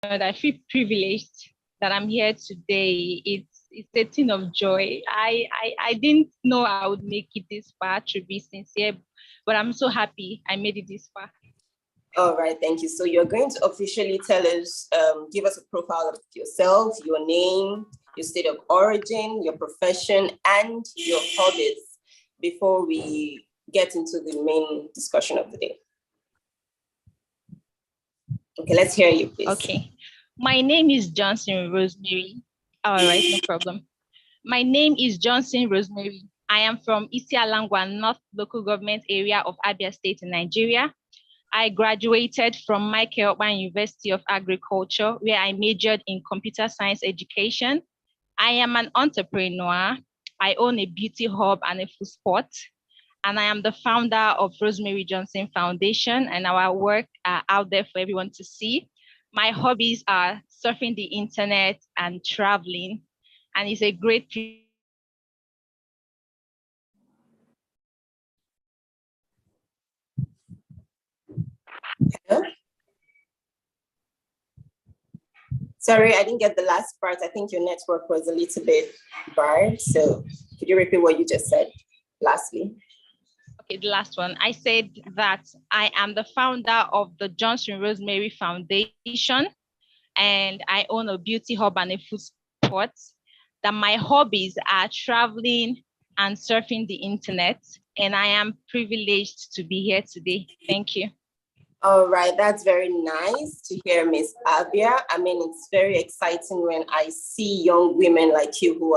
honored. I feel privileged that I'm here today. It's a thing of joy. I didn't know I would make it this far, to be sincere, but I'm so happy I made it this far. All right, thank you. So you're going to officially tell us, give us a profile of yourself, your name, your state of origin, your profession, and your hobbies before we get into the main discussion of the day. Okay, let's hear you, please. Okay. My name is Johnson Rosemary. All right, no problem. My name is Johnson Rosemary. I am from Isialangwa North Local Government Area of Abia State in Nigeria. I graduated from Michael Oban University of Agriculture, where I majored in computer science education. I am an entrepreneur. I own a beauty hub and a food spot. And I am the founder of Rosemary Johnson Foundation, and our work are out there for everyone to see. My hobbies are surfing the internet and traveling, and it's a great Hello? Sorry, I didn't get the last part. I think your network was a little bit bad. So could you repeat what you just said lastly? Okay, the last one. I said that I am the founder of the Johnson Rosemary Foundation, and I own a beauty hub and a food spot. That my hobbies are traveling and surfing the internet, and I am privileged to be here today. Thank you. All right, that's very nice to hear, Miss Abia. I mean, it's very exciting when I see young women like you who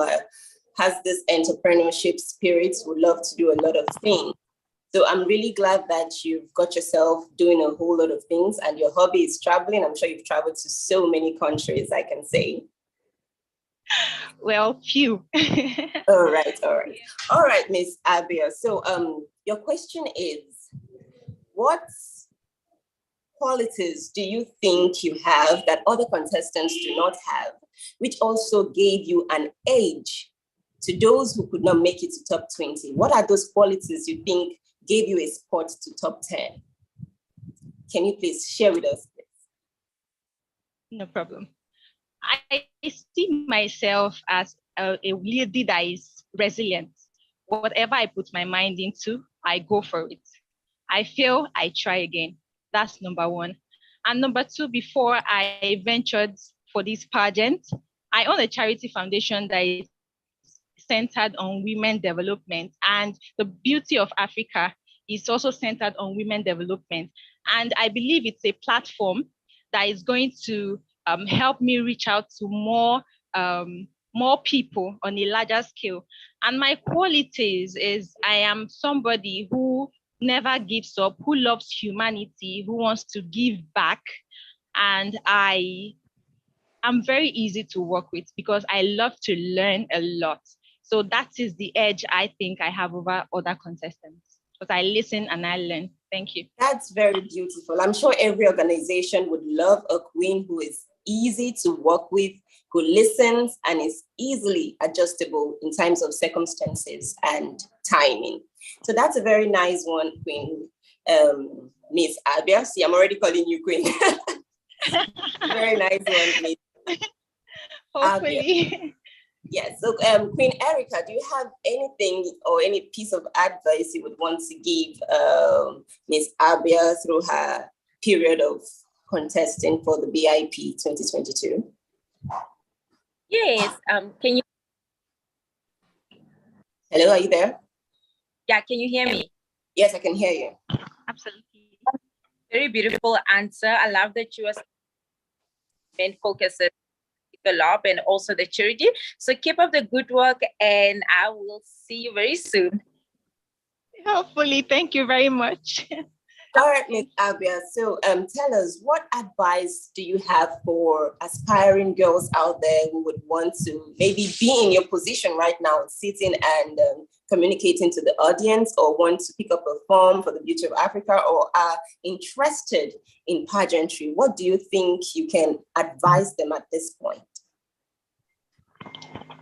has this entrepreneurship spirit, who love to do a lot of things. So I'm really glad that you've got yourself doing a whole lot of things, and your hobby is traveling. I'm sure you've traveled to so many countries, I can say. Well, few. All right, Miss Abia. So your question is, what qualities do you think you have that other contestants do not have, which also gave you an edge to those who could not make it to top 20? What are those qualities you think gave you a spot to top 10? Can you please share with us, please? No problem. I see myself as a lady that is resilient. Whatever I put my mind into, I go for it. I fail, I try again. That's number one. And number two, before I ventured for this pageant, I own a charity foundation that is centered on women development. And the beauty of Africa is also centered on women development. And I believe it's a platform that is going to help me reach out to more people on a larger scale. And my qualities is I am somebody who never gives up, who loves humanity, who wants to give back. And I am very easy to work with because I love to learn a lot. So that is the edge I think I have over other contestants, because I listen and I learn. Thank you. That's very beautiful. I'm sure every organization would love a queen who is easy to work with, who listens and is easily adjustable in times of circumstances and timing. So that's a very nice one, Queen Miss Abia. See, I'm already calling you Queen. Very nice one, Miss Hopefully. Abia. Yes, so Queen Erica, do you have anything or any piece of advice you would want to give Miss Abia through her period of contesting for the BIP 2022? Yes, can you? Hello, are you there? Yeah, can you hear me? Yes, I can hear you. Absolutely. Very beautiful answer. I love that you are main focus the lab and also the charity. So keep up the good work, and I will see you very soon. Hopefully. Thank you very much. All right, Ms. Abia. So tell us, what advice do you have for aspiring girls out there who would want to maybe be in your position right now, sitting and communicating to the audience, or want to pick up a form for the Beauty of Africa, or are interested in pageantry? What do you think you can advise them at this point?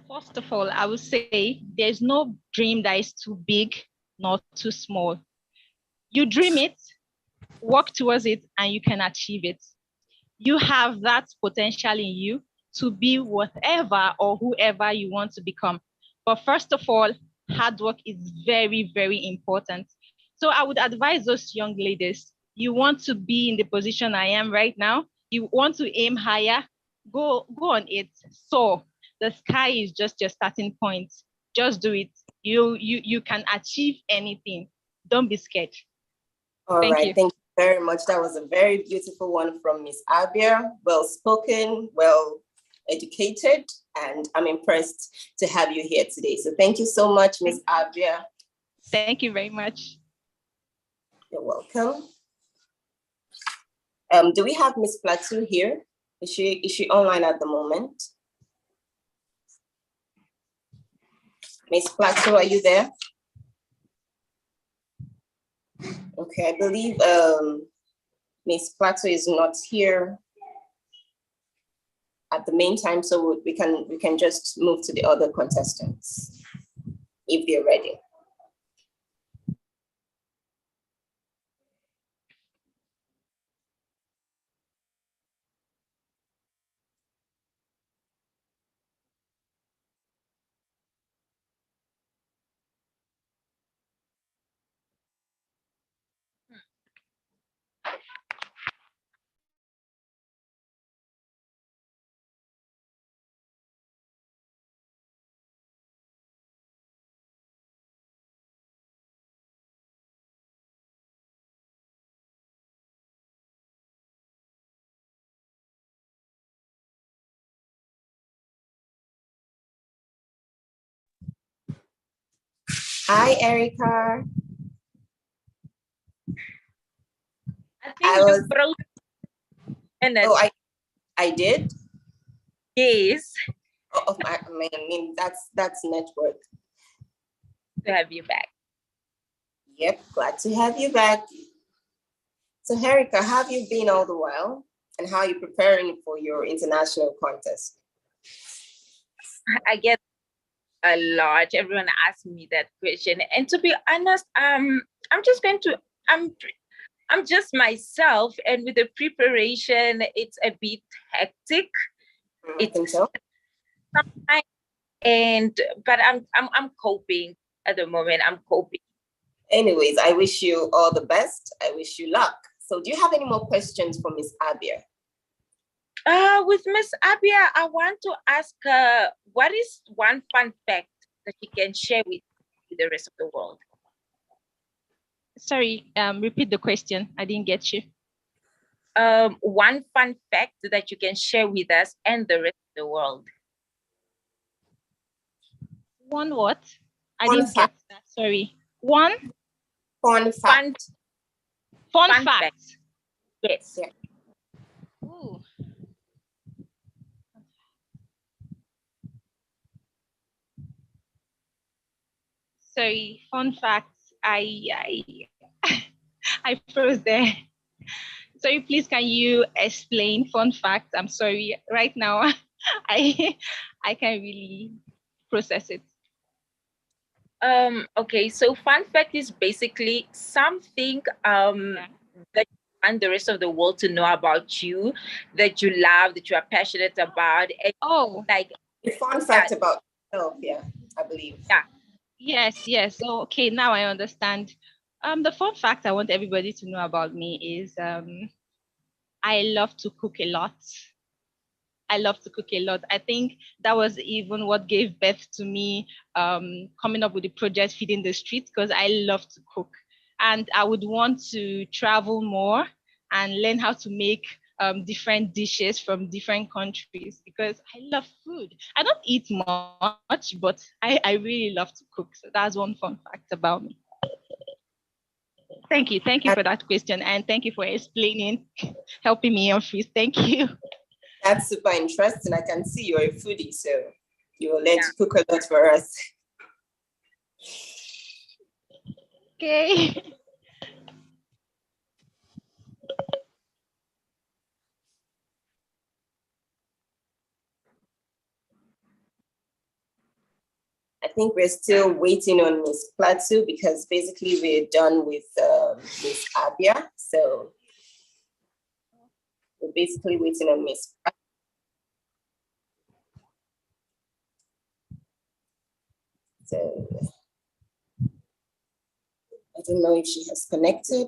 First of all, I would say there's no dream that is too big nor too small. You dream it, work towards it, and you can achieve it. you have that potential in you to be whatever or whoever you want to become. But first of all, hard work is very, very important. So I would advise those young ladies, you want to be in the position I am right now, you want to aim higher, go on it. So the sky is just your starting point. Just do it. You can achieve anything. Don't be scared. All right, You. thank you very much. That was a very beautiful one from Miss Abia. Well spoken, well educated, and I'm impressed to have you here today. So thank you so much, Miss Abia. Thank you very much. You're welcome. Do we have Miss Plateau here? Is she online at the moment? Miss Plateau, are you there? Okay, I believe Miss Plateau is not here at the meantime, so we can just move to the other contestants if they're ready. Hi, Erica. I was. Oh, I did. Yes. Oh, I mean that's network. To have you back. Yep, glad to have you back. So, Erica, how have you been all the while, and how are you preparing for your international contest? I get a lot. Everyone asks me that question, and to be honest, I'm just myself, and with the preparation, it's a bit hectic. I think so. But I'm coping at the moment. I'm coping. Anyways, I wish you all the best. I wish you luck. So, do you have any more questions for Miss Abia? With Miss Abia, I want to ask her, what is one fun fact that she can share with the rest of the world? Sorry, repeat the question. I didn't get you. One fun fact that you can share with us and the rest of the world. One what? I didn't get that. Sorry. One fun fact. Fun fact. Yes. Yeah. Ooh. Sorry, fun fact. I froze there. Sorry, please can you explain fun fact? I'm sorry. Right now, I can't really process it. Okay, so fun fact is basically something that you want the rest of the world to know about you, that you love, that you are passionate about. And like a fun fact about yourself, yeah, I believe. Yeah. Yes. Okay, now I understand. The fun fact I want everybody to know about me is I love to cook a lot. I think that was even what gave birth to me coming up with the project Feeding the Street, because I love to cook. And I would want to travel more and learn how to make different dishes from different countries, because I love food. I don't eat much, but I really love to cook. So that's one fun fact about me. Thank you for that question, and thank you for explaining, helping me on freeze. Thank you. That's super interesting. I can see you're a foodie, so you will learn to cook a lot for us. Okay. I think we're still waiting on Miss Plateau, because basically we're done with Miss Abia. So We're basically waiting on Miss. So I don't know if she has connected.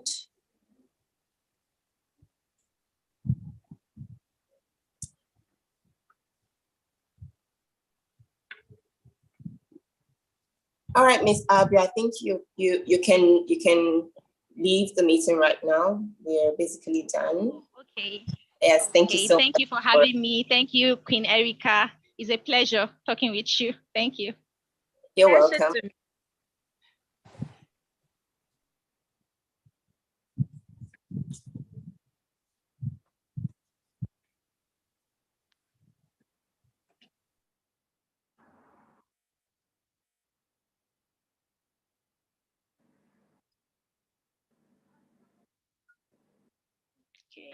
All right, Miss Abby, I think you can leave the meeting right now. We're basically done. Okay. Yes, thank you so much. Thank you for having me. Thank you, Queen Erica. It's a pleasure talking with you. Thank you. You're welcome. Okay.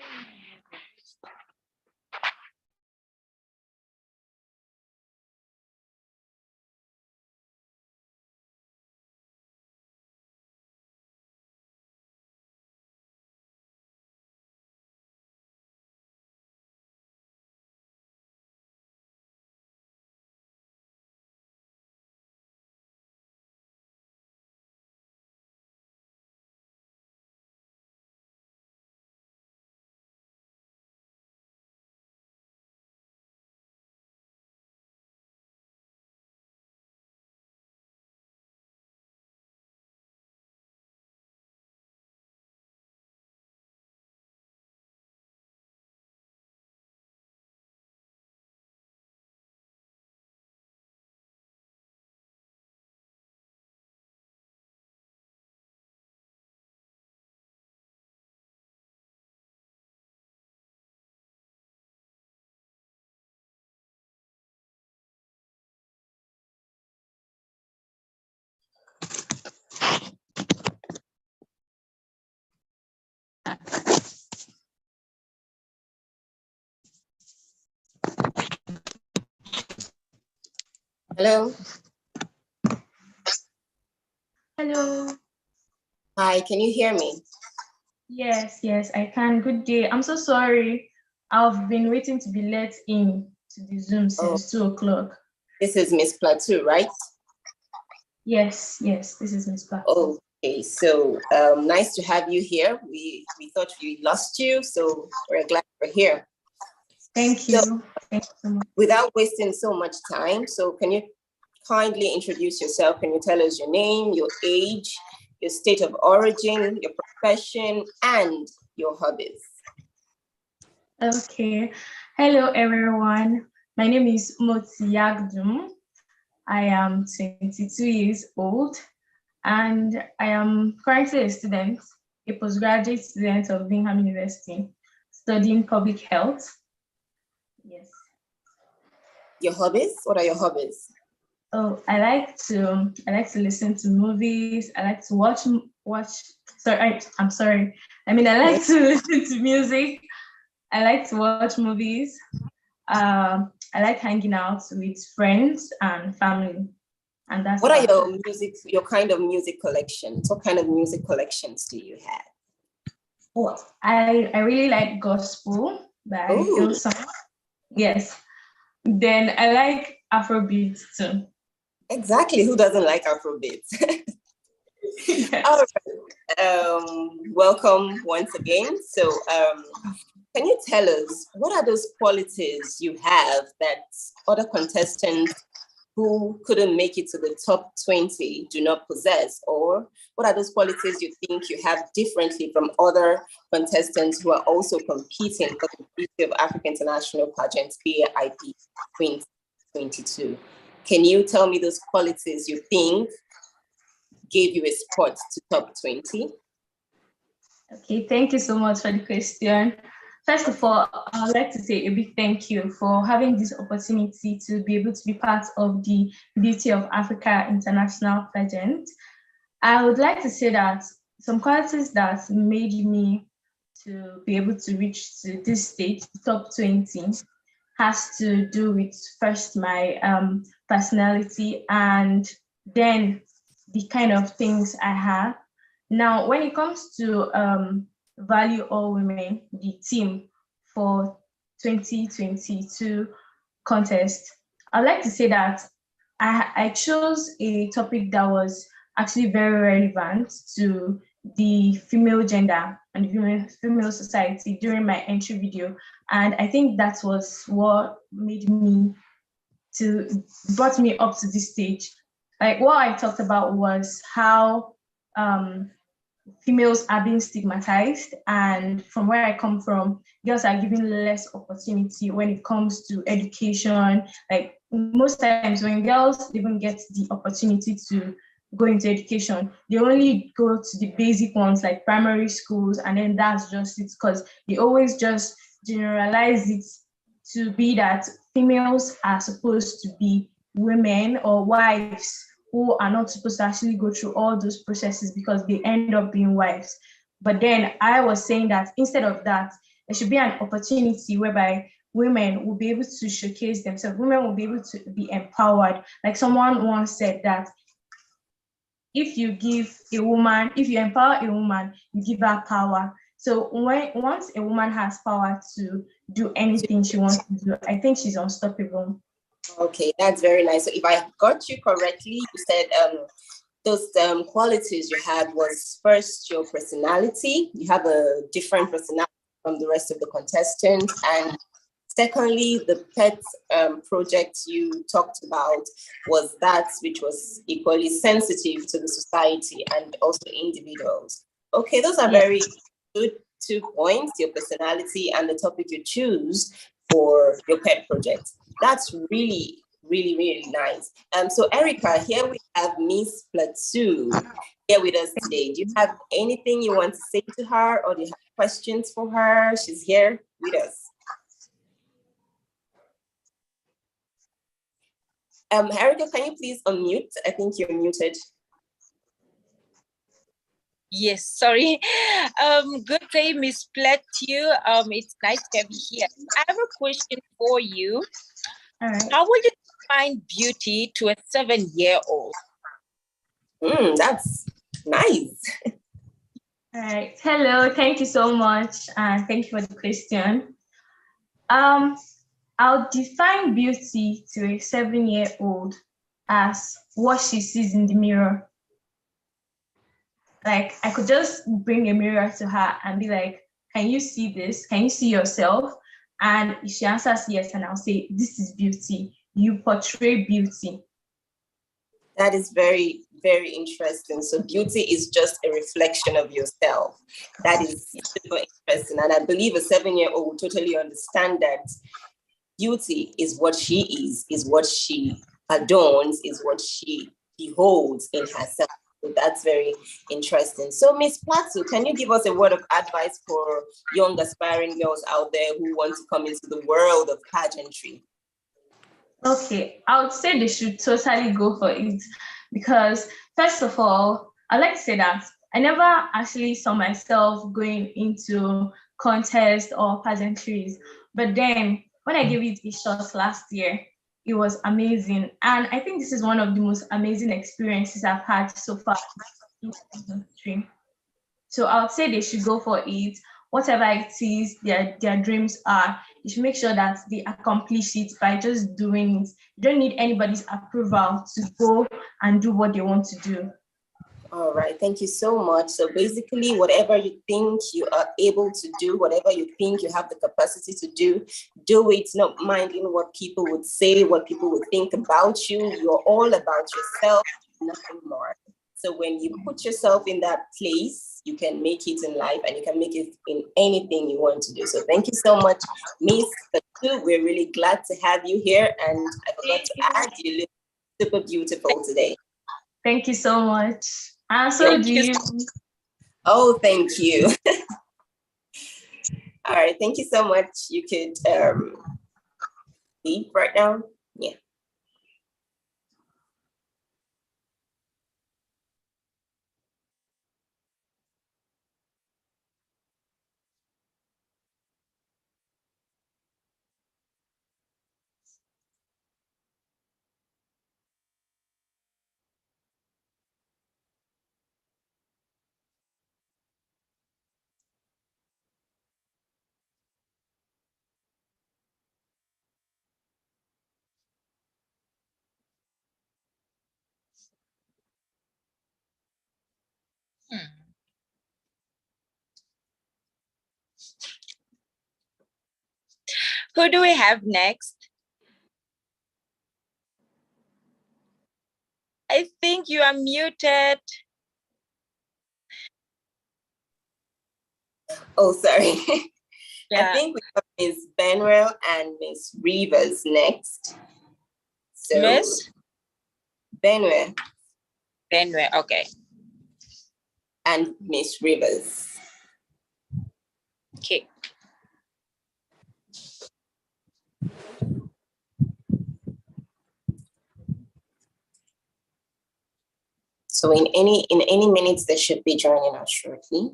Hello. Hello. Hi, can you hear me? Yes, I can. Good day. I'm so sorry. I've been waiting to be let in to the Zoom since 2 o'clock. This is Miss Plateau, right? Yes, this is Miss Plateau. Okay, so nice to have you here. We thought we lost you, so we're glad you're here. Thank you. Thank you so much. Without wasting so much time, so can you kindly introduce yourself? Can you tell us your name, your age, your state of origin, your profession, and your hobbies? Okay. Hello, everyone. My name is Motsiyagdum. I am 22 years old, and I am currently a student, a postgraduate student of Bingham University, studying public health. Yes. Your hobbies? What are your hobbies? Oh, I like to listen to movies. I like to watch. I'm sorry. I mean, I like to listen to music. I like to watch movies. I like hanging out with friends and family. And that's what are your kind of music collections? What kind of music collections do you have? What? I really like gospel by Hillsong. Yes. Then I like Afrobeat too. Exactly. Who doesn't like Afrobeat? Yes. All right. Welcome once again. So can you tell us what are those qualities you have that other contestants who couldn't make it to the top 20 do not possess? Or what are those qualities you think you have differently from other contestants who are also competing for the Beauty of Africa International Pageant BAIP 2022? Can you tell me those qualities you think gave you a spot to top 20? Okay, thank you so much for the question. First of all, I'd like to say a big thank you for having this opportunity to be able to be part of the Beauty of Africa International Pageant. I would like to say that some qualities that made me to be able to reach to this stage, top 20, has to do with first my personality and then the kind of things I have. Now, when it comes to Value All Women, the team for 2022 contest, I'd like to say that I chose a topic that was actually very relevant to the female gender and the female society during my entry video. And I think that was what brought me up to this stage. Like what I talked about was how females are being stigmatized, and from where I come from, girls are given less opportunity when it comes to education. Like most times when girls even get the opportunity to go into education, they only go to the basic ones like primary schools, and then that's just it, because they always just generalize it to be that females are supposed to be women or wives who are not supposed to actually go through all those processes because they end up being wives. But then I was saying that instead of that, there should be an opportunity whereby women will be able to showcase themselves. Women will be able to be empowered. Like someone once said that if you empower a woman, you give her power. So once a woman has power to do anything she wants to do, I think she's unstoppable. Okay, that's very nice. So if I got you correctly, you said those qualities you had was first your personality. You have a different personality from the rest of the contestants. And secondly, the pet project you talked about was that which was equally sensitive to the society and also individuals. Okay, those are very good 2 points, your personality and the topic you choose for your pet project. That's really, really, really nice. So Erica, here we have Miss Plateau here with us today. Do you have anything you want to say to her, or do you have questions for her? She's here with us. Erica, can you please unmute? I think you're muted. Yes, sorry. Good day, Miss Plateau. It's nice to have you here. I have a question for you. All right. How would you define beauty to a 7-year-old? That's nice. All right. Hello. Thank you so much. Thank you for the question. I'll define beauty to a 7-year-old as what she sees in the mirror. Like I could just bring a mirror to her and be like, can you see this? Can you see yourself? And if she answers yes, and I'll say, this is beauty. You portray beauty. That is very, very interesting. So beauty is just a reflection of yourself. That is super interesting. And I believe a 7-year-old will totally understand that beauty is what she is what she adorns, is what she beholds in herself. So that's very interesting. So Miss Plateau, can you give us a word of advice for young aspiring girls out there who want to come into the world of pageantry? Okay, I would say they should totally go for it, because first of all, I'd like to say that I never actually saw myself going into contests or pageantries, but then when I gave it a shot last year, it was amazing. And I think this is one of the most amazing experiences I've had so far in the industry. So I would say they should go for it. Whatever it is their dreams are, you should make sure that they accomplish it by just doing it. You don't need anybody's approval to go and do what they want to do. All right, thank you so much. So basically, whatever you think you are able to do, whatever you think you have the capacity to do it, not minding what people would say, what people would think about you. You're all about yourself, nothing more. So when you put yourself in that place, you can make it in life, and you can make it in anything you want to do. So thank you so much, Miss Plateau. We're really glad to have you here. And I forgot to add, you look super beautiful today. Thank you so much. And so do you. Oh, thank you. All right, thank you so much. You could leave right now. Yeah. Who do we have next? I think you are muted. Oh, sorry. Yeah. I think we have Miss Benwell and Miss Rivers next. So Miss Benwell Benway, okay. and Miss Rivers. Okay. So in any minutes, they should be joining us shortly.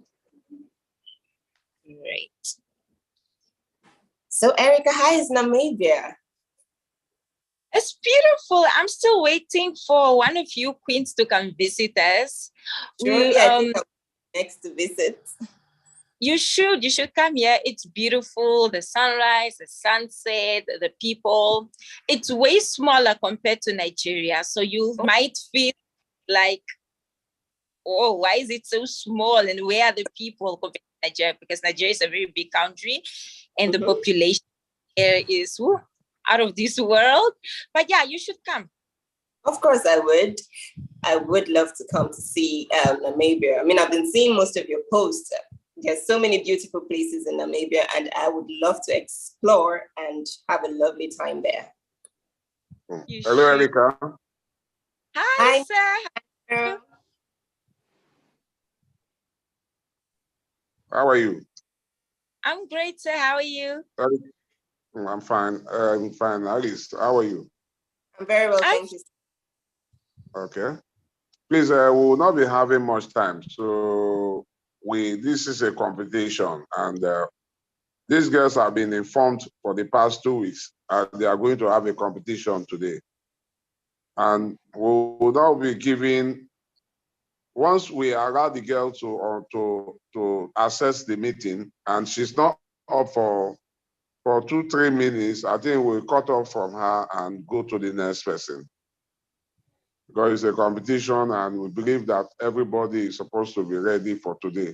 Great. So Erica, how is Namibia? It's beautiful. I'm still waiting for one of you queens to come visit us. Surely, I think I'm next to visit. You should come here. It's beautiful. The sunrise, the sunset, the people. It's way smaller compared to Nigeria. So you might feel like, oh, why is it so small? And where are the people compared to Nigeria? Because Nigeria is a very big country and the population here is out of this world. But yeah, you should come. Of course I would. I would love to come to see Namibia. I mean, I've been seeing most of your posts. There's so many beautiful places in Namibia, and I would love to explore and have a lovely time there. Hello, Erica. Hi, sir. How are you? I'm great, sir. How are you? I'm fine. I'm fine. Alice, how are you? I'm very well, thank you. Okay. Please, we will not be having much time. So this is a competition, and these girls have been informed for the past 2 weeks, and they are going to have a competition today. And we will now be giving, once we allow the girl to access the meeting, and she's not up for 2-3 minutes, I think we'll cut off from her and go to the next person. Because it's a competition, and we believe that everybody is supposed to be ready for today.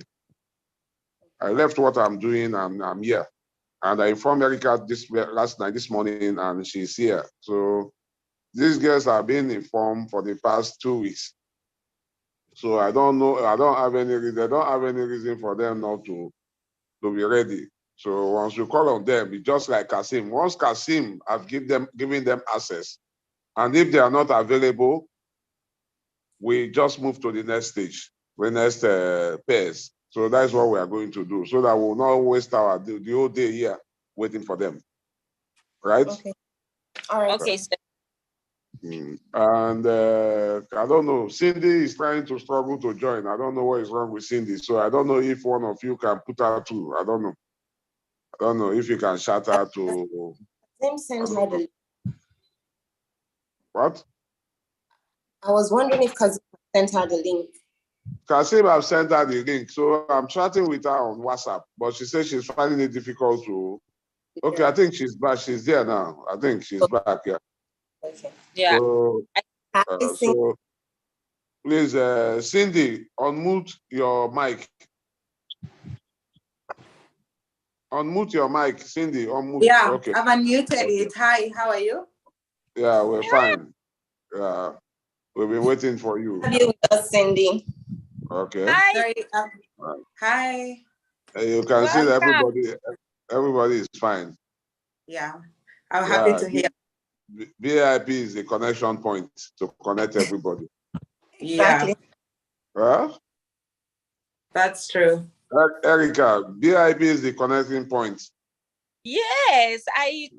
I left what I'm doing, and I'm here. And I informed Erica this morning, and she's here. So these girls are being informed for the past 2 weeks. So I don't know, I don't have any reason for them not to be ready. So once you call on them, it's just like Kasim. Once Kasim have given them access, and if they are not available, we just move to the next stage, the next pairs. So that's what we are going to do, so that we'll not waste the whole day here waiting for them. Right? Okay. All right. Okay, sir. And I don't know, Cindy is trying to struggle to join. I don't know what is wrong with Cindy. So I don't know if one of you can put her through. I don't know if you can shout her to. Send her the. What? I was wondering if Kazim sent her the link. Kasim have sent her the link. So I'm chatting with her on WhatsApp, but she says she's finding it difficult to. Okay, I think she's back. She's there now. I think she's back. Yeah. Okay. Yeah. So please, Cindy, unmute your mic. Unmute your mic, Cindy. Unmute. Yeah, Okay. I've unmuted it. Hi, how are you? Yeah, we're fine. Yeah, we've been waiting for you. Have you with us, Cindy? Okay. Hi. Sorry. Hi. You can see that everybody is fine. Yeah, I'm happy to hear. VIP is the connection point to connect everybody. Exactly. Huh? That's true. Erica, VIP is the connecting point. Yes, I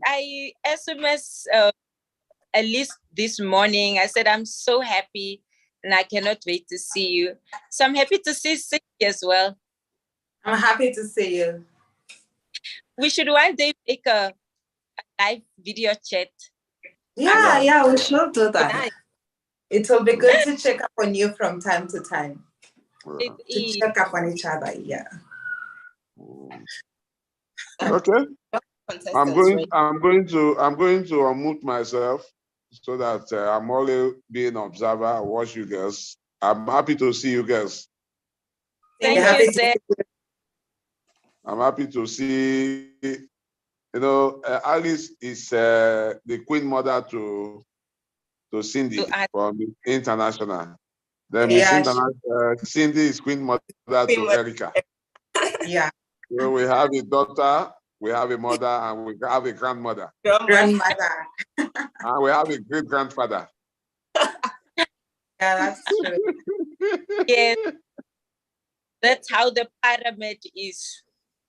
SMS at least this morning. I said I'm so happy and I cannot wait to see you. So I'm happy to see Cindy as well. I'm happy to see you. We should one day make a live video chat. Yeah, we should do that. It will be good to check up on you from time to time. Check up on each other, yeah. Okay. I'm going to unmute myself so that I'm only being observer. I watch you girls. I'm happy to see you girls. Thank you, sir. I'm happy to see You know, Alice is the queen mother to Cindy from International. Then Miss International, Cindy is queen mother to Erica. Yeah. So we have a daughter, we have a mother, and we have a grandmother. Grandmother. And we have a great grandfather. Yeah, that's true. Yes. That's how the pyramid is.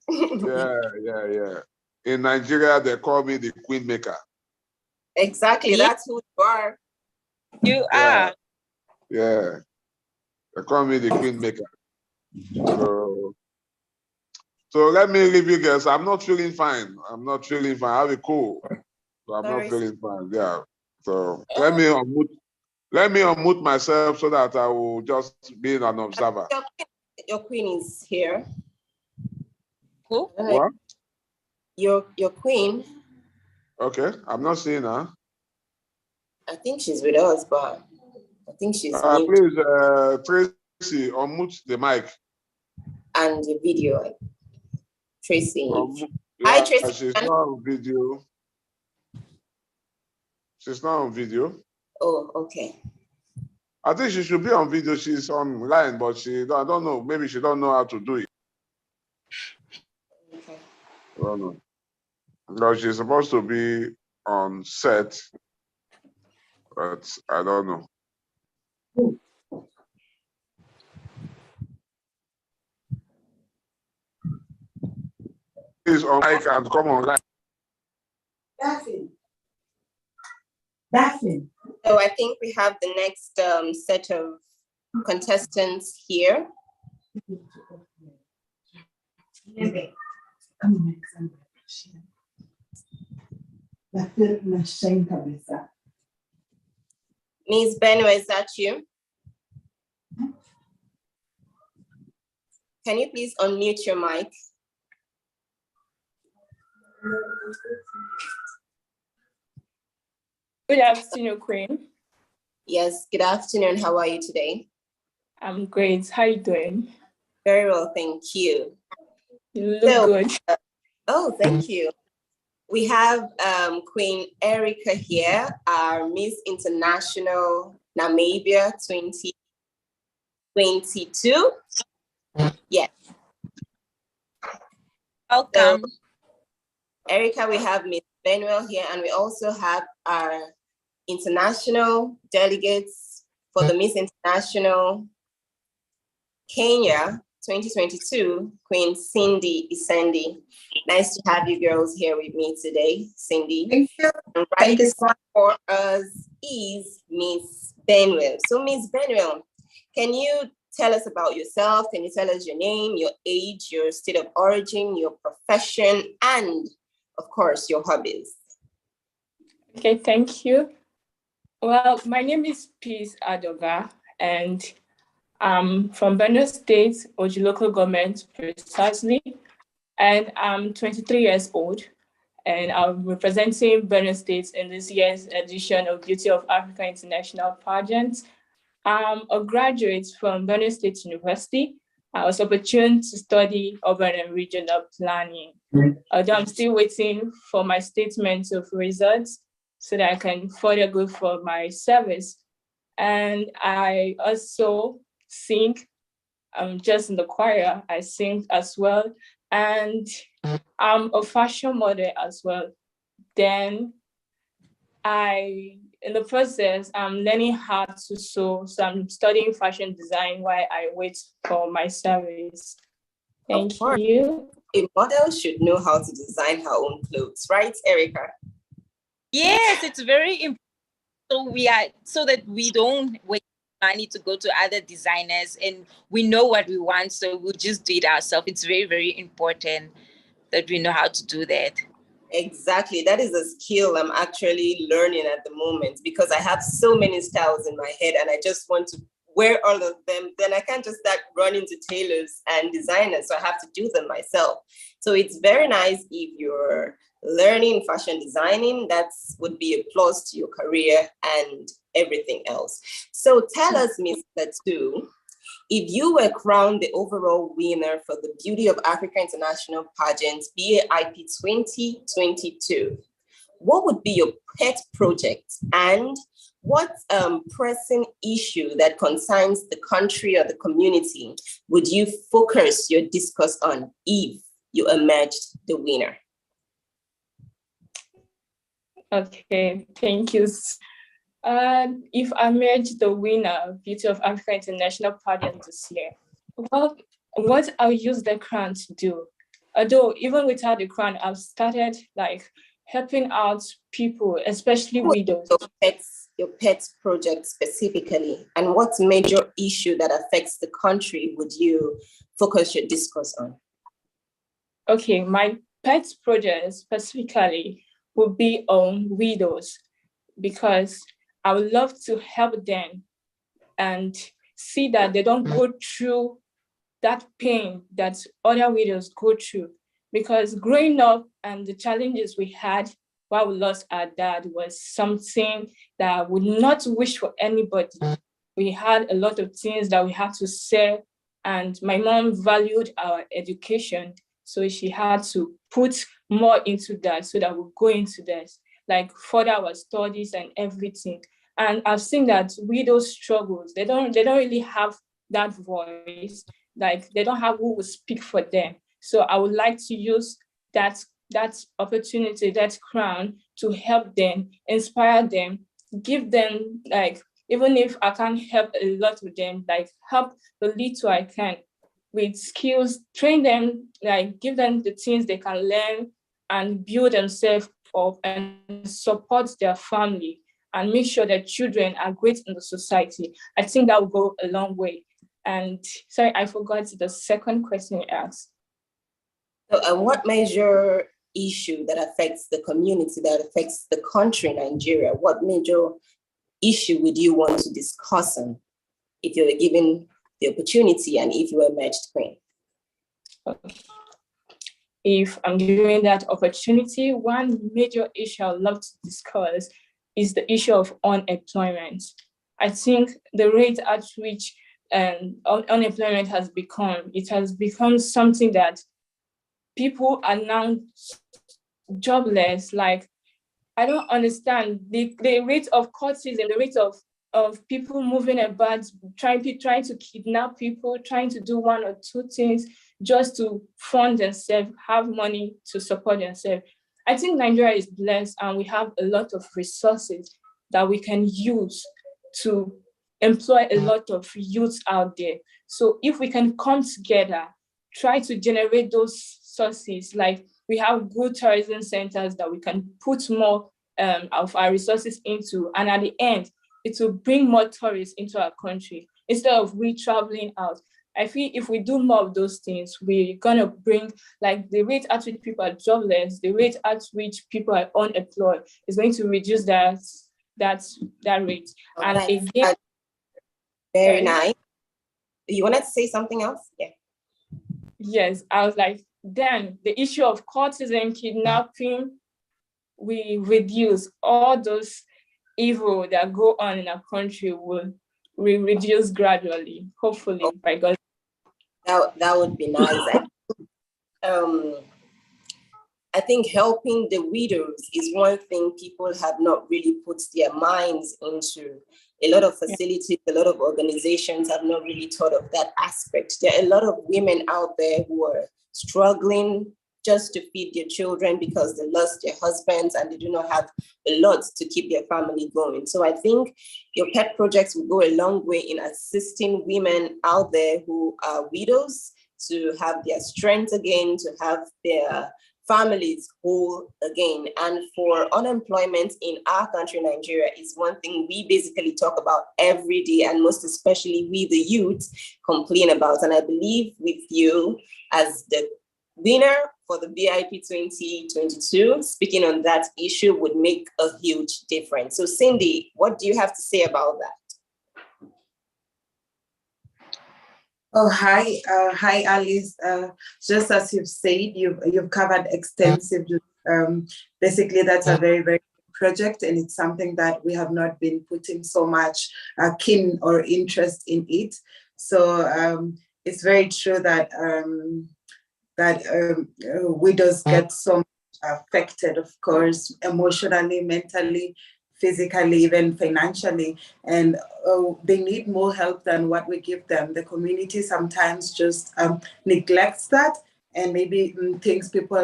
Yeah. In Nigeria, they call me the queen maker. Exactly, that's who you are. You are. Yeah. They call me the queen maker. So let me leave you guys. I'm not feeling fine. I have a cold. So I'm not feeling fine. Yeah. So let me unmute myself so that I will just be an observer. Your queen is here. Who? What? Your queen. Okay. I'm not seeing her. I think she's with us, but I think she's please, Tracy, unmute the mic. And the video. Tracy. Hi, Tracy. She's not on video. She's not on video. Oh, okay. I think she should be on video. She's online, but I don't know. Maybe she don't know how to do it. Okay. I don't know. Because she's supposed to be on set, but I don't know. Please on mic and come online. Daphne. So I think we have the next set of contestants here. Ms. Benue, is that you? Can you please unmute your mic? Good afternoon, Queen. Yes, good afternoon. How are you today? I'm great. How are you doing? Very well, thank you. You look good. Oh, thank you. We have Queen Erica here, our Miss International Namibia 2022. Yes. Welcome. So, Erica, we have Miss Benwell here, and we also have our international delegates for the Miss International Kenya 2022, Queen Cindy Isendi. Nice to have you girls here with me today, Cindy. Thank you. And right for us is Miss Benwell. So Miss Benwell, can you tell us about yourself? Can you tell us your name, your age, your state of origin, your profession, and of course, your hobbies? Okay, thank you. Well, my name is Peace Adoga, and I'm from Benue State, Oji local government precisely, and I'm 23 years old, and I'm representing Benue State in this year's edition of Beauty of Africa International Pageant. I'm a graduate from Benue State University. I was opportune to study urban and regional planning. Although I'm still waiting for my statement of results so that I can further go for my service. And I also sing. I'm just in the choir. I sing as well. And I'm a fashion model as well. Then in the process, I'm learning how to sew. So I'm studying fashion design while I wait for my service. Thank you. A model should know how to design her own clothes, right, Erica? Yes, it's very important. So that we don't waste money to go to other designers, and we know what we want, so we'll just do it ourselves. It's very, very important that we know how to do that. Exactly. That is a skill I'm actually learning at the moment, because I have so many styles in my head and I just want to wear all of them. Then I can't just start running to tailors and designers. So I have to do them myself. So it's very nice if you're learning fashion designing. That would be a plus to your career and everything else. So tell us, Ms. Latu, If you were crowned the overall winner for the Beauty of Africa International Pageant BAIP 2022, what would be your pet project, and what pressing issue that concerns the country or the community would you focus your discourse on if you emerged the winner? Okay, thank you. If I emerge the winner, Beauty of Africa International Pageant this year, well, what I'll use the crown to do, although even without the crown, I've started like helping out people, especially widows. Your pet project specifically, and what major issue that affects the country would you focus your discourse on? Okay, my pet project specifically would be on widows, because I would love to help them and see that they don't go through that pain that other widows go through. Because growing up and the challenges we had while we lost our dad was something that I would not wish for anybody. We had a lot of things that we had to sell, and my mom valued our education, so she had to put more into that so that we'll go into this, like further our studies and everything. And I've seen that widows struggles, they don't really have that voice, like they don't have who will speak for them. So I would like to use that opportunity, that crown, to help them, inspire them, give them, like, even if I can't help a lot with them, like help the little I can with skills, train them, like give them the things they can learn and build themselves up and support their family and make sure that children are great in the society. I think that will go a long way. And sorry, I forgot the second question you asked. So, what major issue that affects the community, that affects the country, Nigeria, what major issue would you want to discuss on if you were given the opportunity and if you were emerged queen? Okay. If I'm given that opportunity, one major issue I'd love to discuss is the issue of unemployment. I think the rate at which unemployment has become something that people are now jobless. Like, I don't understand the rate of courtesy and the rate of people moving about, trying to kidnap people, trying to do one or two things just to fund themselves, have money to support themselves. I think Nigeria is blessed and we have a lot of resources that we can use to employ a lot of youth out there. So if we can come together, try to generate those sources, like we have good tourism centers that we can put more of our resources into, and at the end, it will bring more tourists into our country instead of we traveling out. I feel if we do more of those things, we're gonna bring, like, the rate at which people are jobless, the rate at which people are unemployed is going to reduce that rate. Oh, and again, very nice. You wanted to say something else? Yeah. Yes, I was like, then the issue of courtesan, kidnapping, we reduce all those evil that go on in our country will reduce gradually, hopefully, by God. That would be nice. I think helping the widows is one thing people have not really put their minds into. A lot of facilities, a lot of organizations have not really thought of that aspect. There are a lot of women out there who are struggling just to feed their children because they lost their husbands and they do not have a lot to keep their family going. So I think your pet projects will go a long way in assisting women out there who are widows to have their strength again, to have their families whole again. And for unemployment in our country, Nigeria, is one thing we basically talk about every day, and most especially we, the youth, complain about. And I believe with you as the winner for the BIP 2022, speaking on that issue would make a huge difference. So Cindy, what do you have to say about that? Oh, hi, Alice. Just as you've said, you've covered extensively. Basically, that's a very, very good project, and it's something that we have not been putting so much keen or interest in it. So it's very true that widows get so affected, of course, emotionally, mentally, physically, even financially, and they need more help than what we give them. The community sometimes just neglects that and maybe thinks people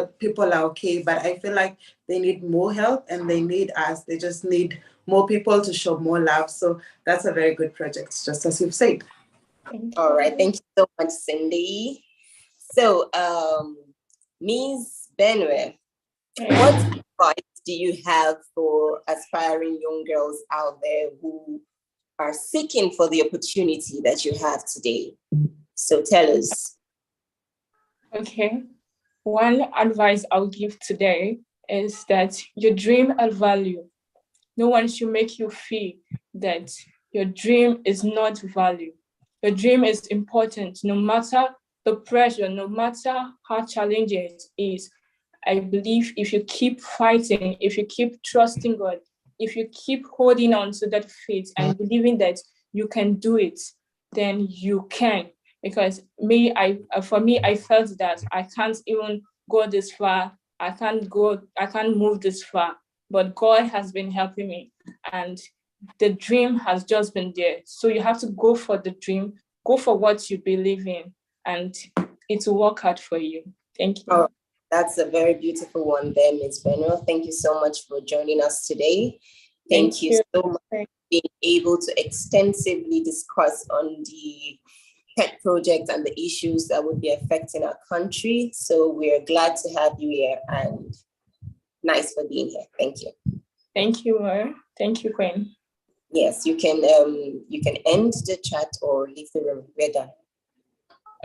are okay, but I feel like they need more help and they need us. They just need more people to show more love. So that's a very good project, just as you've said. All right, thank you so much, Cindy. So, Ms. Benue, what advice do you have for aspiring young girls out there who are seeking for the opportunity that you have today? So tell us. Okay. One advice I'll give today is that your dream has value. No one should make you feel that your dream is not value. Your dream is important, no matter the pressure, no matter how challenging it is. I believe if you keep fighting, if you keep trusting God, if you keep holding on to that faith and believing that you can do it, then you can. Because for me, I felt that I can't even go this far. I can't move this far. But God has been helping me, and the dream has just been there. So you have to go for the dream, go for what you believe in, and it will work out for you. Thank you. Oh, that's a very beautiful one there, Ms. Beno. Thank you so much for joining us today. Thank you so much for being able to extensively discuss on the pet project and the issues that would be affecting our country. So we're glad to have you here and nice for being here. Thank you. Thank you, Mara. Thank you, Queen. Yes, you can end the chat or leave the room. We're done.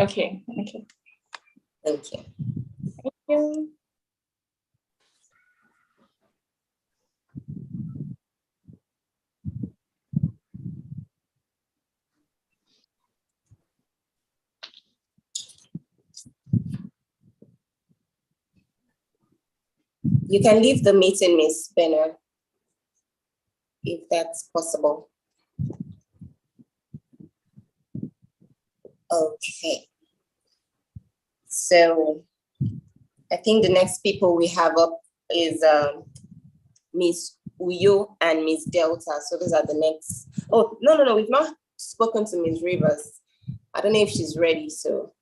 Okay. Okay. Thank you. Thank you. You can leave the meeting, Miss Benner, if that's possible. Okay. So I think the next people we have up is Miss Uyo and Miss Delta. So those are the next. Oh, no, we've not spoken to Miss Rivers. I don't know if she's ready, so.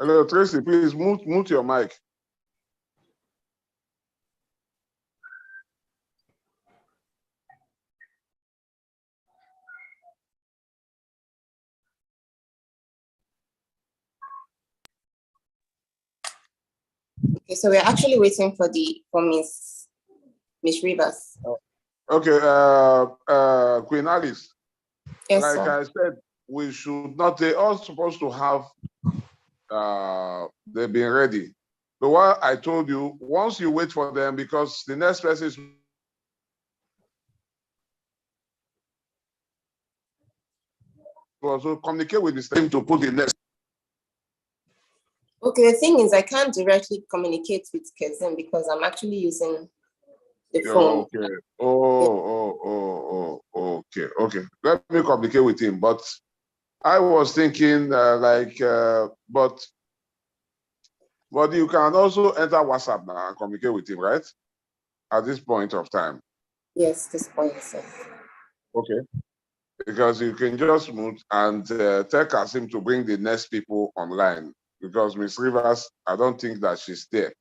Hello, Tracy, please mute your mic. Okay, so we're actually waiting for Miss Rivers. Okay, Queen Alice. Yes, like sir. I said, we should not, they all supposed to have, they've been ready. But what I told you, once you wait for them, because the next person is to also communicate with the team to put the next. Okay, the thing is, I can't directly communicate with Kezim because I'm actually using the phone. Okay. Okay. Let me communicate with him. But I was thinking but you can also enter WhatsApp now and communicate with him, right? At this point of time. Yes, this point, sir. Okay. Because you can just move and tell Kasim to bring the next people online. Because Miss Rivers, I don't think that she's there.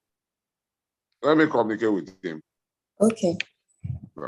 Let me communicate with him. Okay. Yeah.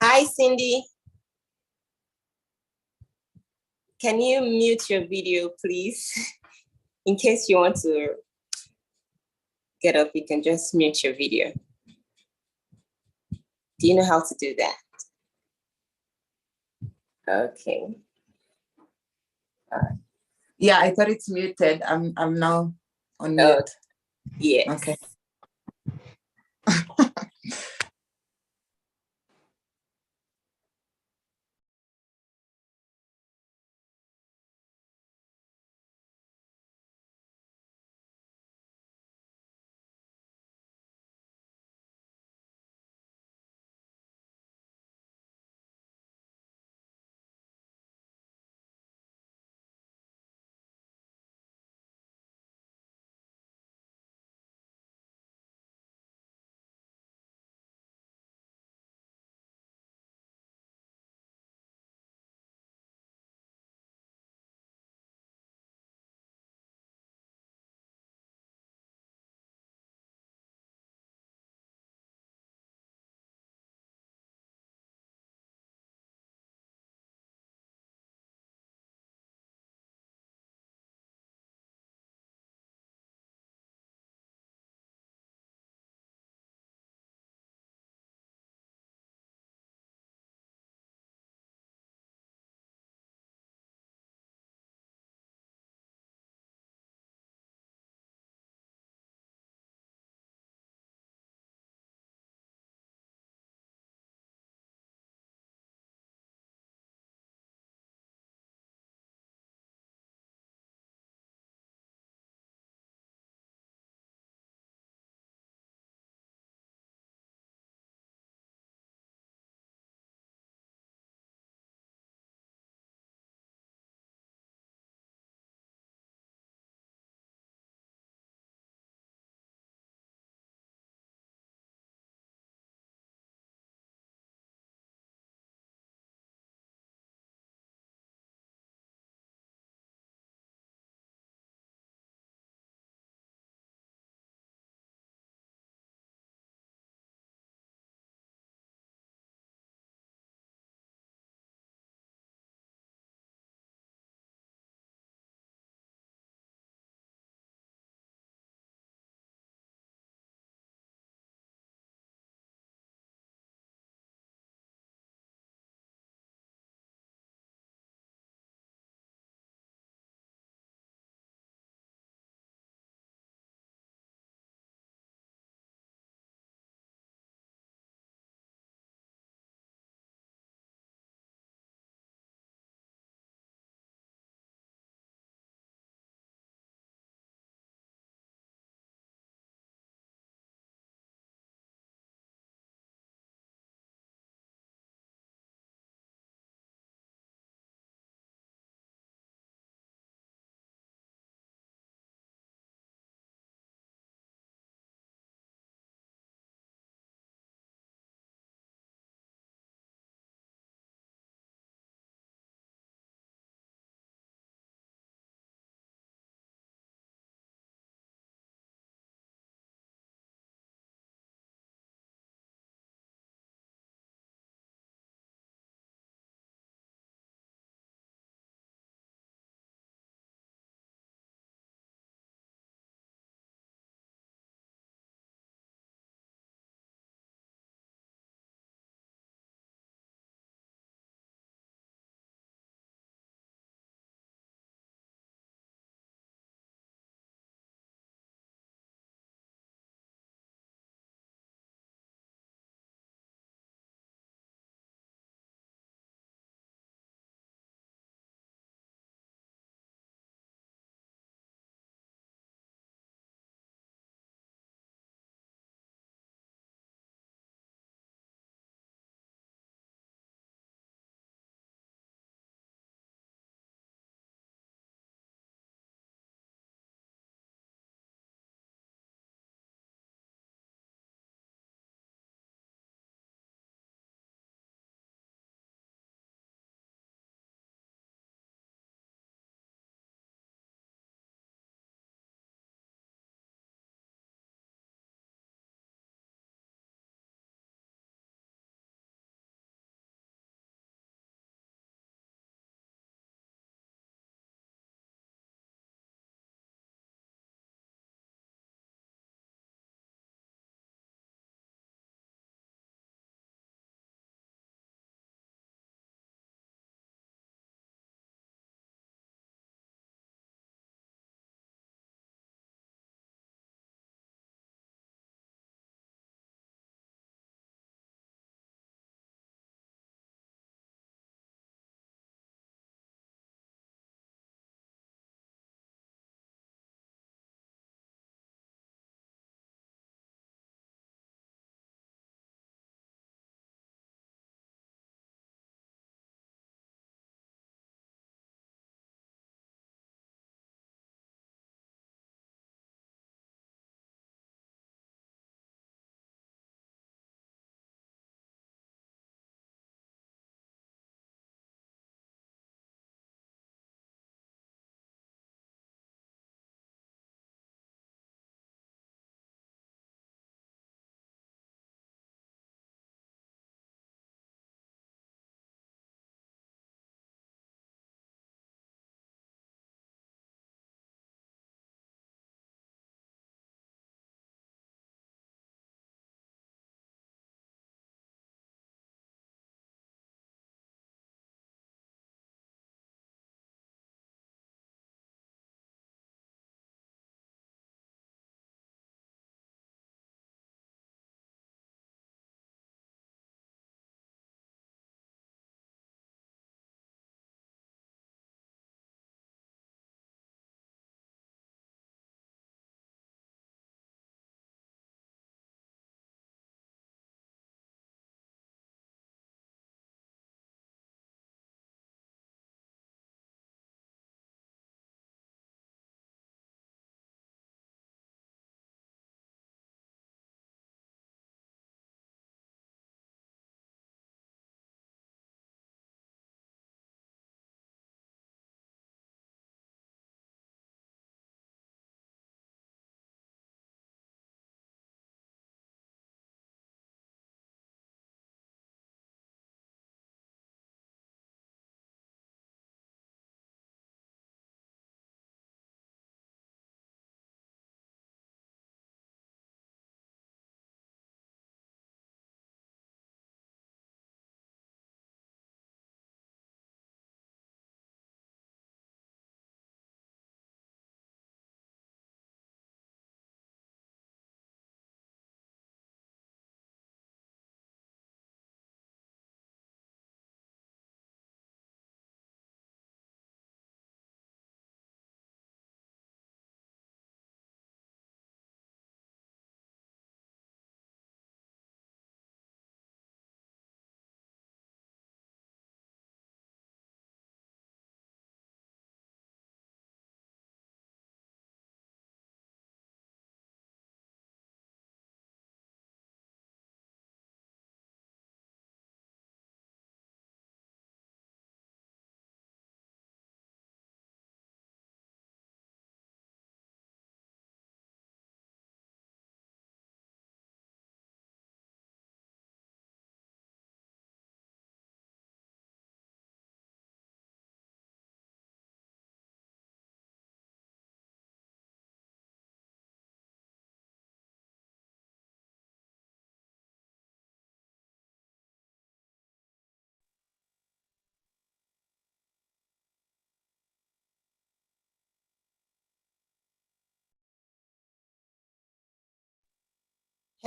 Hi, Cindy. Can you mute your video, please? In case you want to get up, you can just mute your video. Do you know how to do that? Okay. Yeah, I thought it's muted. I'm now on mute. Yes. Okay.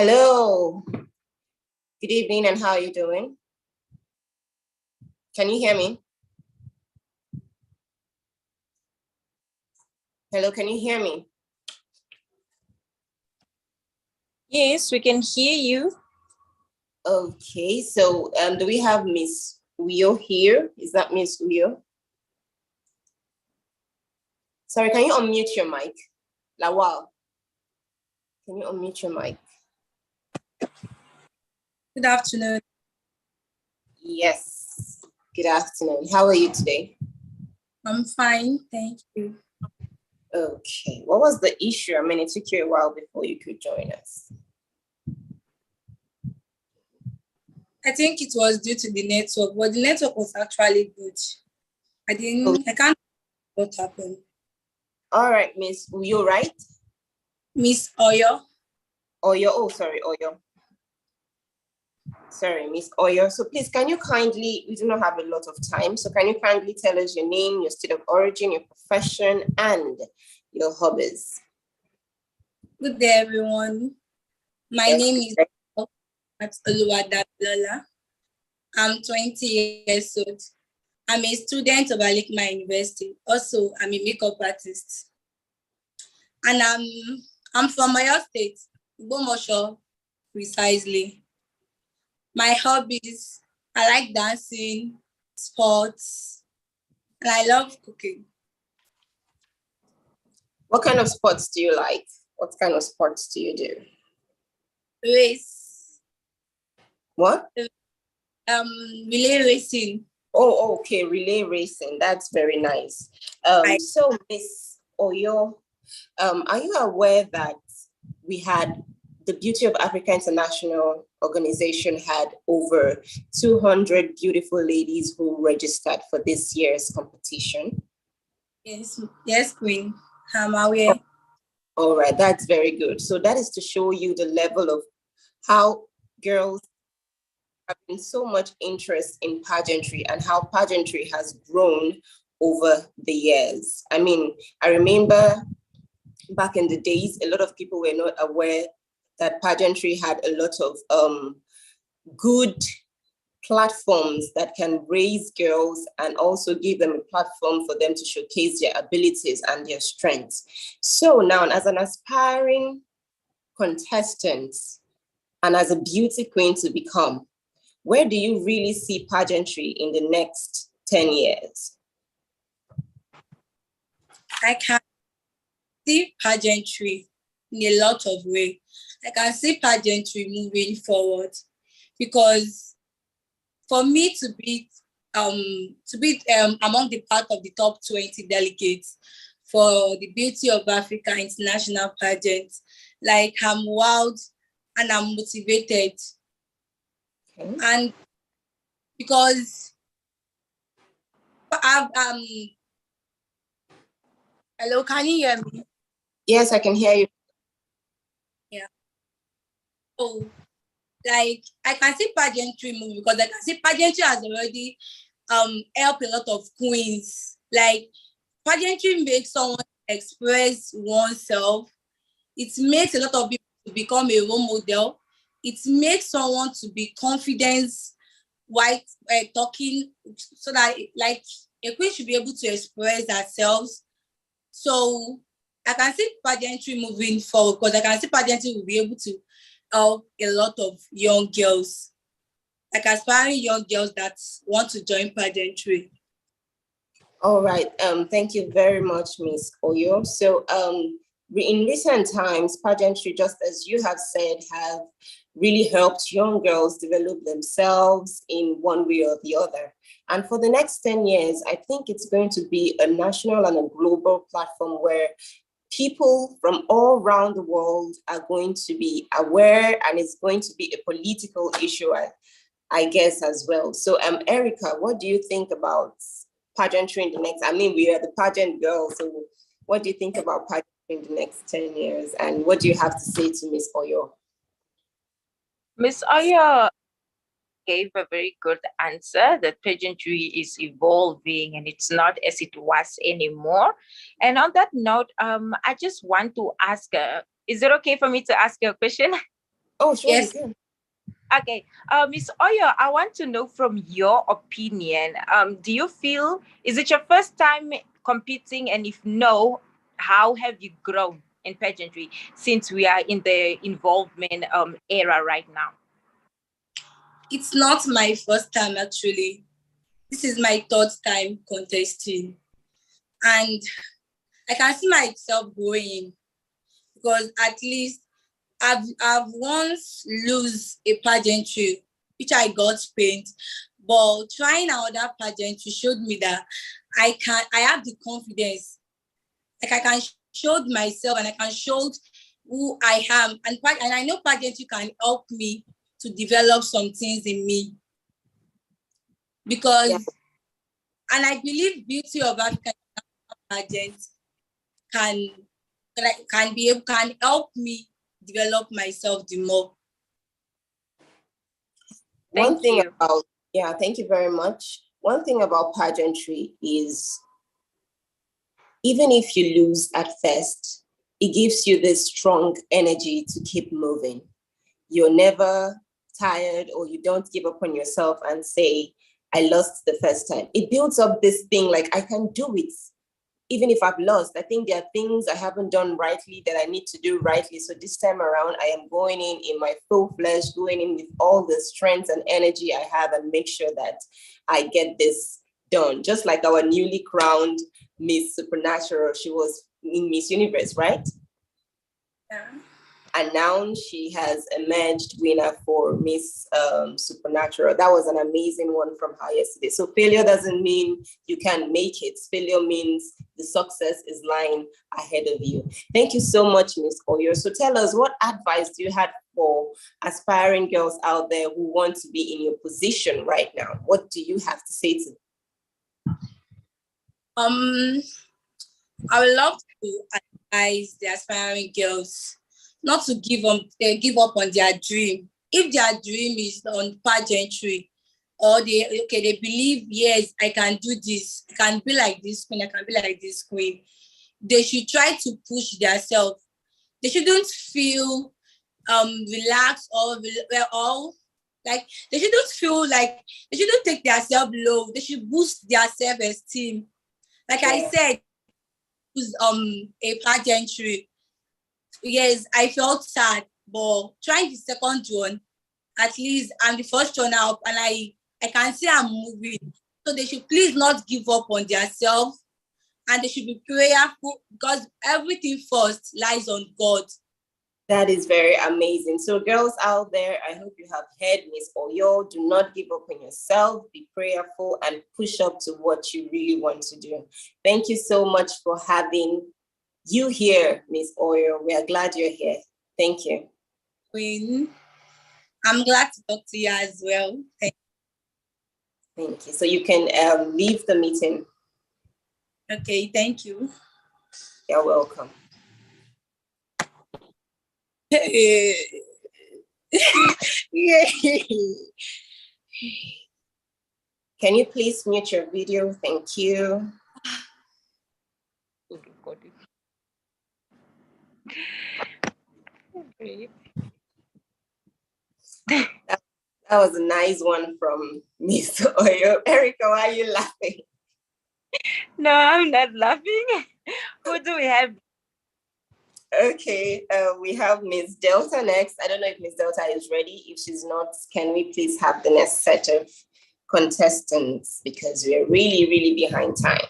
Hello. Good evening, and how are you doing? Can you hear me? Hello, can you hear me? Yes, we can hear you. Okay, so do we have Miss Uyo here? Is that Miss Uyo? Sorry, can you unmute your mic? Lawal, can you unmute your mic? Good afternoon. Yes, good afternoon. How are you today? I'm fine, thank you. Okay, what was the issue? I mean, it took you a while before you could join us. I think it was due to the network, but the network was actually good. I can't what happened. All right, Miss Uyo, right? Miss Oyo. Oyo, oh, sorry, Oyo. Sorry, Miss Oyo. So please, can you kindly, we do not have a lot of time, so can you kindly tell us your name, your state of origin, your profession, and your hobbies? Good day, everyone. My name is Oluwadalola. I'm 20 years old. I'm a student of Alikma University. Also, I'm a makeup artist. And I'm from Oyo State, Bomosho, precisely. My hobbies, I like dancing, sports, and I love cooking. What kind of sports do you like? What kind of sports do you do? Race. What? Relay racing. Oh, okay, relay racing. That's very nice. So, Miss Oyo, are you aware that we had the Beauty of Africa International organization had over 200 beautiful ladies who registered for this year's competition? Yes, Queen. I'm aware. All right, that's very good. So that is to show you the level of how girls have been so much interest in pageantry and how pageantry has grown over the years. I mean, I remember back in the days, a lot of people were not aware that pageantry had a lot of good platforms that can raise girls and also give them a platform for them to showcase their abilities and their strengths. So now, as an aspiring contestant and as a beauty queen to become, where do you really see pageantry in the next 10 years? I can see pageantry in a lot of ways. I can see pageantry moving forward because for me to be among the part of the top 20 delegates for the Beauty of Africa International Pageant, like I'm wild and I'm motivated. Okay. And because I've hello, can you hear me? Yes, I can hear you. Yeah. So, like, I can see pageantry move because I can see pageantry has already helped a lot of queens. Like, pageantry makes someone express oneself. It makes a lot of people to become a role model. It makes someone to be confident while talking, so that like a queen should be able to express themselves. So I can see pageantry moving forward because I can see pageantry will be able to help a lot of young girls, like aspiring young girls that want to join pageantry. All right. Thank you very much, Ms. Oyo. So in recent times, pageantry, just as you have said, have really helped young girls develop themselves in one way or the other. And for the next 10 years, I think it's going to be a national and a global platform where people from all around the world are going to be aware, and it's going to be a political issue, I guess, as well. So Erica, what do you think about pageantry in the next, I mean, we are the pageant girls, so what do you think about pageantry in the next 10 years? And what do you have to say to Ms. Oyo? Ms. Oyo gave a very good answer that pageantry is evolving and it's not as it was anymore. And on that note, I just want to ask, is it okay for me to ask you a question? Oh, sure, Yes. you can. Okay, Miss Oyo, I want to know from your opinion. Do you feel, is it your first time competing? And if no, how have you grown in pageantry since we are in the involvement era right now? It's not my first time actually. This is my third time contesting. And I can see myself growing because at least I've once lose a pageantry, which I got paint, but trying another pageantry showed me that I have the confidence. Like I can show myself and I can show who I am. And I know pageantry can help me to develop some things in me. Because, Yeah. and I believe beauty of African pageant can can help me develop myself the more. Thank you. Thank you very much. One thing about pageantry is even if you lose at first, it gives you this strong energy to keep moving. You're never tired or you don't give up on yourself and say, I lost the first time. It builds up this thing like, I can do it. Even if I've lost, I think there are things I haven't done rightly that I need to do rightly. So this time around, I am going in my full flesh, going in with all the strength and energy I have and make sure that I get this done. Just like our newly crowned Miss Supernatural, she was in Miss Universe, right? Yeah. And now she has emerged winner for Miss Supernatural. That was an amazing one from her yesterday. So failure doesn't mean you can't make it. Failure means the success is lying ahead of you. Thank you so much, Miss Oyo. So tell us, what advice do you have for aspiring girls out there who want to be in your position right now? What do you have to say to them? I would love to advise the aspiring girls not to give up on their dream. If their dream is on pageantry, or they believe, yes, I can do this, I can be like this queen, I can be like this queen, they should try to push themselves. They shouldn't feel relaxed or like they shouldn't take themselves low. They should boost their self-esteem. Like I said, a pageantry. Yes, I felt sad, but trying the second one, at least I'm the first one up and I can see I'm moving. So they should please not give up on themselves and they should be prayerful because everything first lies on God. That is very amazing. So girls out there, I hope you have heard Miss Oyo. Do not give up on yourself. Be prayerful and push up to what you really want to do. Thank you so much for having you here, Miss Oyo. We are glad you're here. Thank you. Queen, I'm glad to talk to you as well. Thank you. So you can leave the meeting. Okay, thank you. You're welcome. Yeah. Can you please mute your video? Thank you. That was a nice one from Miss Oyo. Erica, why are you laughing? No, I'm not laughing. Who do we have? Okay, we have Miss Delta next. I don't know if Miss Delta is ready. If she's not, can we please have the next set of contestants because we're really, really behind time.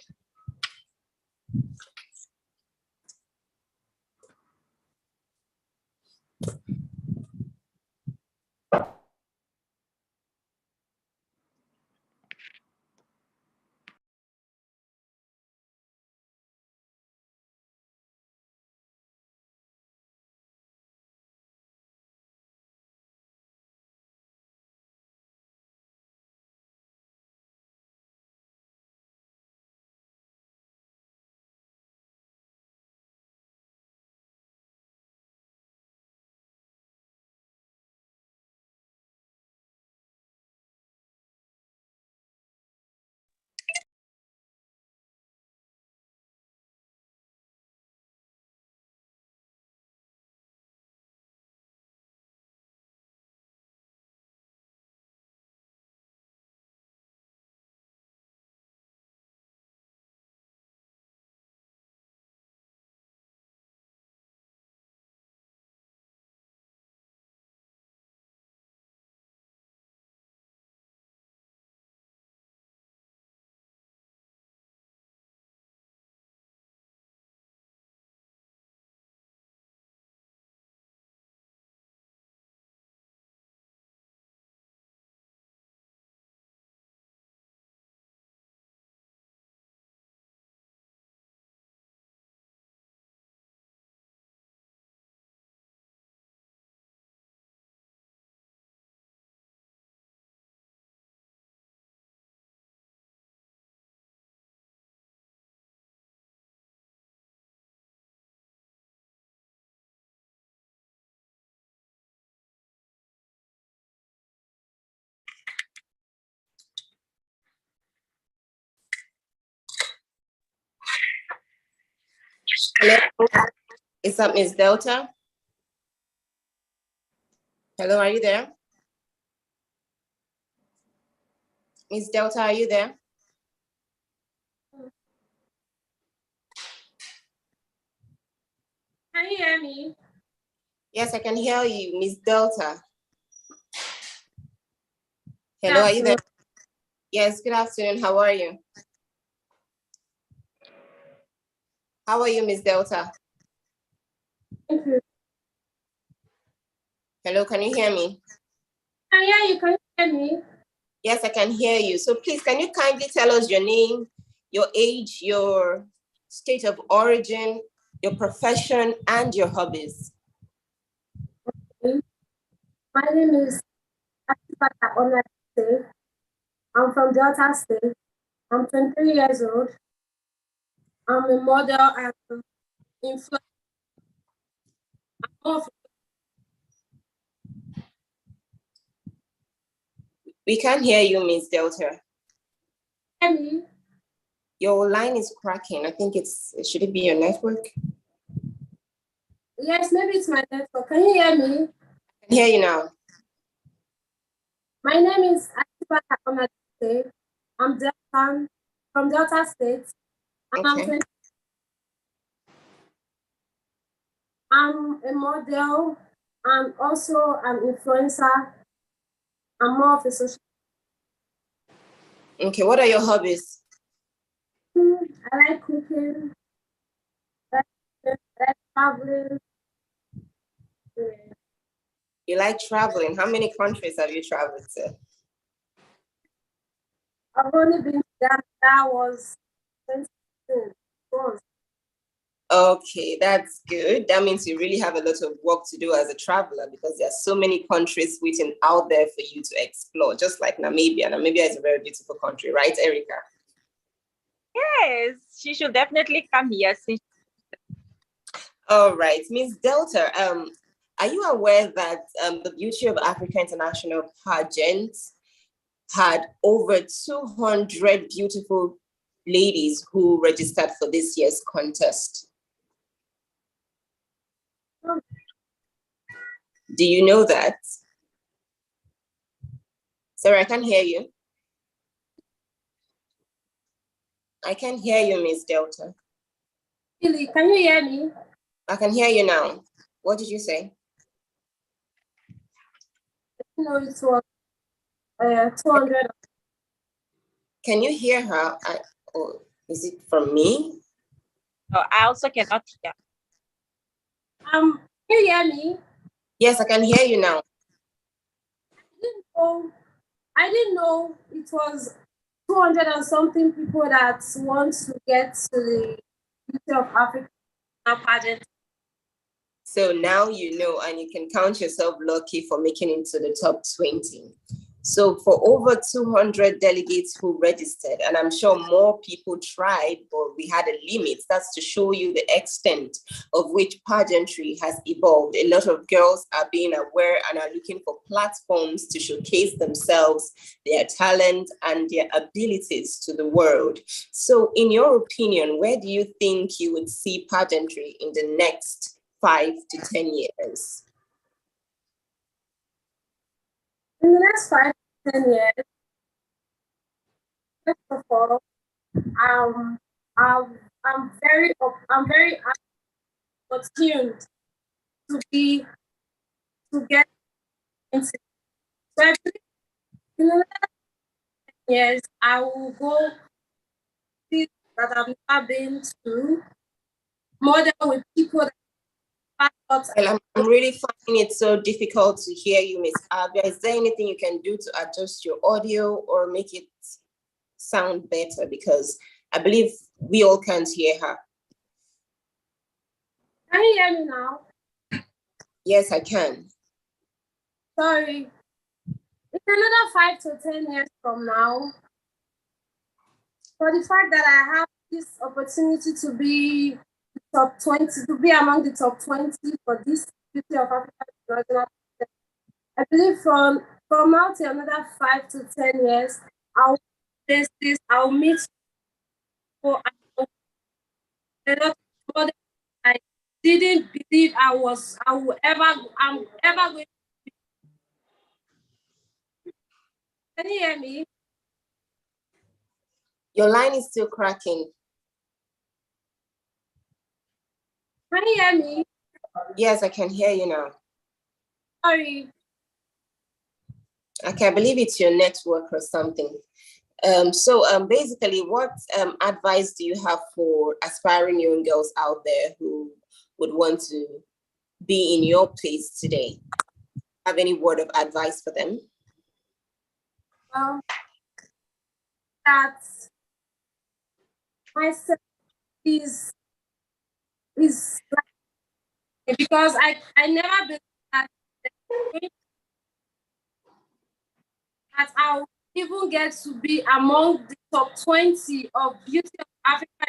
Hello, is that Miss Delta? Hello, are you there? Miss Delta, are you there? Can you hear me? Yes, I can hear you, Miss Delta. Hello, are you there? Yes, good afternoon. How are you? How are you, Miss Delta? Thank you. Hello, can you hear me? Can you hear me? Yes, I can hear you. So please, can you kindly tell us your name, your age, your state of origin, your profession, and your hobbies? My name is Atipata Onate. I'm from Delta State. I'm 23 years old. I'm a model and influencer. We can't hear you, Miss Delta. Hear me? Your line is cracking. I think should it be your network? Yes, maybe it's my network. Can you hear me? I can hear you now. My name is Atipata Onate. I'm from Delta State. Okay. I'm a model and also an influencer. I'm more of a social. Okay, what are your hobbies? I like cooking. I like traveling. You like traveling. How many countries have you traveled to? I've only been to Ghana. That was 2016. Okay, that's good. That means you really have a lot of work to do as a traveler because there are so many countries waiting out there for you to explore, just like Namibia. Namibia is a very beautiful country, right, Erica? Yes, she should definitely come here. All right, Miss Delta, are you aware that the Beauty of Africa International pageant had over 200 beautiful ladies who registered for this year's contest? Do you know that? Sorry, I can't hear you. I can hear you, Miss Delta. Really, can you hear me? I can hear you now. What did you say? No, it was 200. Can you hear her? Or is it from me? No, I also cannot hear. Can you hear me? Yes, I can hear you now. I didn't know it was 200 and something people that want to get to the Beauty of Africa pageant. So now you know, and you can count yourself lucky for making it to the top 20. So for over 200 delegates who registered, and I'm sure more people tried, but we had a limit. That's to show you the extent of which pageantry has evolved. A lot of girls are being aware and are looking for platforms to showcase themselves, their talent, and their abilities to the world. So in your opinion, where do you think you would see pageantry in the next 5 to 10 years? In the next 5 to 10 years, first of all, I'm very attuned to get into. So I believe in the next 10 years, I will go see that I've never been to, model with people that Well, I'm really finding it so difficult to hear you, Miss Abia. Is there anything you can do to adjust your audio or make it sound better? Because I believe we all can't hear her. Can you hear me now? Yes, I can. Sorry. In another 5 to 10 years from now, for the fact that I have this opportunity to be top 20, to be among the top 20 for this Beauty of Africa International, I believe from now to another 5 to 10 years, I'll meet people, a lot of didn't believe I'm ever going. Can you hear me? Your line is still cracking. Can you hear me? Yes, I can hear you now. Sorry. Okay, I believe it's your network or something. So basically, what advice do you have for aspiring young girls out there who would want to be in your place today? Have any word of advice for them? That myself is like, because I never believed that I'll even get to be among the top 20 of Beauty of Africa.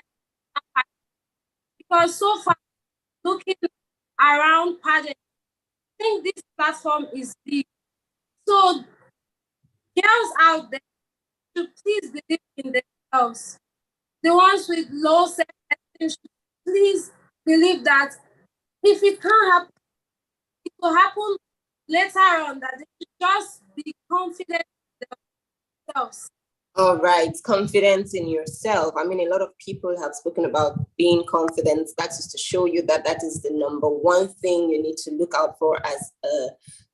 Because so far, looking around pageant, I think this platform is big. So girls out there should please believe in themselves. The ones with low self-esteem should please believe that if it can't happen, it will happen later on, that they should just be confident in themselves. All right, confidence in yourself. I mean, a lot of people have spoken about being confident. That is to show you that that is the number one thing you need to look out for as a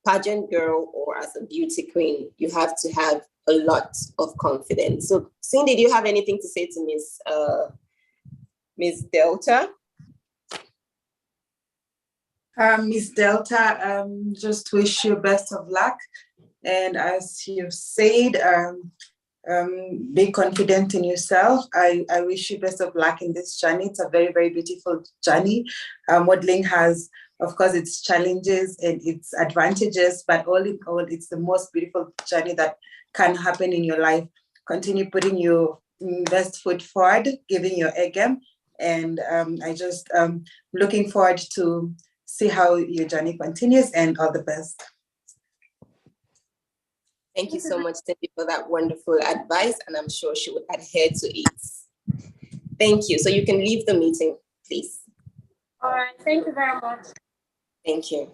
pageant girl or as a beauty queen. You have to have a lot of confidence. So, Cindy, do you have anything to say to Miss Delta? Miss Delta, just wish you best of luck. And as you've said, be confident in yourself. I wish you best of luck in this journey. It's a very, very beautiful journey. Modeling has, of course, its challenges and its advantages, but all in all, it's the most beautiful journey that can happen in your life. Continue putting your best foot forward, giving your A game. And I just looking forward to see how your journey continues, and all the best. Thank you so much, Cindy, for that wonderful advice, and I'm sure she would adhere to it. Thank you. So you can leave the meeting, please. All right, thank you very much. Thank you.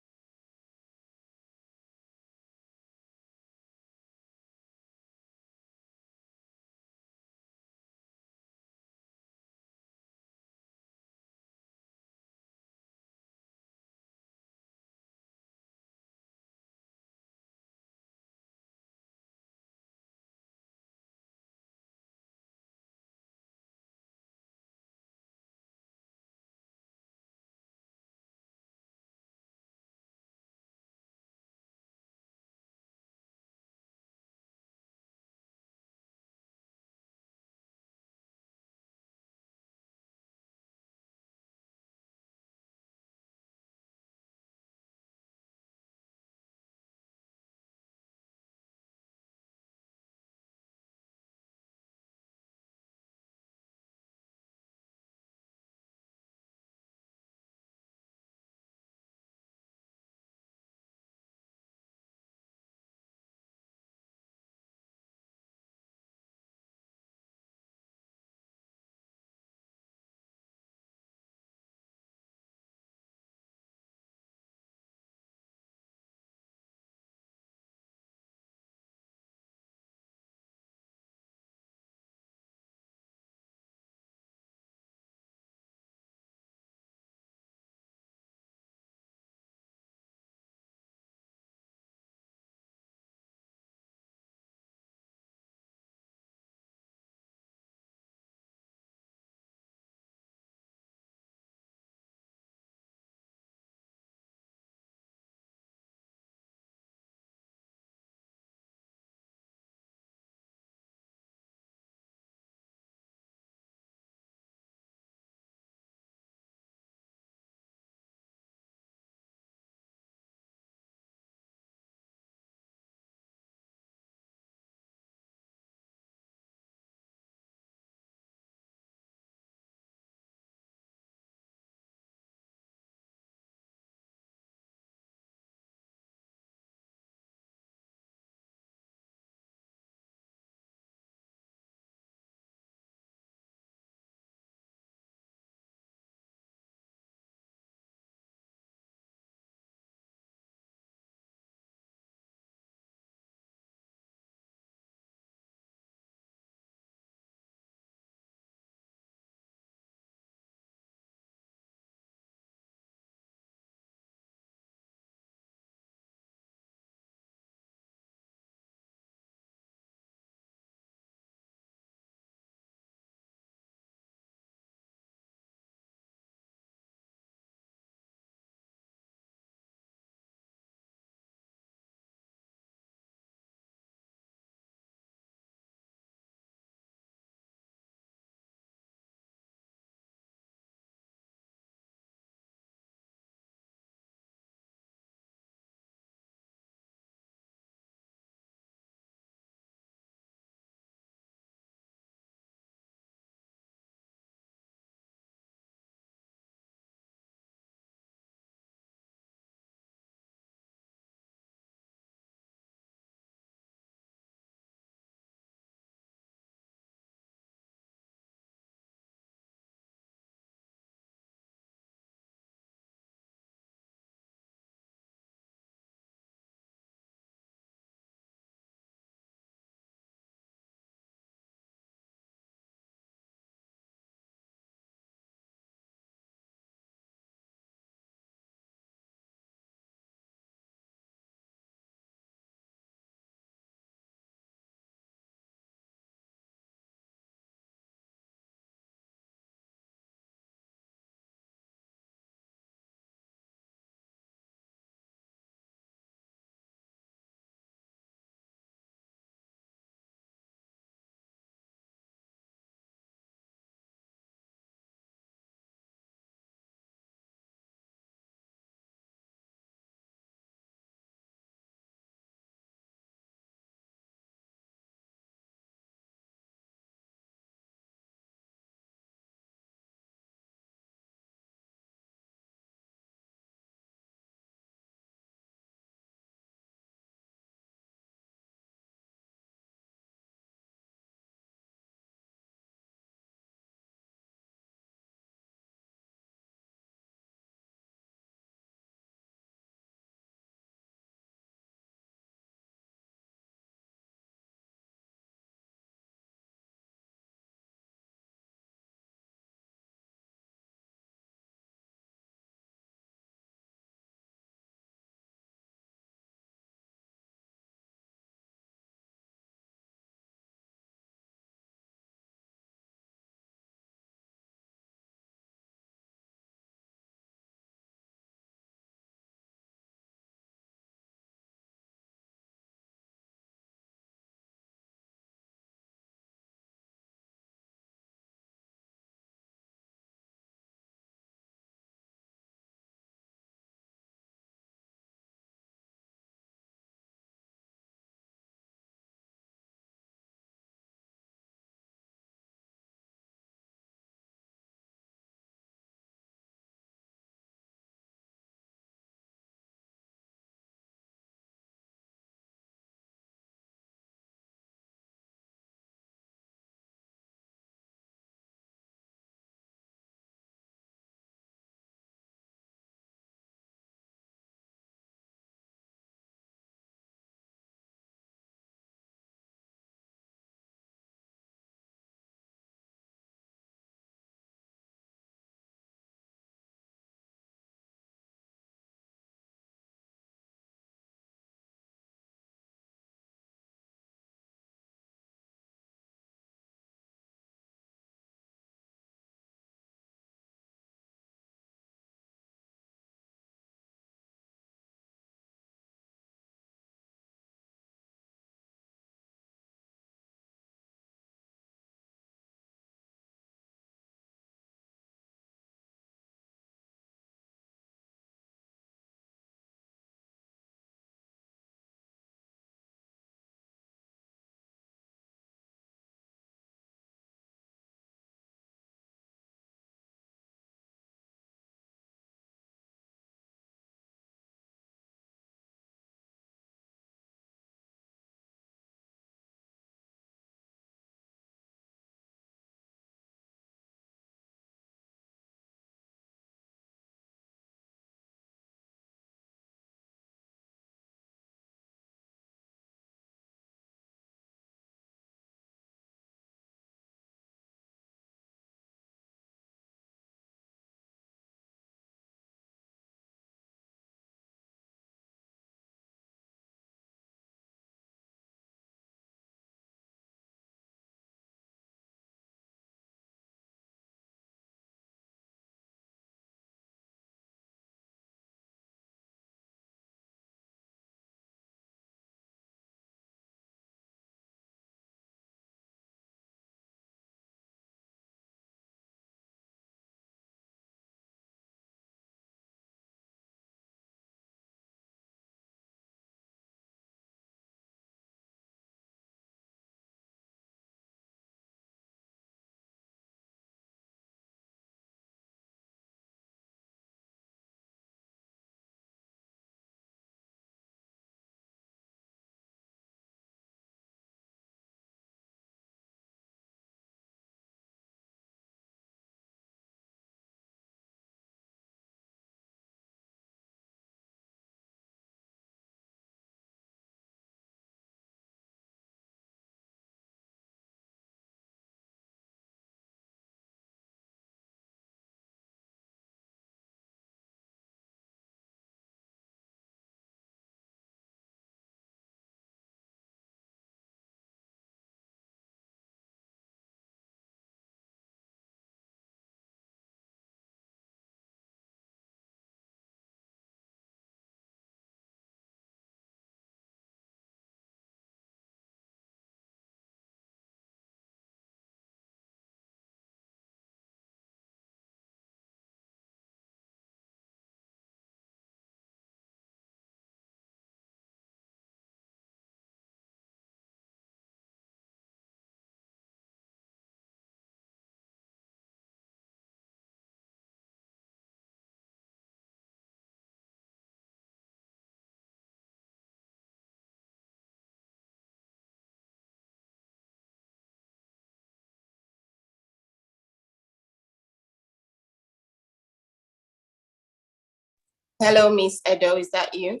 Hello, Miss Edo, is that you?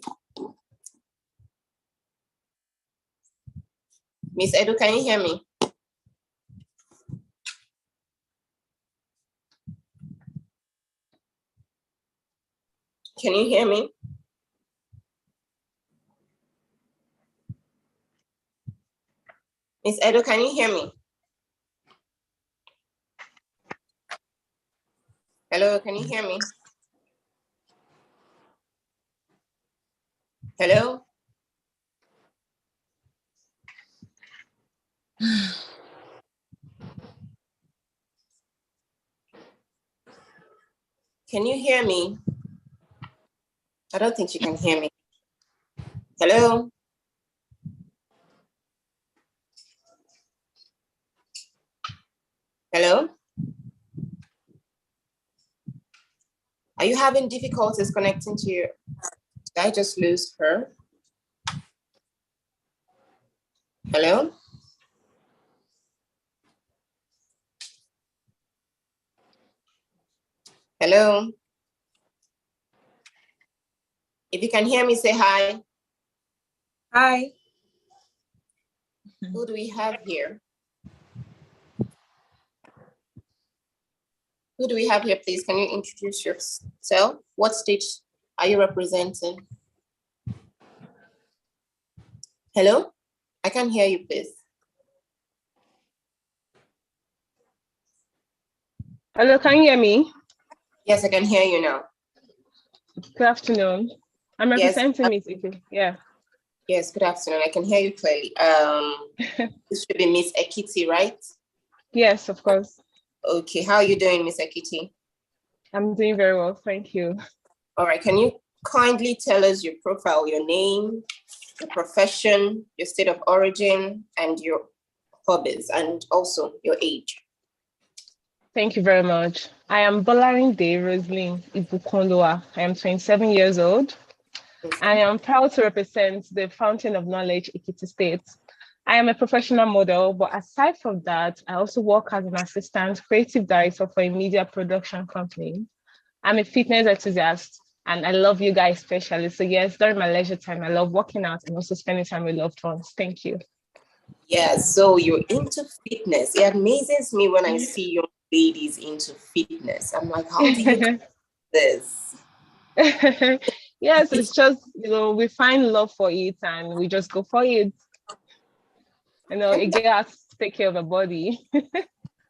Miss Edo, can you hear me? Can you hear me? Miss Edo, can you hear me? Hello, can you hear me? Hello? Can you hear me? I don't think she can hear me. Hello? Hello? Are you having difficulties connecting to your, did I just lose her? Hello? Hello? If you can hear me, say hi. Hi. Who do we have here? Who do we have here, please? Can you introduce yourself? What stage are you representing? Hello? I can't hear you, please. Hello, can you hear me? Yes, I can hear you now. Good afternoon. I'm representing Miss Ike. Yeah. Yes, good afternoon. I can hear you clearly. This should be Miss Ekiti, right? Yes, of course. Okay, how are you doing, Miss Ekiti? I'm doing very well, thank you. All right, can you kindly tell us your profile, your name, your profession, your state of origin, and your hobbies, and also your age? Thank you very much. I am Bolarinde Roslyn Ibukondua. I am 27 years old. I am proud to represent the Fountain of Knowledge, Ekiti State. I am a professional model, but aside from that, I also work as an assistant creative director for a media production company. I'm a fitness enthusiast, and I love you guys especially. So yes, during my leisure time, I love working out and also spending time with loved ones. Thank you. Yeah, so you're into fitness. It amazes me when I see young ladies into fitness. I'm like, how do you do this? Yes, it's just, we find love for it and we just go for it. It gets us to take care of the body.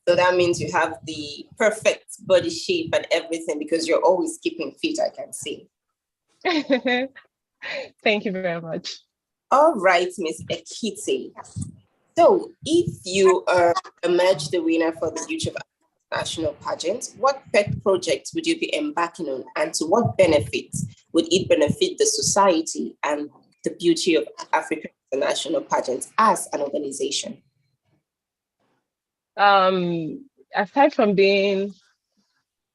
So that means you have the perfect body shape and everything because you're always keeping fit, I can see. Thank you very much. All right, Miss Ekiti. So if you emerge the winner for the YouTube National Pageant, what pet projects would you be embarking on, and to what benefits would it benefit the society and the beauty of African International Pageants as an organization? Aside from being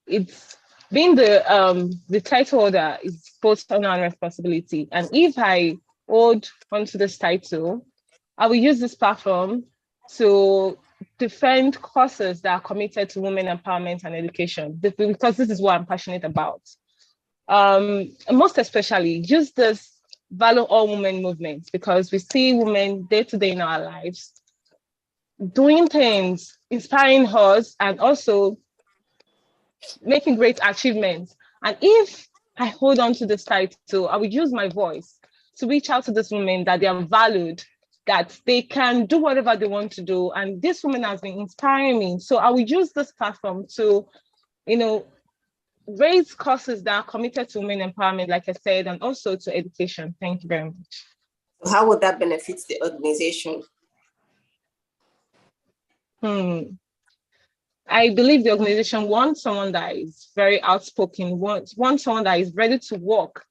the title holder is both honor and responsibility. And if I hold onto this title, I will use this platform to defend causes that are committed to women empowerment and education, because this is what I'm passionate about. Most especially, use this value all women movement, because we see women day to day in our lives doing things, inspiring us, and also making great achievements. And if I hold on to this title, I will use my voice to reach out to this women that they are valued, that they can do whatever they want to do. And this woman has been inspiring me. So I will use this platform to, raise causes that are committed to women empowerment, like I said, and also to education. Thank you very much. How would that benefit the organization? I believe the organization wants someone that is very outspoken, wants someone that is ready to work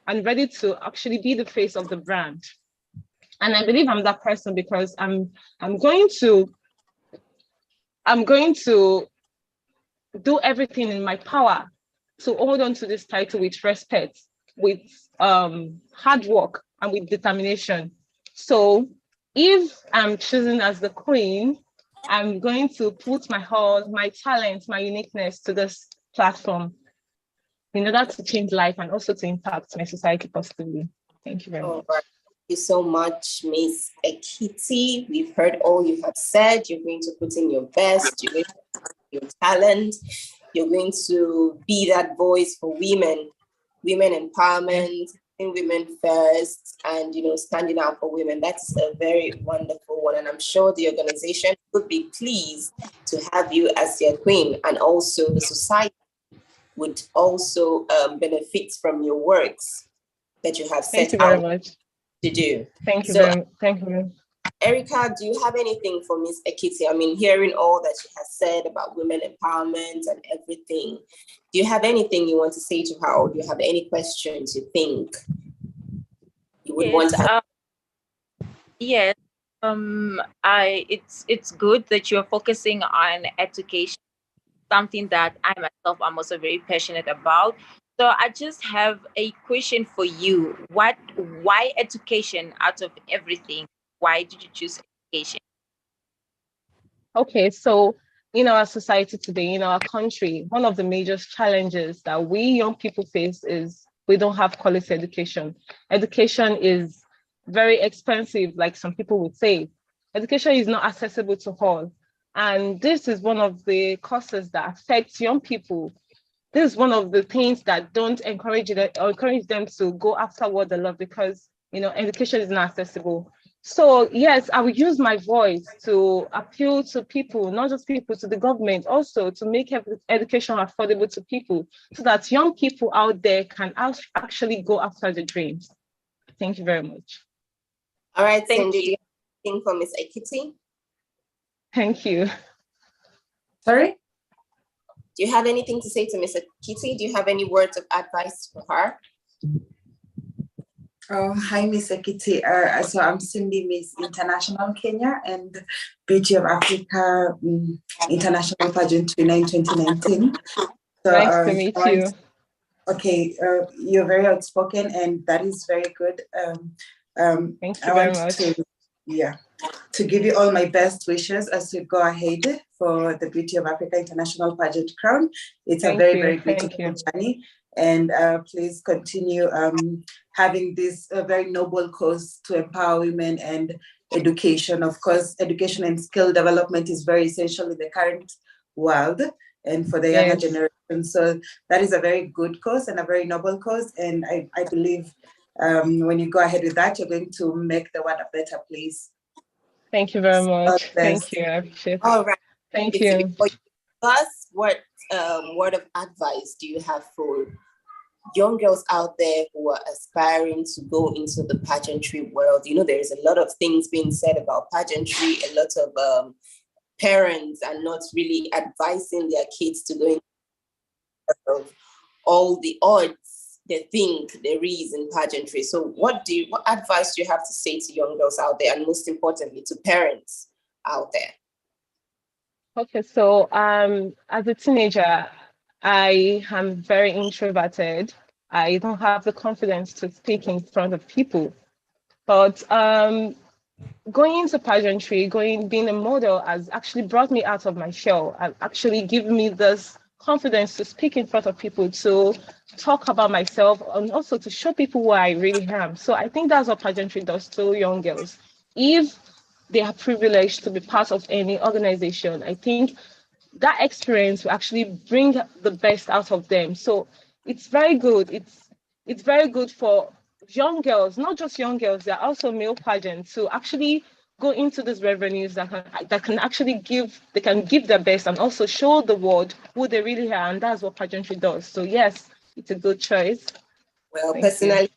and ready to actually be the face of the brand. And I believe I'm that person because I'm going to do everything in my power to hold on to this title with respect, with hard work, and with determination. So if I'm chosen as the queen, I'm going to put my heart, my talent, my uniqueness to this platform. in order to change life and also to impact my society positively. Thank you very much. Right. Thank you so much, Miss Ekiti. We've heard all you have said. You're going to put in your best. You're going to put in your talent. You're going to be that voice for women empowerment, women first, and standing out for women. That's a very wonderful one, and I'm sure the organization would be pleased to have you as their queen, and also the society would also benefit from your works that you have set out to do. Thank you very much. Erica, do you have anything for Miss Ekiti? I mean, hearing all that she has said about women empowerment and everything, do you have anything you want to say to her, or do you have any questions you think you would want to ask? Yes, it's good that you're focusing on education, something that I myself am also very passionate about. So I just have a question for you. Why education out of everything? Why did you choose education? Okay, so in our society today, in our country, one of the major challenges that we young people face is we don't have quality education. Education is very expensive, like some people would say. Education is not accessible to all. And this is one of the causes that affects young people. This is one of the things that don't encourage them to go after what they love, because education is not accessible. So yes, I will use my voice to appeal to people, not just people, to the government, also to make education affordable to people, so that young people out there can actually go after the dreams. Thank you very much. All right, Cindy, do you have anything for Ms. Ekiti? Thank you. Sorry? Do you have anything to say to Ms. Ekiti? Do you have any words of advice for her? Oh, hi, Miss Ekiti. So I'm Cindy, Miss International Kenya and Beauty of Africa International Pageantry in 2019. So, nice to meet you. Okay, you're very outspoken, and that is very good. Thank you very much. To give you all my best wishes as you go ahead for the Beauty of Africa International Pageant crown. It's a very, very beautiful journey. And please continue having this very noble cause to empower women and education. Of course, education and skill development is very essential in the current world and for the younger generation. So that is a very good cause and a very noble cause. And I believe when you go ahead with that, you're going to make the world a better place. Thank you very much. Thank you. I appreciate it. All right. Thank you. Plus, what word of advice do you have for young girls out there who are aspiring to go into the pageantry world? There's a lot of things being said about pageantry. A lot of parents are not really advising their kids to go into of all the odds they think there is in pageantry. So what advice do you have to say to young girls out there, and most importantly to parents out there? Okay, so as a teenager, I am very introverted. I don't have the confidence to speak in front of people. But going into pageantry, being a model has actually brought me out of my shell, and actually given me this confidence to speak in front of people, to talk about myself, and also to show people who I really am. So I think that's what pageantry does to young girls. If they are privileged to be part of any organization, I think that experience will actually bring the best out of them. So it's very good. It's very good for young girls, not just young girls, there are also male pageants to actually go into these revenues that can actually give their best and also show the world who they really are. And that's what pageantry does. So yes, it's a good choice. Well, personally,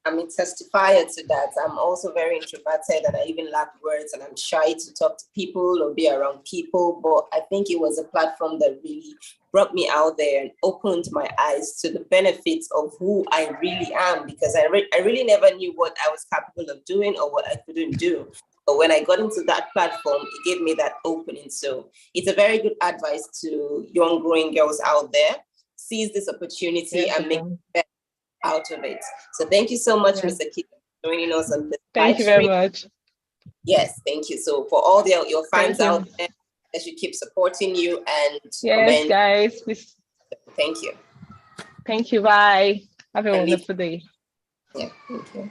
I'm a testifier to that. I'm also very introverted and I even lack words and I'm shy to talk to people or be around people. But I think it was a platform that really brought me out there and opened my eyes to the benefits of who I really am, because I really never knew what I was capable of doing or what I couldn't do. But when I got into that platform, it gave me that opening. So it's a very good advice to young growing girls out there. Seize this opportunity and make the best out of it. So thank you so much, Mr. Keith, for joining us on this. Thank you very much. Yes, thank you. So for all your fans out there, I should keep supporting you and yes, guys. Thank you. Thank you. Bye. Have a wonderful day. Yeah, thank you.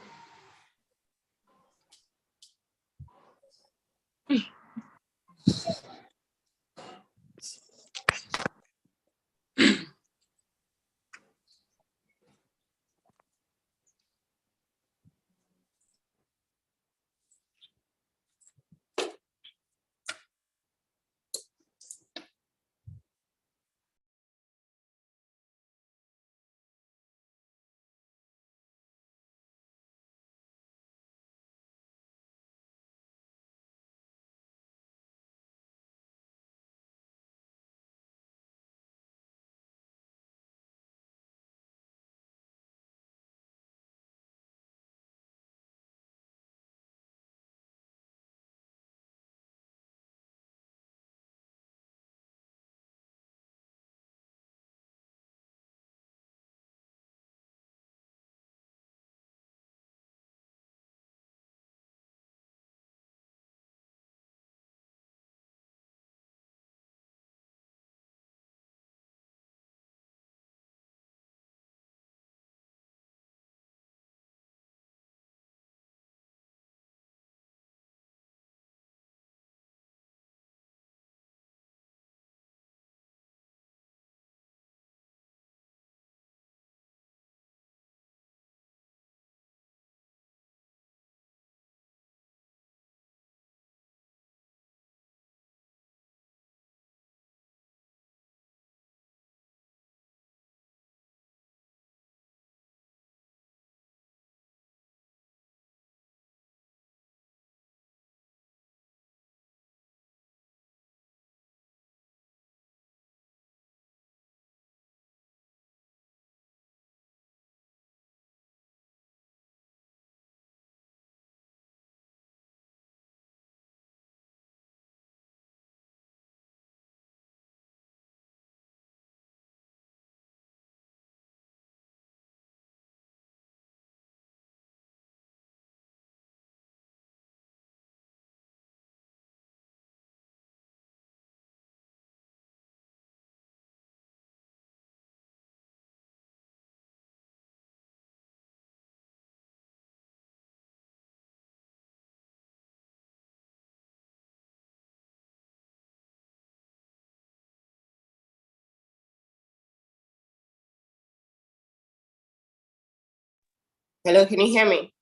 Hello, can you hear me?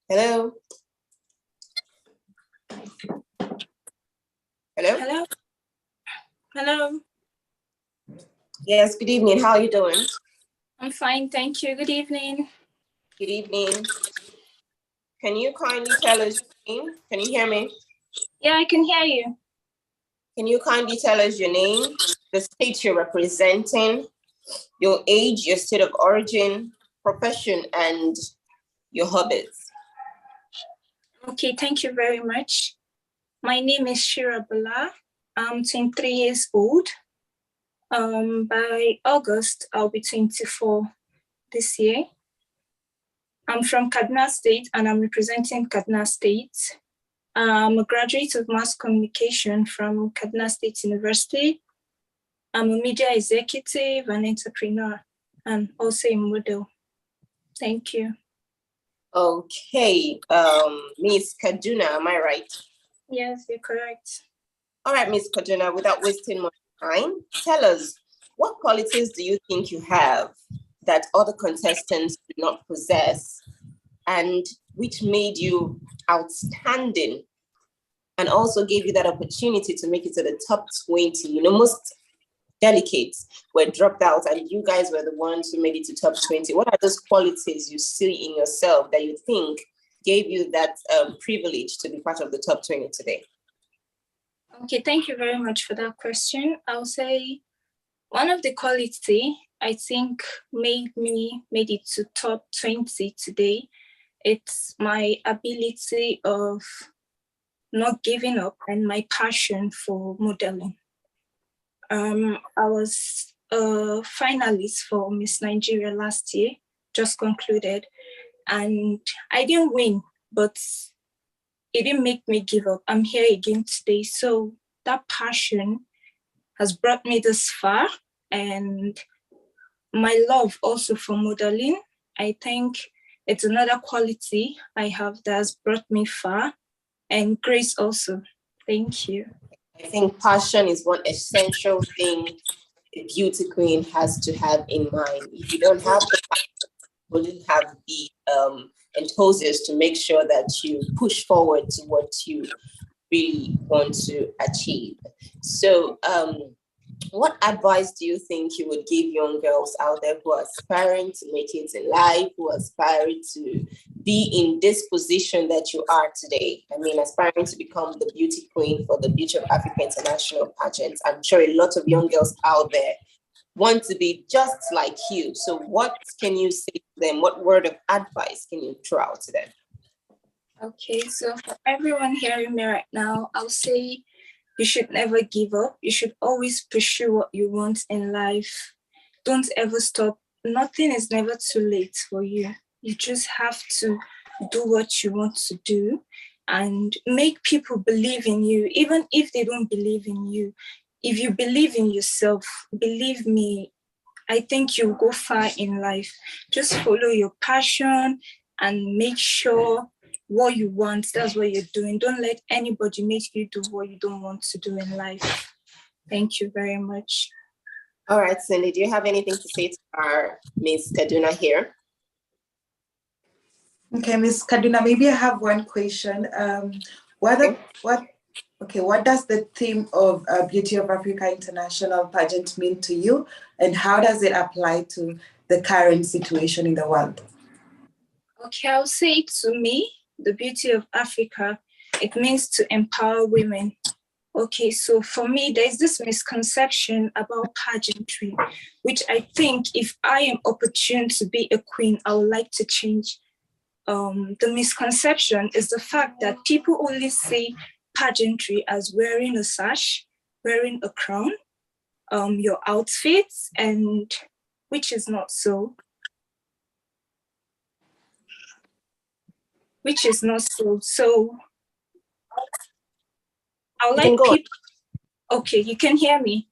Hello? Hello? Hello. Hello. Yes, good evening. How are you doing? I'm fine, thank you. Good evening. Good evening. Can you kindly tell us your name? Can you hear me? Yeah, I can hear you. Can you kindly tell us your name, the state you're representing, your age, your state of origin, profession, and your hobbies? Okay, thank you very much. My name is Shira Bala. I'm 23 years old. By August, I'll be 24 this year. I'm from Kaduna State and I'm representing Kaduna State. I'm a graduate of mass communication from Kaduna State University. I'm a media executive and entrepreneur and also a model. Thank you. Okay, Miss Kaduna, am I right? Yes, you're correct. All right, Miss Kaduna, without wasting much time, tell us, what qualities do you think you have that other contestants do not possess, and which made you outstanding and also gave you that opportunity to make it to the top 20? You know, most delegates were dropped out and you guys were the ones who made it to top 20. What are those qualities you see in yourself that you think gave you that privilege to be part of the top 20 today? Okay, thank you very much for that question. I'll say one of the quality I think made it to top 20 today. It's my ability of not giving up and my passion for modeling. I was a finalist for Miss Nigeria last year, just concluded, and I didn't win, but it didn't make me give up. I'm here again today. So that passion has brought me this far, and my love also for modeling, I think it's another quality I have that has brought me far, and grace also. Thank you. I think passion is one essential thing a beauty queen has to have in mind. If you don't have the passion, you wouldn't have the enthusiasm to make sure that you push forward to what you really want to achieve. So what advice do you think you would give young girls out there who are aspiring to make it in life, who are aspiring to be in this position that you are today? I mean, aspiring to become the beauty queen for the Beauty of Africa International pageant. I'm sure a lot of young girls out there want to be just like you. So what can you say to them? What word of advice can you throw out to them? Okay, so for everyone hearing me right now, I'll say you should never give up. You should always pursue what you want in life. Don't ever stop. Nothing is never too late for you. You just have to do what you want to do and make people believe in you, even if they don't believe in you. If you believe in yourself, believe me, I think you'll go far in life. Just follow your passion and make sure what you want, that's what you're doing. Don't let anybody make you do what you don't want to do in life. Thank you very much. All right, Cindy, do you have anything to say to our Miss Kaduna here? Okay, Miss Kaduna, maybe I have one question. What does the theme of Beauty of Africa International pageant mean to you, and how does it apply to the current situation in the world? Okay, I'll say to me, the Beauty of Africa, it means to empower women. Okay, so for me, there's this misconception about pageantry, which I think if I am opportune to be a queen, I would like to change. The misconception is the fact that people only see pageantry as wearing a sash, wearing a crown, your outfits, and which is not so. So I would like people. Okay, you can hear me?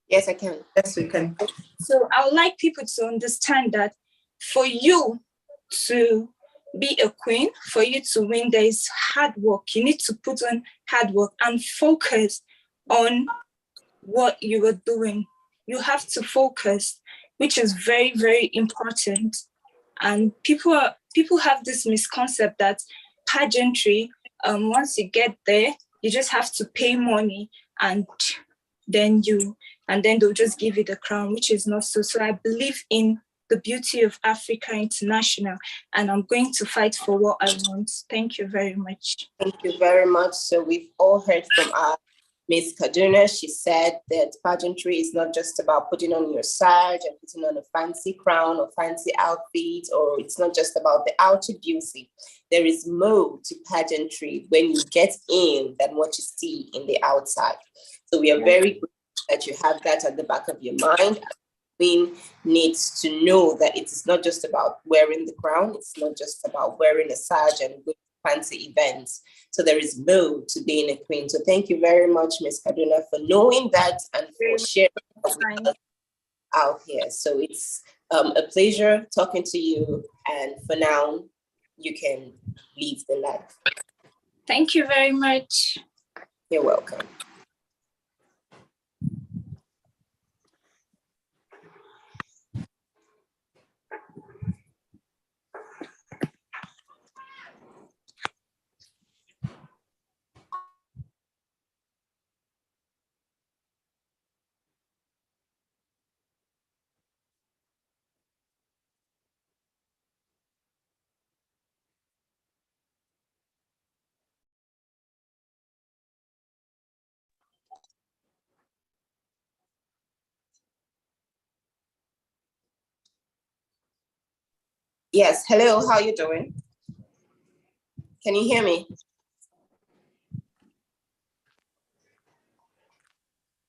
Yes, I can. Yes, we can. So I would like people to understand that for you to be a queen, for you to win, there is hard work. You need to put on hard work and focus on what you are doing. You have to focus, which is very, very important. And people have this misconception that pageantry, once you get there, you just have to pay money and then they'll just give you the crown, which is not so. So I believe in the Beauty of Africa International, and I'm going to fight for what I want. Thank you very much. Thank you very much. So we've all heard from our Miss Kaduna. She said that pageantry is not just about putting on your sash and putting on a fancy crown or fancy outfit, or it's not just about the outer beauty. There is more to pageantry when you get in than what you see in the outside. So we are very grateful that you have that at the back of your mind. Queen needs to know that it is not just about wearing the crown. It's not just about wearing a sash and going to fancy events. So there is more to being a queen. So thank you very much, Ms. Kaduna, for knowing that and for sharing with us out here. So it's a pleasure talking to you. And for now, you can leave the live. Thank you very much. You're welcome. Yes, hello, how are you doing? Can you hear me?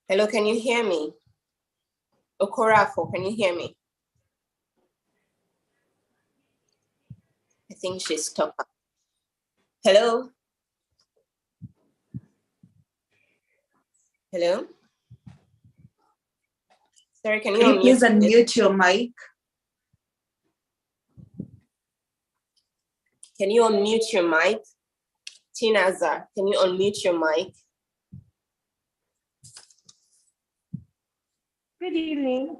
Hello, can you hear me? Okorafo, can you hear me? I think she's stuck. Hello? Hello? Sorry, can Can you please unmute your mic? Can you unmute your mic? Chinaza, can you unmute your mic? Good evening.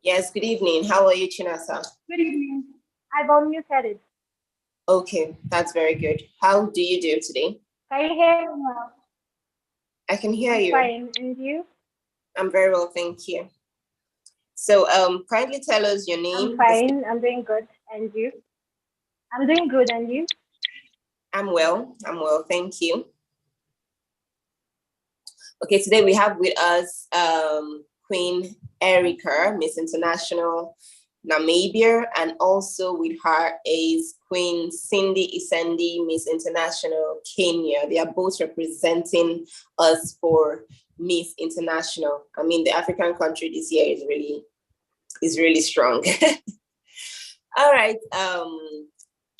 Yes, good evening. How are you, Chinaza? Good evening. I've unmuted it. Okay, that's very good. How do you do today? Can you hear me now? I can hear I'm you. fine. And you? I'm very well, thank you. So kindly tell us your name. I'm fine. I'm doing good. And you? I'm doing good. And you? I'm well, thank you. Okay, today we have with us Queen Erica, Miss International Namibia, and also with her is Queen Cindy Isendi, Miss International Kenya. They are both representing us for Miss International. I mean, the African country this year is really strong. All right.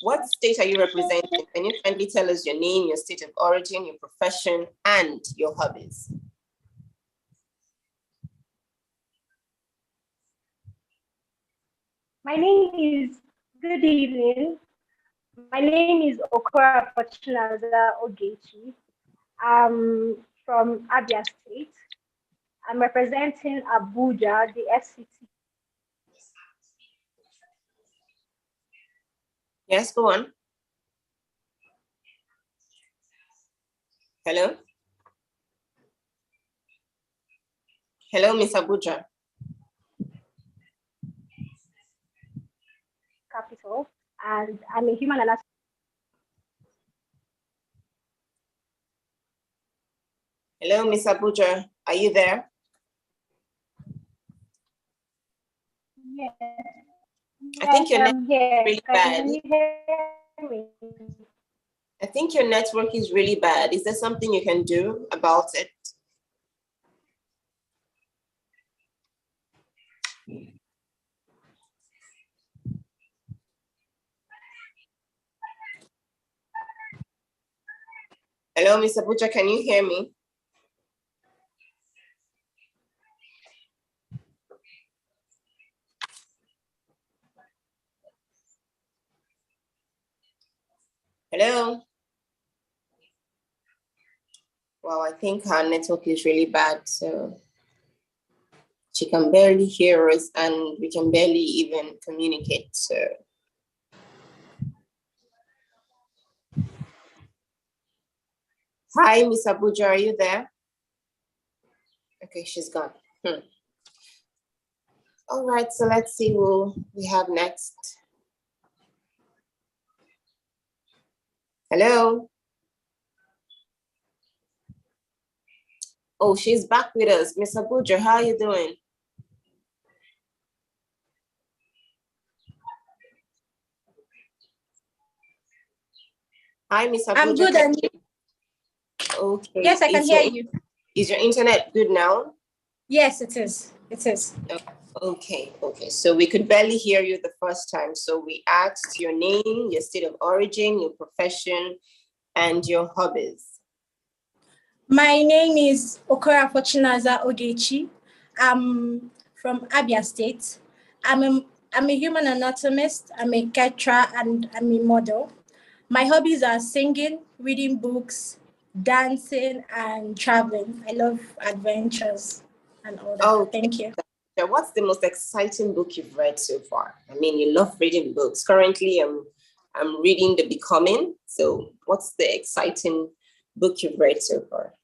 What state are you representing? Can you kindly tell us your name, your state of origin, your profession, and your hobbies? My name is, good evening. My name is Okora Fortunaza Ogechi. I'm from Abia State. I'm representing Abuja, the FCT. Yes, go on. Hello? Hello, Miss Abuja. Capital, and I'm a human anatomy. Hello, Miss Abuja. Are you there? Yes. I think your network here. is really Can bad. you hear me? I think your network is really bad. Is there something you can do about it? Hello, Miss Abuja, can you hear me? Hello? Well, I think her network is really bad, so she can barely hear us and we can barely even communicate, so. Hi, Miss Abuja, are you there? Okay, she's gone. All right, so let's see who we have next. Hello? Oh, she's back with us. Miss Abuja, how are you doing? Hi, Miss Abuja. I'm good, and you? Okay. Yes, I can hear you. Is your internet good now? Yes, it is. It is. Okay. So we could barely hear you the first time. So we asked your name, your state of origin, your profession, and your hobbies. My name is Okora Fortunaza Ogechi. I'm from Abia State. I'm a human anatomist, I'm a caterer, and I'm a model. My hobbies are singing, reading books, dancing, and traveling. I love adventures and all that. Oh, thank you. What's the most exciting book you've read so far? I mean, you love reading books. Currently, I'm reading The Becoming. So what's the exciting book you've read so far?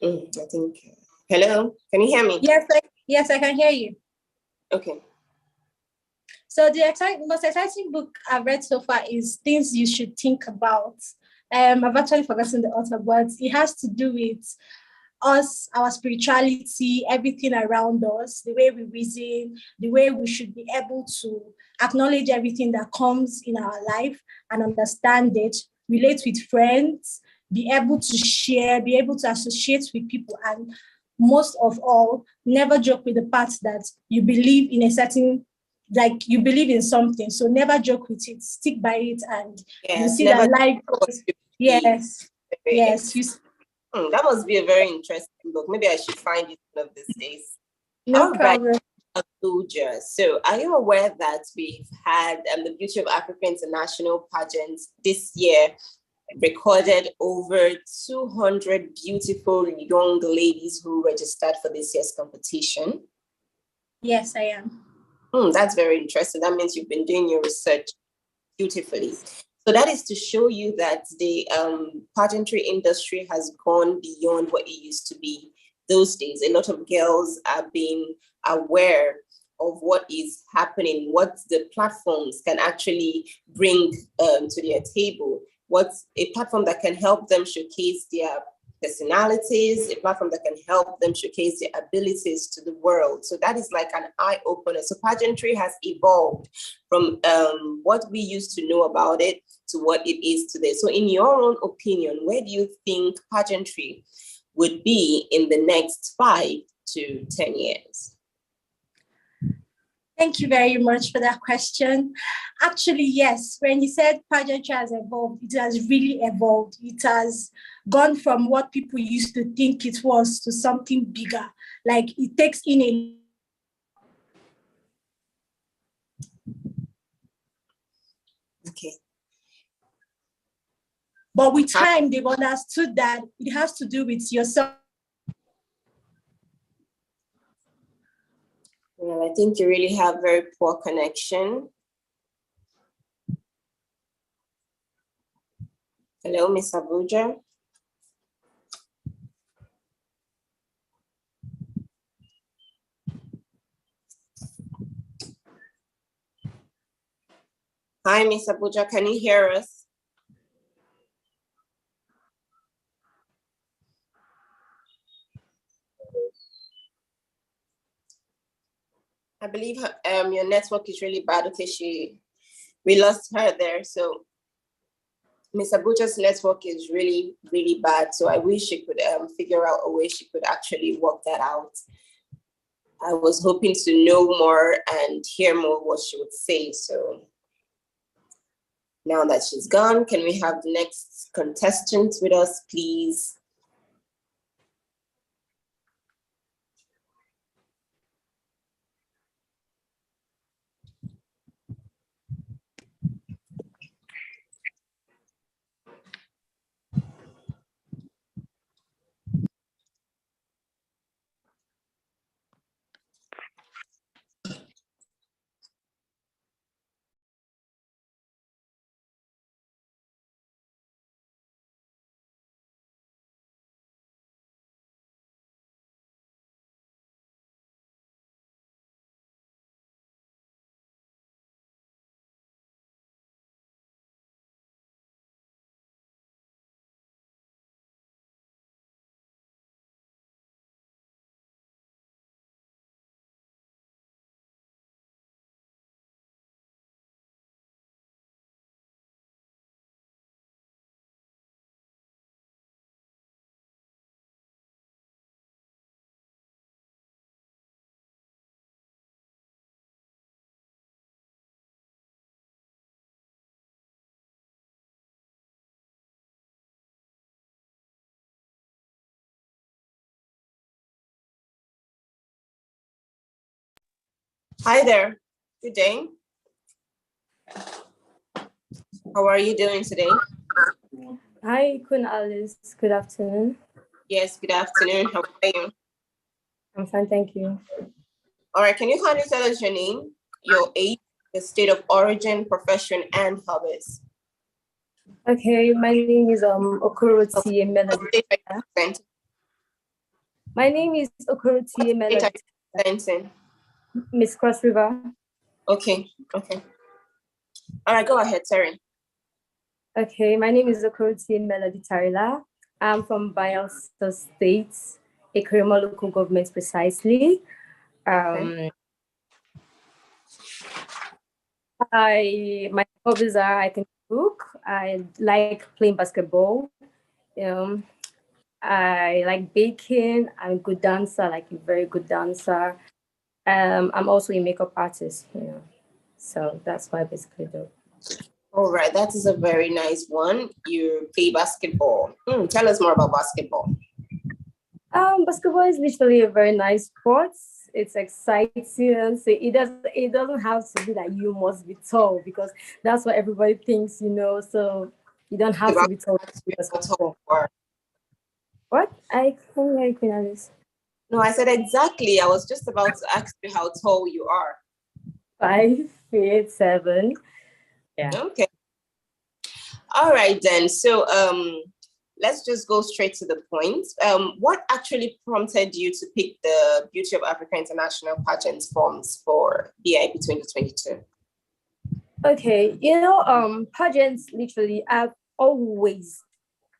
I think, hello, can you hear me? Yes, I can hear you. Okay. So the most exciting book I've read so far is Things You Should Think About. I've actually forgotten the author, but it has to do with us, our spirituality, everything around us, the way we reason, the way we should be able to acknowledge everything that comes in our life and understand it, relate with friends, be able to share, be able to associate with people, and most of all, never joke with the part that you believe in a certain, like you believe in something. So never joke with it, stick by it, and you see that life goes. Yes. Yes. That must be a very interesting book. Maybe I should find it one of these days. No problem. Abuja. So are you aware that we've had the Beauty of Africa International pageant this year recorded over 200 beautiful young ladies who registered for this year's competition? Yes, I am. That's very interesting. That means you've been doing your research beautifully. So that is to show you that the pageantry industry has gone beyond what it used to be those days. A lot of girls are being aware of what is happening, what the platforms can actually bring to their table, what's a platform that can help them showcase their personalities, a platform that can help them showcase their abilities to the world. So that is like an eye-opener. So pageantry has evolved from what we used to know about it to what it is today. So in your own opinion, where do you think pageantry would be in the next 5 to 10 years? Thank you very much for that question. Actually, yes, when you said pageantry has evolved, it has really evolved. It has gone from what people used to think it was to something bigger. Like it takes in a... Okay. But with time, they've understood that it has to do with yourself. Well, I think you really have very poor connection. Hello, Miss Abuja. Hi, Miss Abuja, can you hear us? I believe your network is really bad. Okay, we lost her there. So Miss Abuja's network is really, really bad. So I wish she could figure out a way she could actually work that out. I was hoping to know more and hear more what she would say. So now that she's gone, can we have the next contestant with us, please? Hi there, good day. How are you doing today? Hi, Queen Alice. Good afternoon. Yes, good afternoon. How are you? I'm fine, thank you. All right, can you kindly tell us your name, your age, the state of origin, profession, and hobbies? Okay, my name is Okorotie Melody. My name is Okorotie Melody. Miss Cross River. Okay, okay. All right, go ahead, sorry. Okay, my name is Okorotie Melody Tarila. I'm from Bayelsa State, Ekrema local government precisely. My hobbies are I can cook, I like playing basketball, I like baking, I'm a good dancer, like a very good dancer. I'm also a makeup artist, so that's what I basically do. All right, that is a very nice one. You play basketball. Tell us more about basketball. Basketball is literally a very nice sport. It's exciting. So it doesn't have to be that you must be tall, because that's what everybody thinks, So you don't have to be tall to play basketball. What? I can't hear you, Alice. No, I said exactly. I was just about to ask you how tall you are. 5'7". Yeah. Okay. All right then. So let's just go straight to the point. What actually prompted you to pick the Beauty of Africa International Pageant forms for BIP 2022? Okay, pageants, literally, I've always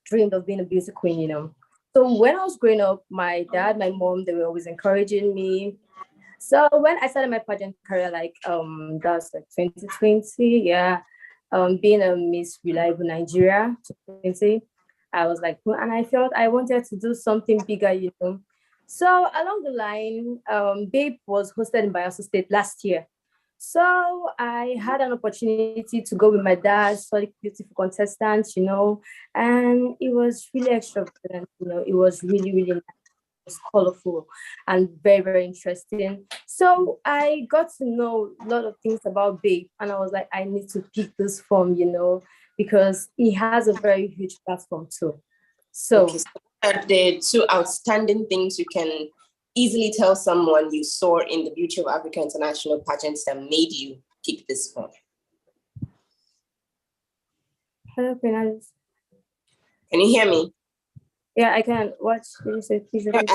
dreamed of being a beauty queen. So when I was growing up, my dad, my mom, they were always encouraging me. So when I started my pageant career, that's like 2020, yeah, being a Miss Reliable Nigeria 2020, I was like, and I felt I wanted to do something bigger. So along the line, BAPE was hosted in Bayelsa State last year. So I had an opportunity to go with my dad, study beautiful contestants, and it was really extravagant, it was really, really nice. It was colorful and very, very interesting. So I got to know a lot of things about BAPE, and I was like, I need to pick this form, because it has a very huge platform too. So, okay, so what are the two outstanding things you can easily tell someone you saw in the Beauty of Africa International pageants that made you pick this form? Hello, Penalize. Can you hear me? Yeah, I can. What did you say? Please repeat.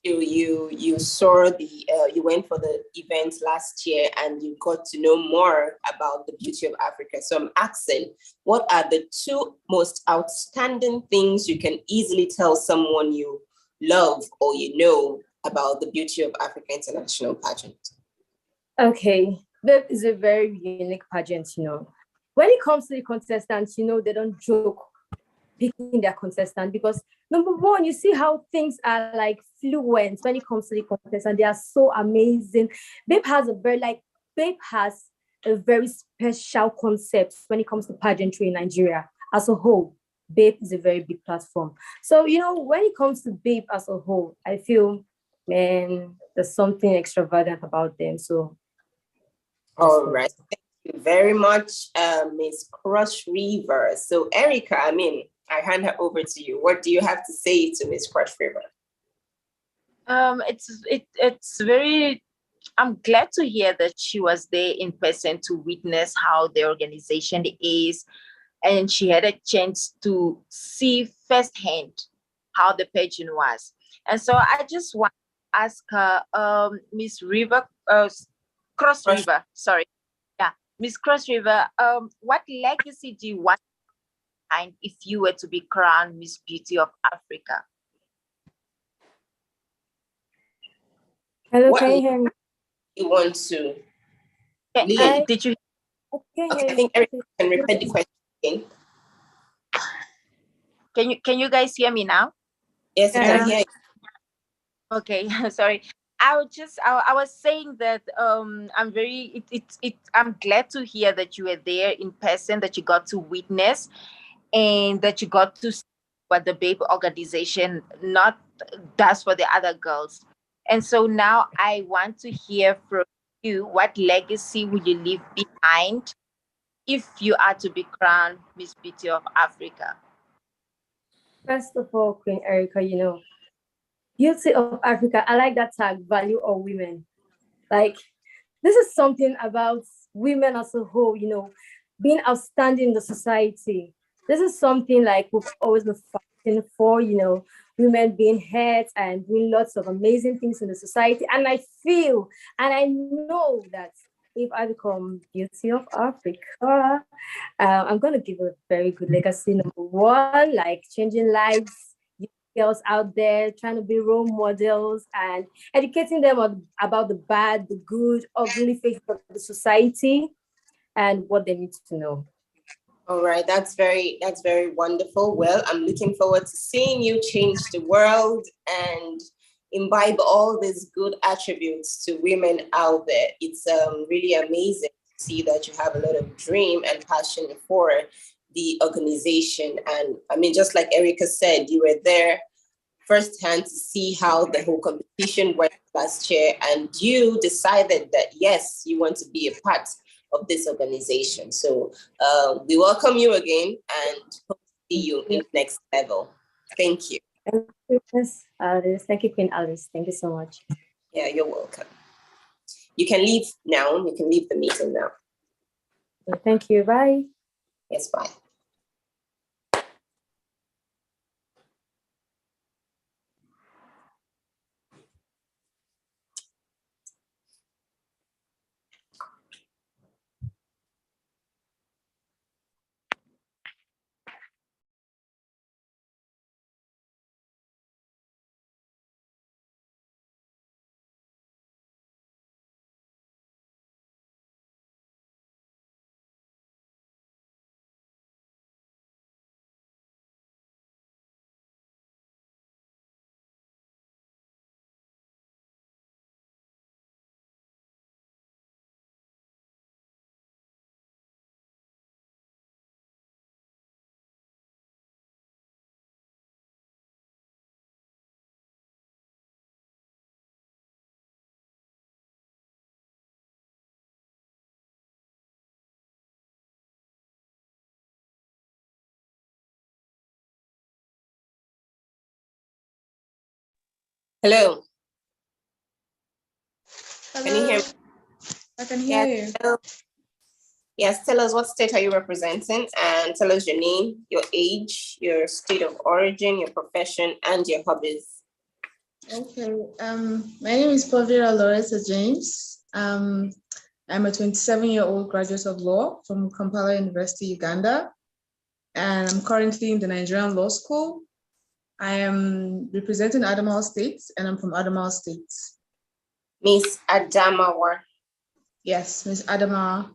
You saw you went for the event last year and you got to know more about the Beauty of Africa. So I'm asking, what are the two most outstanding things you can easily tell someone you love or about the Beauty of Africa International pageant? Okay, that is a very unique pageant, When it comes to the contestants, they don't joke picking their contestant, because number one, you see how things are like fluent when it comes to the contestant. They are so amazing. BAPE has a very special concept when it comes to pageantry in Nigeria as a whole. BAPE is a very big platform. So, when it comes to BAPE as a whole, I feel, man, there's something extravagant about them. So, all right. Thank you very much, Ms. Crush River. So, Erica, I hand her over to you. What do you have to say to Ms. Crush River? It's very. I'm glad to hear that she was there in person to witness how the organization is, and she had a chance to see firsthand how the pageant was. And so I just want to ask her, Miss River, Cross River, sorry. Yeah, Miss Cross River, what legacy do you want behind if you were to be crowned Miss Beauty of Africa? Hello, can you hear me? You want to? Did you? Okay, I think Erica can repeat the question again. Can you guys hear me now? Yes, I can hear you. Okay, sorry. I was saying that I'm glad to hear that you were there in person, that you got to witness, and that you got to see what the BAPE organization does for the other girls. And so now I want to hear from you, what legacy will you leave behind if you are to be crowned Miss Beauty of Africa? First of all, Queen Erica, Beauty of Africa, I like that tag, value of women. Like, this is something about women as a whole, being outstanding in the society. This is something like we've always been fighting for, women being heard and doing lots of amazing things in the society. And I feel, and I know that if I become Beauty of Africa, I'm going to give a very good legacy. Number one, like changing lives, girls out there, trying to be role models and educating them about the bad, the good, ugly face of the society and what they need to know. All right, that's very wonderful. Well, I'm looking forward to seeing you change the world and imbibe all these good attributes to women out there. It's really amazing. see that you have a lot of dream and passion for the organization. And I mean, just like Erica said, you were there firsthand to see how the whole competition went last year, and you decided that, yes, you want to be a part of this organization. So we welcome you again and hope to see you in the next level. Thank you. Thank you, Miss Alice. Thank you, Queen Alice. Thank you so much. Yeah, you're welcome. You can leave now. You can leave the meeting now. Thank you. Bye. Yes, bye. Hello. Hello. Can you hear me? I can hear you. Hello. Yes, tell us what state are you representing, and tell us your name, your age, your state of origin, your profession, and your hobbies. Okay. My name is Povira Loretta James. I'm a 27-year-old graduate of law from Kampala University, Uganda, and I'm currently in the Nigerian Law School. I am representing Adamawa State, and I'm from Adamawa State. Miss Adamawa. Yes, Miss Adamawa.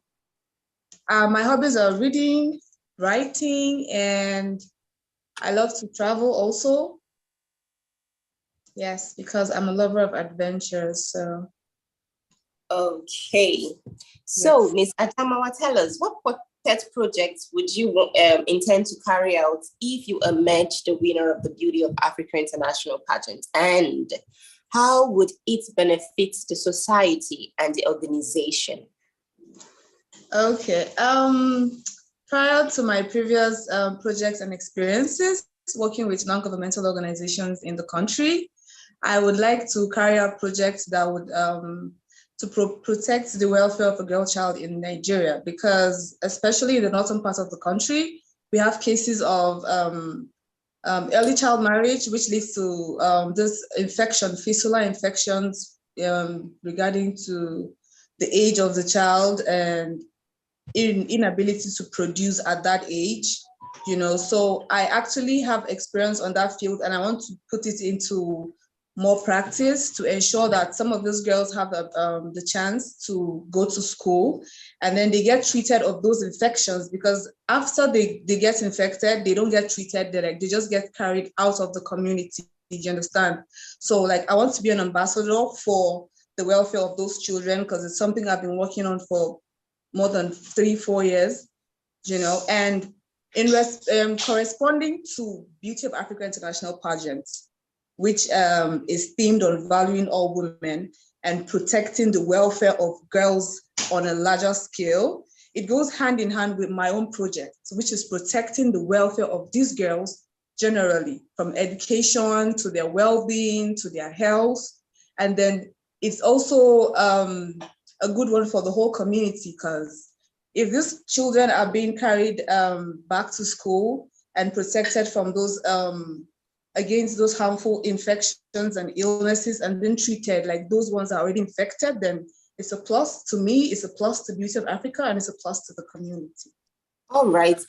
My hobbies are reading, writing, and I love to travel also. Yes, because I'm a lover of adventures. So. Okay. So, yes. Miss Adamawa, tell us, what pet projects would you intend to carry out if you emerge the winner of the Beauty of Africa International Pageant? And how would it benefit the society and the organization? Okay. Prior to my previous projects and experiences working with non-governmental organizations in the country, I would like to carry out projects that would protect the welfare of a girl child in Nigeria, because especially in the northern part of the country, we have cases of early child marriage, which leads to this infection, fistula infections regarding to the age of the child and inability to produce at that age, you know. So I actually have experience on that field, and I want to put it into more practice to ensure that some of those girls have the chance to go to school, and then they get treated of those infections, because after they get infected, they don't get treated direct, they just get carried out of the community. Do you understand? So like, I want to be an ambassador for the welfare of those children, because it's something I've been working on for more than 3-4 years, you know. And in corresponding to Beauty of Africa International Pageant, which is themed on valuing all women and protecting the welfare of girls on a larger scale, it goes hand in hand with my own project, which is protecting the welfare of these girls generally, from education to their well-being to their health. And then it's also a good one for the whole community, because if these children are being carried back to school and protected from those against those harmful infections and illnesses and being treated like those ones are already infected, then it's a plus to me, it's a plus to Beauty of Africa, and it's a plus to the community. All right.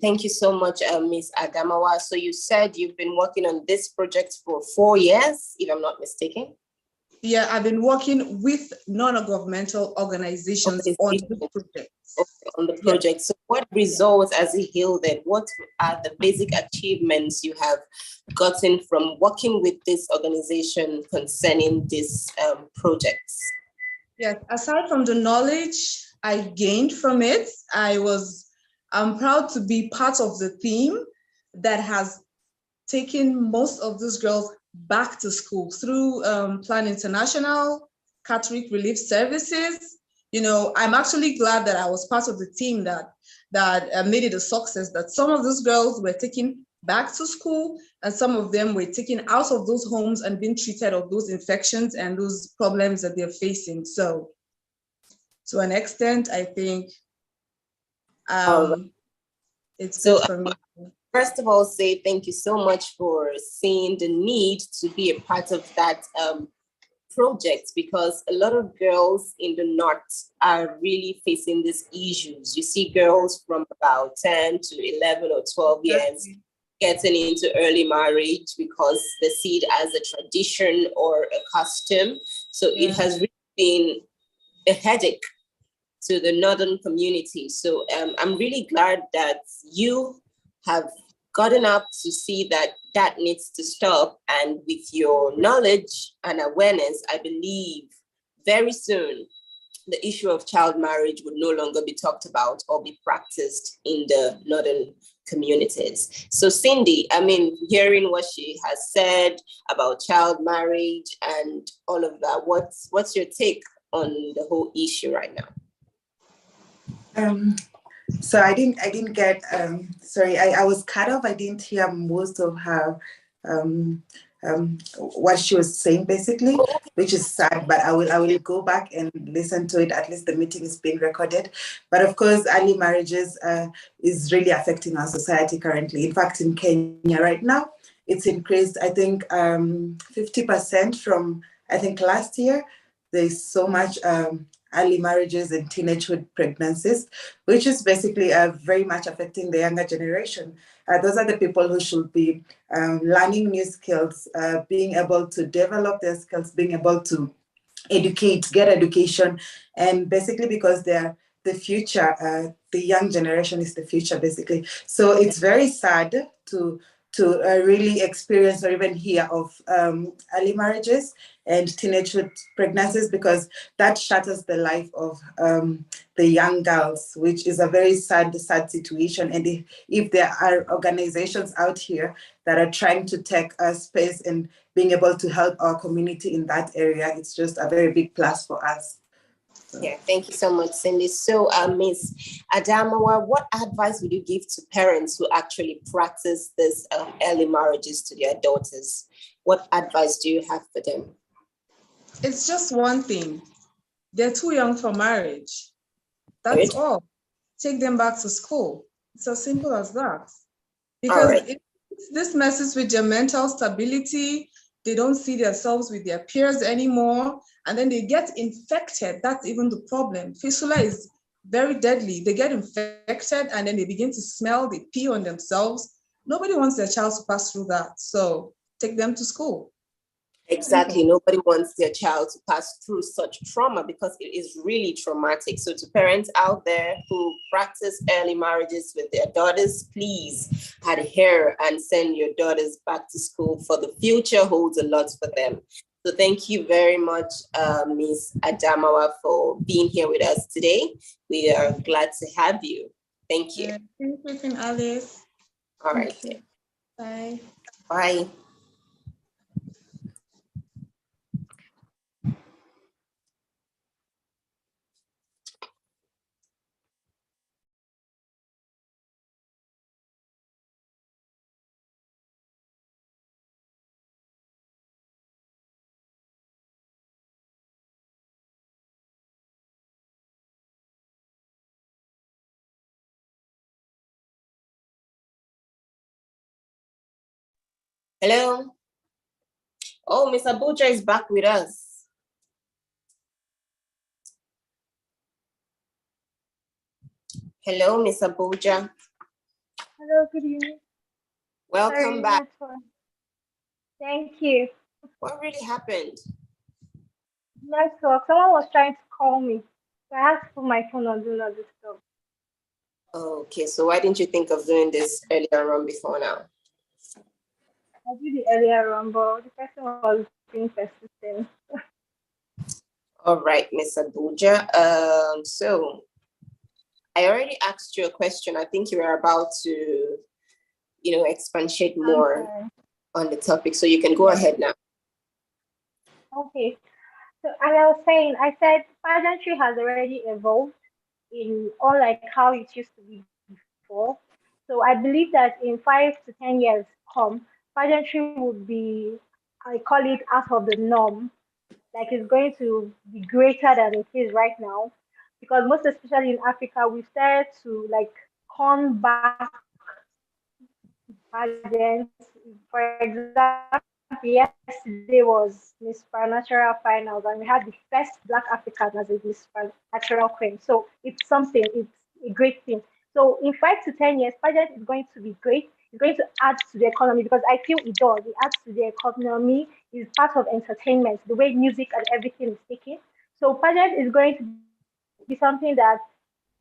Thank you so much, Ms. Adamawa. So you said you've been working on this project for 4 years, if I'm not mistaken? Yeah, I've been working with non-governmental organizations on the project. Okay, on the project. Yeah. So what results has it yielded? What are the basic achievements you have gotten from working with this organization concerning these projects? Yes, aside from the knowledge I gained from it. I'm proud to be part of the team that has taken most of these girls back to school through Plan International, Catholic Relief Services. You know, I'm actually glad that I was part of the team that made it a success, that some of those girls were taken back to school and some of them were taken out of those homes and being treated of those infections and those problems that they're facing. So to an extent, I think it's good for me. First of all, say thank you so much for seeing the need to be a part of that project, because a lot of girls in the North are really facing these issues. You see girls from about 10 to 11 or 12 years getting into early marriage because they see it as a tradition or a custom. So it has really been a headache to the Northern community. So I'm really glad that you have gotten up to see that that needs to stop. And with your knowledge and awareness, I believe very soon the issue of child marriage would no longer be talked about or be practiced in the Northern communities. So Cindy, I mean, hearing what she has said about child marriage and all of that, what's your take on the whole issue right now? So I didn't get, sorry, I was cut off. I didn't hear most of her, what she was saying basically, which is sad, but I will go back and listen to it. At least the meeting is being recorded. But of course, early marriages is really affecting our society currently. In fact, in Kenya right now, it's increased, I think, 50% from, I think, last year. There's so much early marriages and teenagehood pregnancies, which is basically very much affecting the younger generation. Those are the people who should be learning new skills, being able to develop their skills, being able to get education, and basically because they're the future, the young generation is the future, basically. So it's very sad to really experience or even hear of early marriages and teenage pregnancies, because that shatters the life of the young girls, which is a very sad situation. And if there are organizations out here that are trying to take a space and being able to help our community in that area, it's just a very big plus for us. Yeah, thank you so much, Cindy. So, Ms. Adamawa, what advice would you give to parents who actually practice this early marriages to their daughters? What advice do you have for them? It's just one thing. They're too young for marriage. That's all. Take them back to school. It's as simple as that. Because if this messes with their mental stability, they don't see themselves with their peers anymore, and then they get infected. That's even the problem. Fistula is very deadly. They get infected and then they begin to smell, they pee on themselves. Nobody wants their child to pass through that. So take them to school. Exactly. Nobody wants their child to pass through such trauma, because it is really traumatic. So to parents out there who practice early marriages with their daughters, please adhere and send your daughters back to school, for the future holds a lot for them. So thank you very much, Ms. Adamawa, for being here with us today. We are glad to have you. Thank you. Thank you, Alice. All right. Bye. Bye. Hello. Oh, Miss Abuja is back with us. Hello, Miss Abuja. Hello, good evening. Welcome back. Thank you. What really happened? Network. Someone was trying to call me. So I had to put my phone on do not disturb. Okay, so why didn't you think of doing this earlier on before now? I did it earlier on, but the person was being persistent. All right, Miss Abuja. So I already asked you a question. I think you were about to, expatiate more on the topic. So you can go ahead now. Okay. So as I was saying, I said pageantry has already evolved in unlike how it used to be before. So I believe that in 5 to 10 years come, pageantry would be, I call it out of the norm. Like it's going to be greater than it is right now. Because most especially in Africa, we started to like come back pageants. For example, yesterday was Miss Supernatural Finals, and we had the first Black African as a Miss Supernatural Queen. So it's something, it's a great thing. So in 5 to 10 years, pageant is going to be great. It's going to add to the economy because I feel it does. It adds to the economy. It's part of entertainment, the way music and everything is taken. So pageant is going to be something that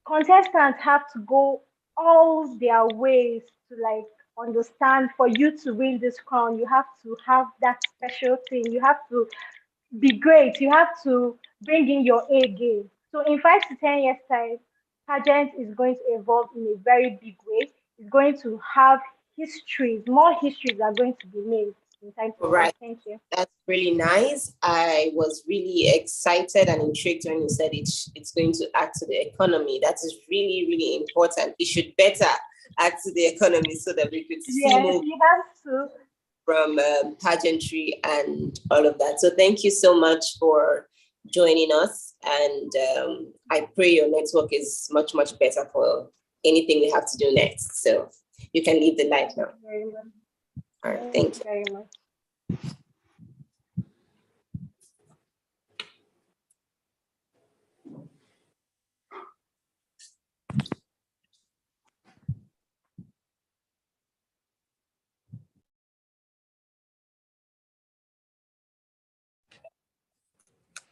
contestants have to go all their ways to like understand. For you to win this crown, you have to have that special thing. You have to be great. You have to bring in your A game. So in 5 to 10 years time, pageant is going to evolve in a very big way. It's going to have histories. More histories are going to be made in time to All come. right. Thank you. That's really nice. I was really excited and intrigued when you said it's going to add to the economy. That is really, really important. It should better add to the economy so that we could see Yes, more you have to. from pageantry and all of that. So thank you so much for joining us. And I pray your network is much, much better for anything we have to do next. So you can leave the light now. Very much. All right, thank you. Very much.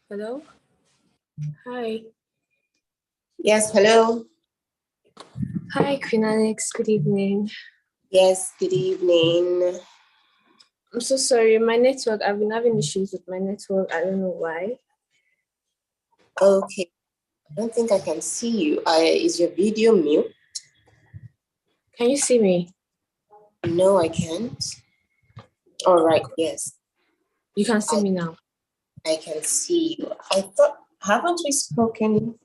Hello? Hi. Yes, hello. Hi, Queen Alex. Good evening. Yes, good evening. I'm so sorry. My network, I've been having issues with my network. I don't know why. Okay. I don't think I can see you. Is your video mute? Can you see me? No, I can't. All right, yes. You can see me now. I can see you. I thought, haven't we spoken?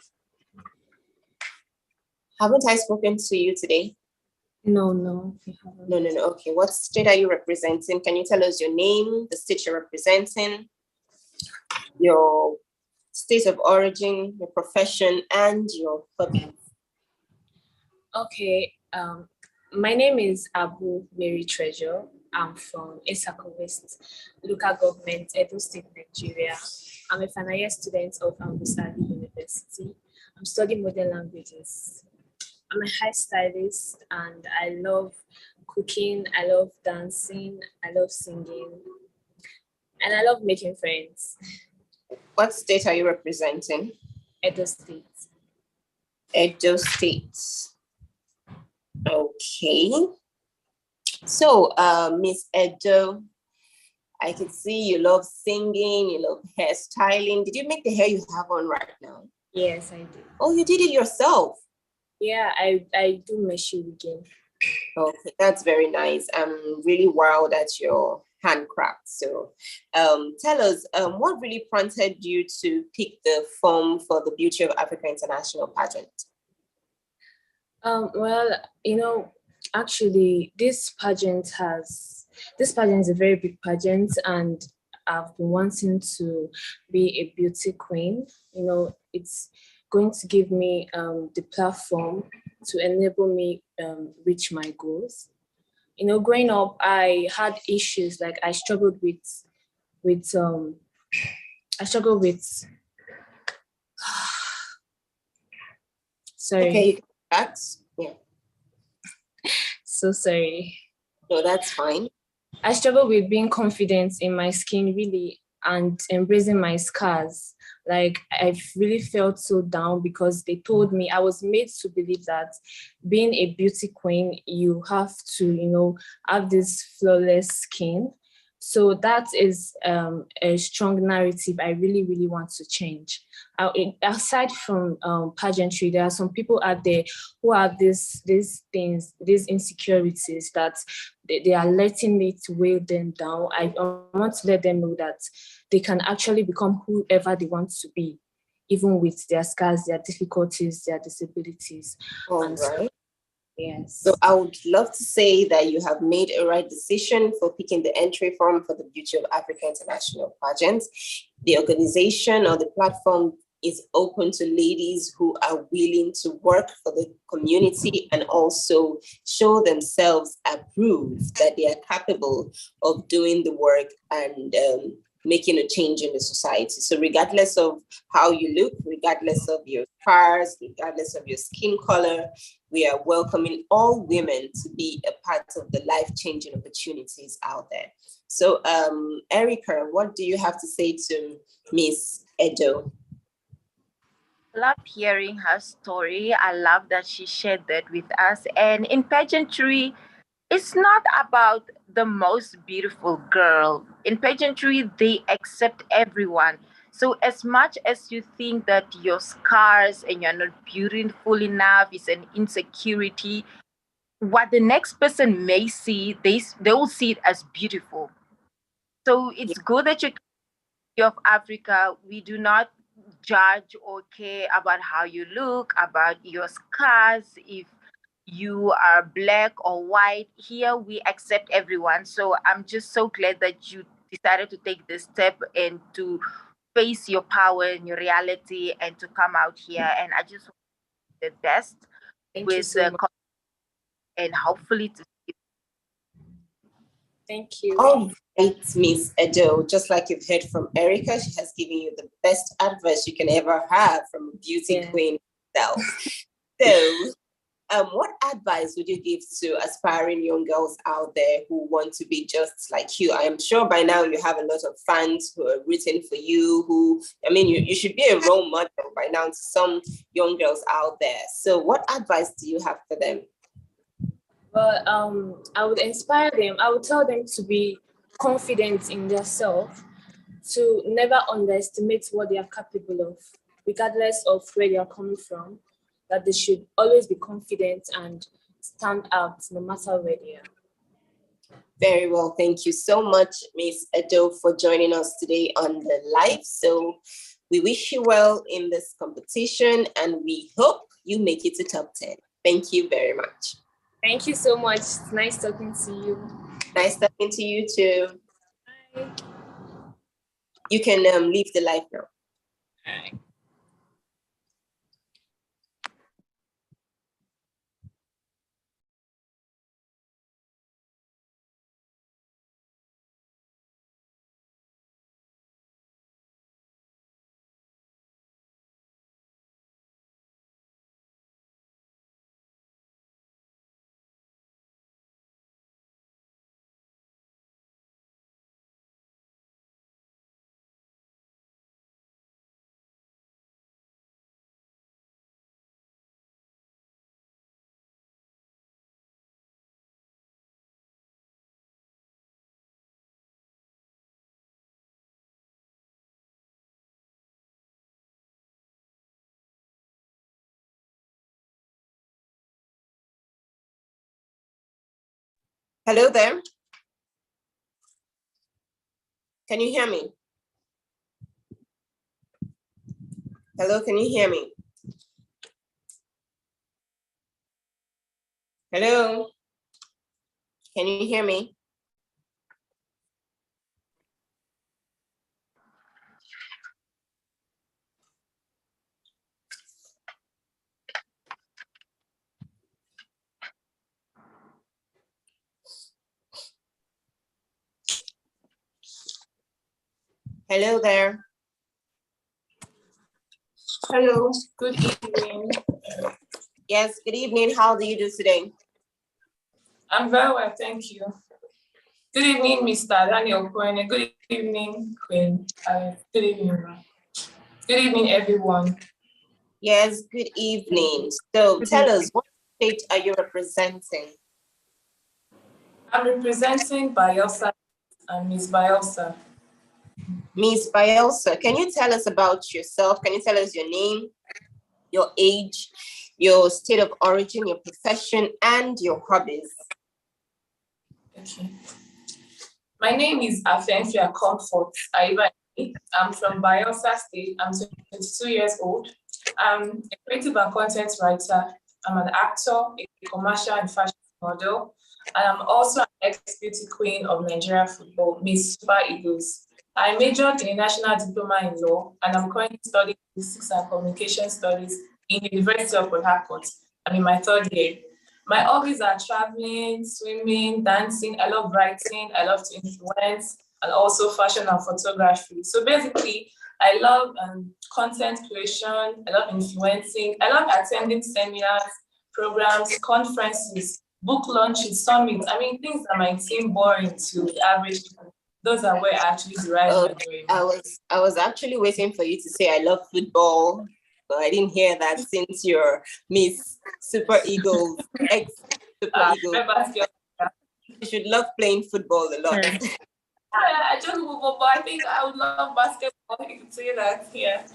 Haven't I spoken to you today? No, you haven't. No. Okay, what state are you representing? Can you tell us your name, the state you're representing, your state of origin, your profession, and your hobby? Okay. My name is Abu Mary Treasure. I'm from Esako West Local Government, Edo State, Nigeria. I'm a final year student of Ambosali University. I'm studying modern languages. I'm a hairstylist and I love cooking, I love dancing, I love singing, and I love making friends. What state are you representing? Edo State. Edo State. Okay. So, Miss Edo, I can see you love singing, you love hairstyling. Did you make the hair you have on right now? Yes, I did. Oh, you did it yourself? Yeah, I do meshi again. Okay, that's very nice. I'm really wowed at your handcraft. So tell us, what really prompted you to pick the form for the Beauty of Africa International pageant? Well, actually, this pageant is a very big pageant, and I've been wanting to be a beauty queen. It's going to give me the platform to enable me reach my goals. Growing up, I had issues like I struggled with sorry. Okay, that's yeah. So sorry. No, that's fine. I struggle with being confident in my skin, really, and embracing my scars. Like, I really felt so down because they told me, I was made to believe that being a beauty queen, you have to, have this flawless skin. So that is a strong narrative I really, really want to change. Aside from pageantry, there are some people out there who have these things, these insecurities that they are letting it weigh them down. I want to let them know that they can actually become whoever they want to be, even with their scars, their difficulties, their disabilities. All right. Yes. So I would love to say that you have made a right decision for picking the entry form for the Beauty of Africa International Pageant. The organization or the platform is open to ladies who are willing to work for the community and also show themselves approved that they are capable of doing the work and making a change in the society. So regardless of how you look, regardless of your scars, regardless of your skin color, we are welcoming all women to be a part of the life-changing opportunities out there. So Erica, what do you have to say to Miss Edo? I love hearing her story. I love that she shared that with us. And in pageantry, it's not about the most beautiful girl. In pageantry, they accept everyone. So as much as you think that your scars and you're not beautiful enough is an insecurity, what the next person may see, they will see it as beautiful. So it's good that you're of Africa. We do not judge or care about how you look, about your scars, if you are black or white. Here we accept everyone. So I'm just so glad that you decided to take this step and to face your power and your reality and to come out here. And I just want the best with the and hopefully to see. Thank you. All right, Miss Edo, just like you've heard from Erica, she has given you the best advice you can ever have from a beauty queen herself. So what advice would you give to aspiring young girls out there who want to be just like you? I am sure by now you have a lot of fans who are rooting for you, you should be a role model by now to some young girls out there. So what advice do you have for them? Well, I would inspire them. I would tell them to be confident in themselves, to never underestimate what they are capable of, regardless of where they are coming from, that they should always be confident and stand out no matter where they are. Very well. Thank you so much, Miss Edo, for joining us today on the live. So we wish you well in this competition and we hope you make it to top 10. Thank you very much. Thank you so much. It's nice talking to you. Nice talking to you too. Bye. You can leave the live now. All right. Hello there. Can you hear me? Hello, can you hear me? Hello, can you hear me? Hello there. Hello, good evening. Yes, good evening. How do you do today? I'm very well, thank you. Good evening, Mr. Daniel Cohen. Good evening, Queen. Good evening, ma'am. Good evening, everyone. Yes, good evening. So tell us, what state are you representing? I'm representing Bayelsa I'm Miss Bayelsa. Miss Bayelsa, can you tell us about yourself? Can you tell us your name, your age, your state of origin, your profession, and your hobbies? Okay. My name is Afenfia Comfort Aiba. I'm from Bayelsa State. I'm 22 years old. I'm a creative and content writer. I'm an actor, a commercial and fashion model, and I'm also an ex-beauty queen of Nigeria football, Miss Super Eagles. I majored in National Diploma in Law, and I'm currently studying Statistics and Communication Studies in the University of Port Harcourt. I'm in my 3rd year. My hobbies are traveling, swimming, dancing. I love writing. I love to influence, and also fashion and photography. So basically, I love content creation. I love influencing. I love attending seminars, programs, conferences, book launches, summits. I mean, things that might seem boring to the average people. Those are where I actually derive my enjoyment. I was actually waiting for you to say I love football, but I didn't hear that since you're Miss Super Eagles, ex-Super Eagles. You should love playing football a lot. I just football, but I think I would love basketball. You can say that, yeah.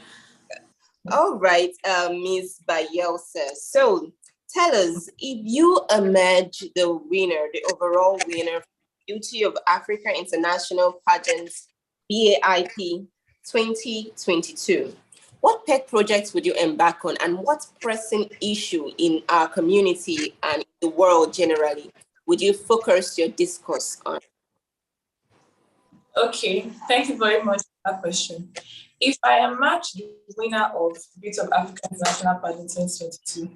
All right, Ms. Bayelsa. So tell us, if you emerge the winner, the overall winner, Beauty of Africa International Pageant, BAIP 2022, what pet projects would you embark on, and what pressing issue in our community and the world generally would you focus your discourse on? Okay, thank you very much for that question. If I am matched the winner of Beauty of Africa International Pageant 2022,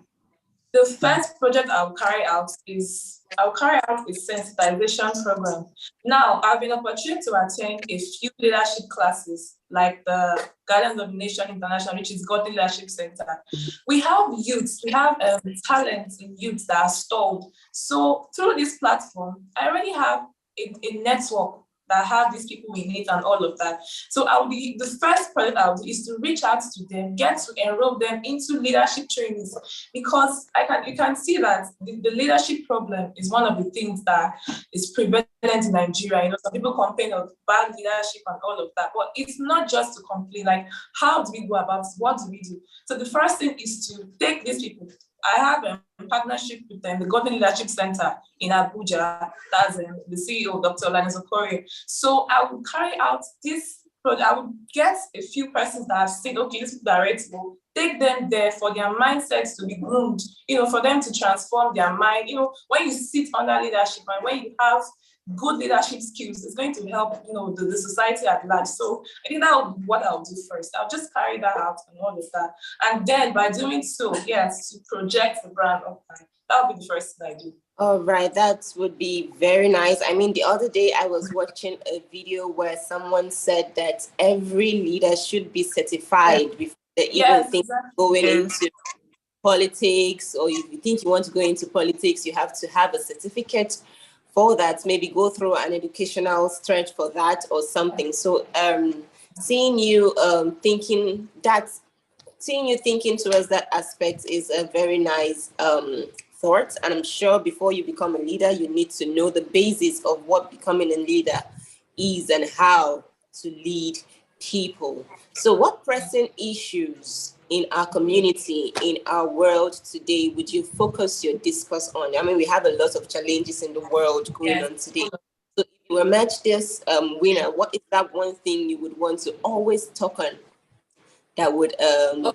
the first project I'll carry out is a sensitization program. Now, I've been opportunity to attend a few leadership classes, like the Guardians of the Nation International, which is Godly Leadership Center. We have youths, we have talents in youths that are stalled. So through this platform, I already have a network that have these people in it and all of that. So the first project I would do is to reach out to them, get to enroll them into leadership trainings, because you can see that the leadership problem is one of the things that is prevalent in Nigeria. You know, some people complain of bad leadership and all of that, but it's not just to complain, like how do we go about it? What do we do? So the first thing is to take these people. I have a partnership with them, the Golden Leadership Center in Abuja. That's the CEO, Dr. Okori. So I will carry out this project. I will get a few persons that have said, okay, this is direct, take them there for their mindsets to be groomed, you know, for them to transform their mind. You know, when you sit under leadership and when you have good leadership skills, it's going to help, you know, the society at large. So I think that would be what I'll do first. I'll just carry that out and all of that. And then by doing so, yes, to project the brand up high. That would be the first thing I do. All right, that would be very nice. I mean, the other day I was watching a video where someone said that every leader should be certified before they even think going into politics, or if you think you want to go into politics, you have to have a certificate for that, maybe go through an educational stretch for that or something. So seeing you thinking towards that aspect is a very nice thought. And I'm sure before you become a leader, you need to know the basis of what becoming a leader is and how to lead people. So what pressing issues in our community, in our world today, would you focus your discourse on? I mean, we have a lot of challenges in the world going on today. So if you emerge this winner, what is that one thing you would want to always talk on that would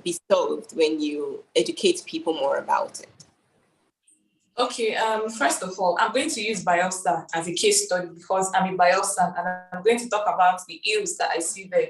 be solved when you educate people more about it? Okay, first of all, I'm going to use Bayelsa as a case study because I'm in Bayelsa and I'm going to talk about the ills that I see there.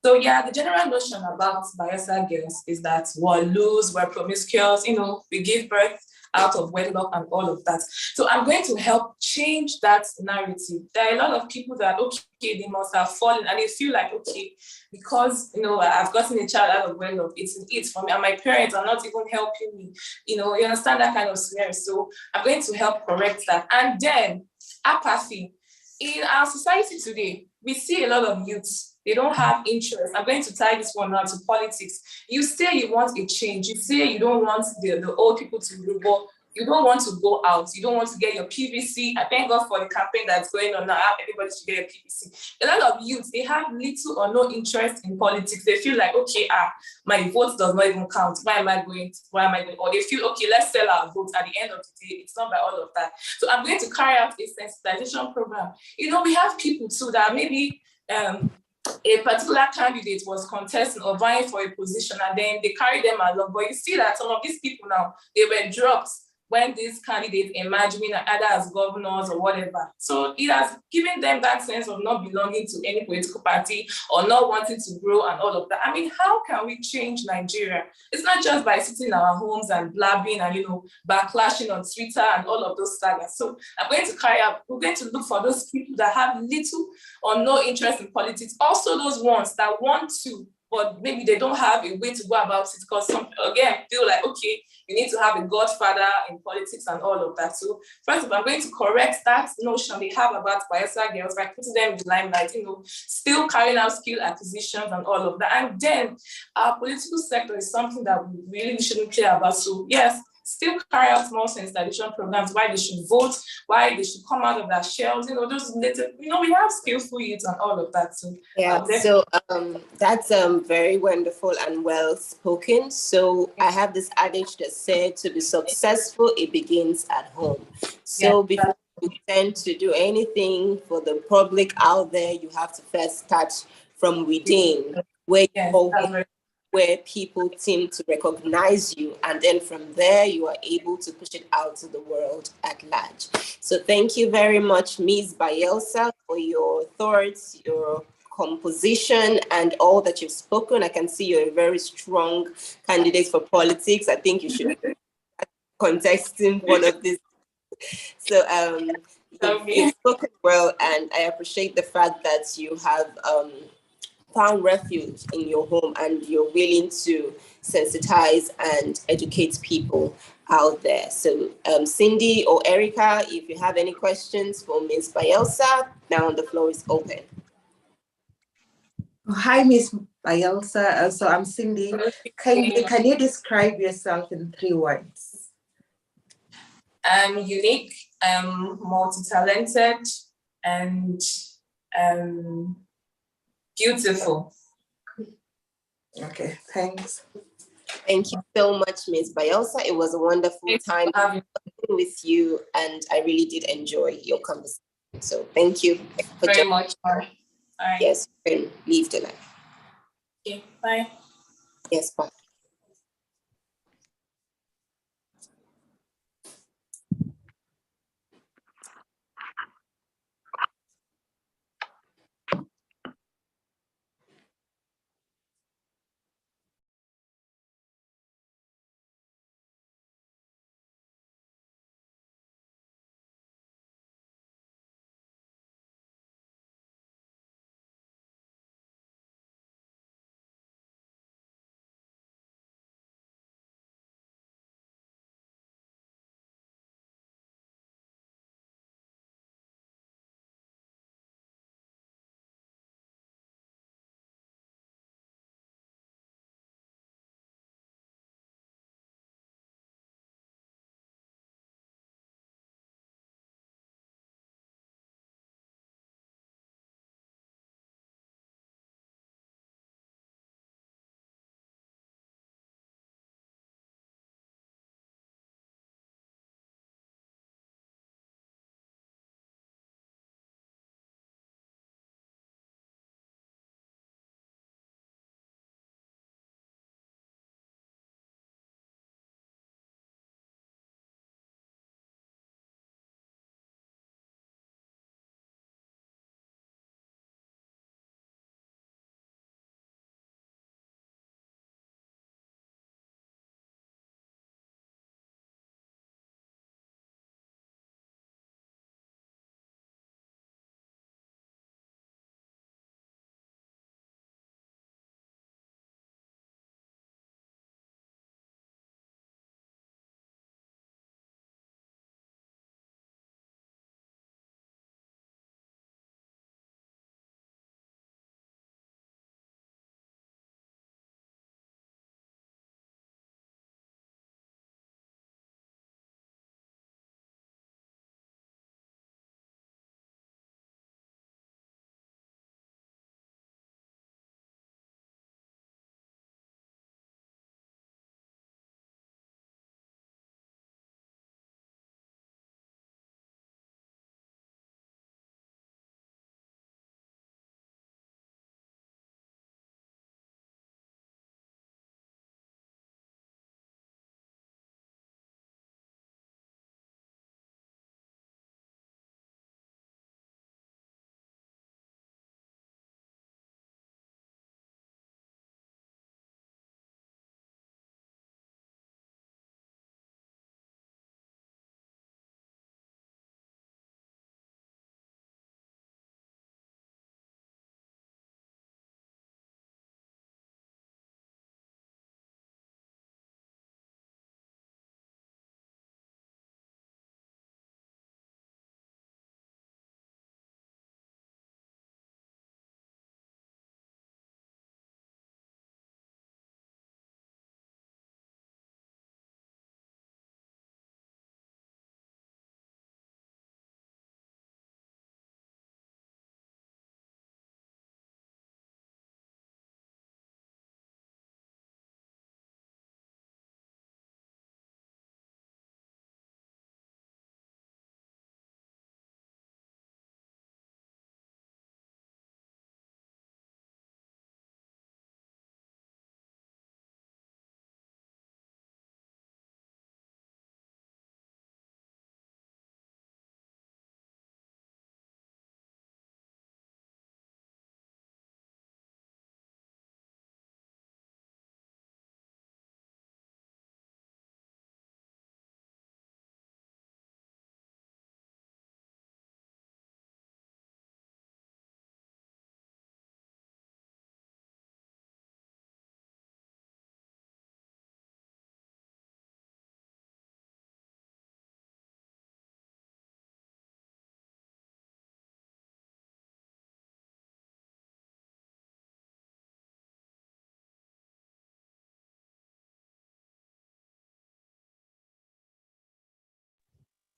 So yeah, the general notion about Bayelsa girls is that we're loose, we're promiscuous, you know, we give birth out of wedlock and all of that. So I'm going to help change that narrative. There are a lot of people that, okay, they must have fallen and they feel like, okay, because, you know, I've gotten a child out of wedlock, it's for me and my parents are not even helping me. You know, you understand that kind of scenario. So I'm going to help correct that. And then apathy. In our society today, we see a lot of youths. They don't have interest. I'm going to tie this one out to politics. You say you want a change. You say you don't want the old people to rule, but you don't want to go out. You don't want to get your PVC. I thank God for the campaign that's going on now. Everybody should get a PVC. A lot of youth, they have little or no interest in politics. They feel like, okay, my vote does not even count. Why am I going? Or they feel, okay, let's sell our votes. At the end of the day, it's not by all of that. So I'm going to carry out a sensitization program. We have people too that maybe a particular candidate was contesting or vying for a position, and then they carry them along. But you see that some of these people now, they were dropped when these candidates emerge, either as governors or whatever. So it has given them that sense of not belonging to any political party or not wanting to grow and all of that. I mean, how can we change Nigeria? It's not just by sitting in our homes and blabbing and, backlashing on Twitter and all of those sagas. So we're going to look for those people that have little or no interest in politics. Also those ones that want to, but maybe they don't have a way to go about it, because some, again, feel like, okay, you need to have a godfather in politics and all of that. So first of all, I'm going to correct that notion they have about Bayelsa girls by putting them in the limelight, still carrying out skill acquisitions and all of that. And then our political sector is something that we really shouldn't care about. So yes, still carry out more sensitization programs, why they should vote, why they should come out of their shells, those little, we have skillful youth and all of that. So yeah, so that's very wonderful and well spoken. So I have this adage that said, to be successful, it begins at home. So before you tend to do anything for the public out there, you have to first start from within, where people seem to recognize you, and then from there you are able to push it out to the world at large. So thank you very much, Ms. Bayelsa, for your thoughts, your composition, and all that you've spoken. I can see you're a very strong candidate for politics. I think you should be contesting one of these. So you've spoken well, and I appreciate the fact that you have found refuge in your home and you're willing to sensitize and educate people out there. So Cindy or Erica, if you have any questions for Ms. Bayelsa, now the floor is open. Hi, Ms. Bayelsa. So I'm Cindy. Can you describe yourself in 3 words? Unique, multi-talented, and beautiful. Okay, thanks. Thank you so much, Ms. Bayelsa. It was a wonderful time with you, and I really did enjoy your conversation. So thank you very much. Bye. Yes, you can leave the line. Okay, bye. Yes, bye.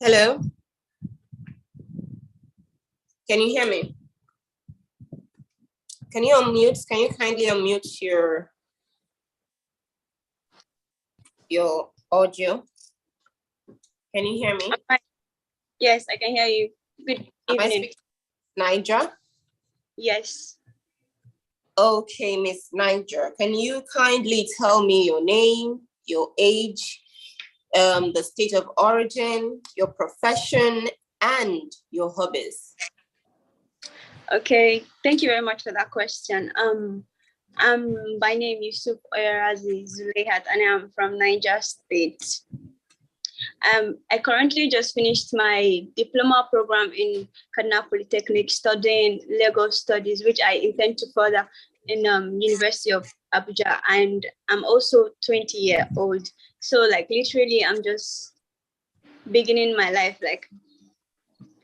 Hello? Can you hear me? Can you unmute? Can you kindly unmute your audio? Can you hear me? Yes, I can hear you. Good evening. Niger? Yes. Okay, Miss Niger, can you kindly tell me your name, your age, the state of origin, your profession, and your hobbies? Okay, thank you very much for that question. I'm by name Yusuf Oyerazi Zulehat, and I'm from Niger State. I currently just finished my diploma program in Kaduna Polytechnic, studying Lego studies, which I intend to further in University of Abuja, and I'm also 20-year-old. So like literally, I'm just beginning my life. Like,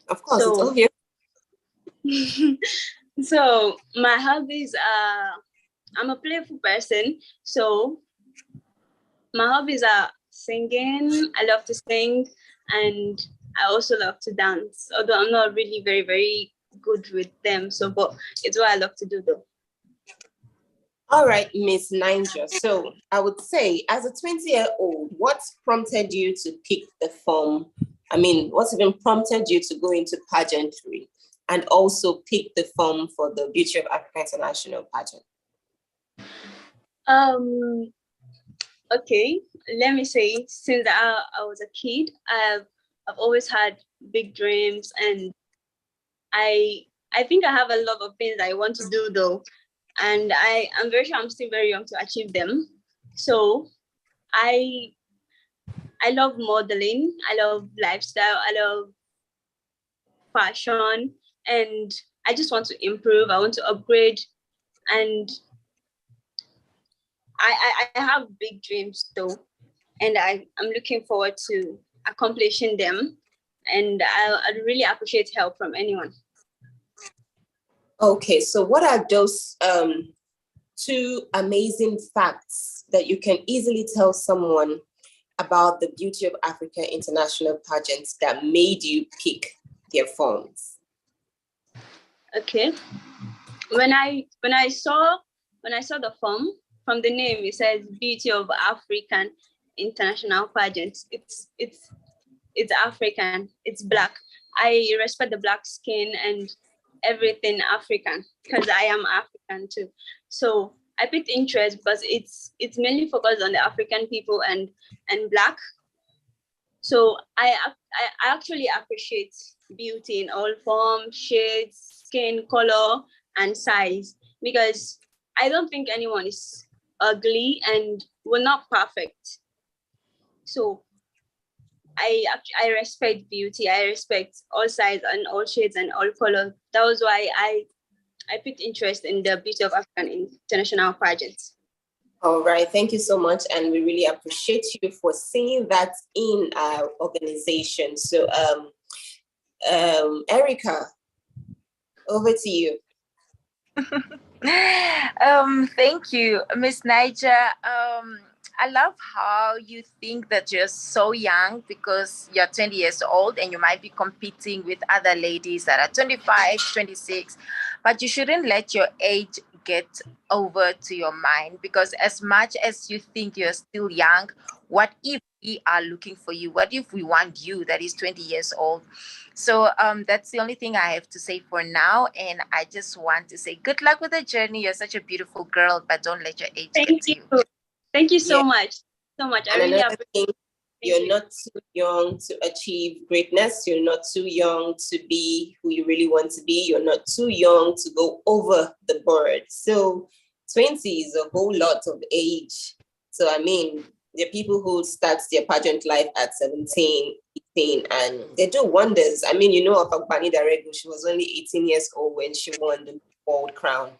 of course, it's all here. So my hobbies are, I'm a playful person. So my hobbies are singing. I love to sing, and I also love to dance. Although I'm not really very, very good with them. So, but it's what I love to do though. All right, Miss Niger. So I would say, as a 20-year-old, what prompted you to pick the form? I mean, what's even prompted you to go into pageantry and also pick the form for the Beauty of Africa International pageant? Okay, let me say, since I was a kid, I've always had big dreams, and I think I have a lot of things I want to do though. And I'm very sure I'm still very young to achieve them. So I love modeling, I love lifestyle, I love fashion, and I just want to improve, I want to upgrade, and I have big dreams though, and I'm looking forward to accomplishing them, and I'd really appreciate help from anyone. Okay, so what are those two amazing facts that you can easily tell someone about the Beauty of Africa International pageants that made you pick their forms? Okay, when I saw the form, from the name it says Beauty of African International pageants. It's African, it's black. I respect the black skin and everything African because I am African too. So I picked interest because it's mainly focused on the African people and black. So I actually appreciate beauty in all forms, shades, skin color, and size, because I don't think anyone is ugly, and we're not perfect. So I respect beauty. I respect all sizes and all shades and all colors. That was why I picked interest in the Beauty of African International pageants. All right, thank you so much, and we really appreciate you for seeing that in our organization. So, Erica, over to you. Thank you, Miss Niger. I love how you think that you're so young because you're 20 years old and you might be competing with other ladies that are 25, 26, but you shouldn't let your age get over to your mind, because as much as you think you're still young, what if we are looking for you? What if we want you that is 20 years old? So that's the only thing I have to say for now. And I just want to say good luck with the journey. You're such a beautiful girl, but don't let your age get to you. Thank you so much. So much. I really appreciate it. You're not too young to achieve greatness. You're not too young to be who you really want to be. You're not too young to go over the board. So 20 is a whole lot of age. So, I mean, there are people who start their pageant life at 17, 18, and they do wonders. I mean, you know of Agbani Darego, she was only 18 years old when she won the world crown.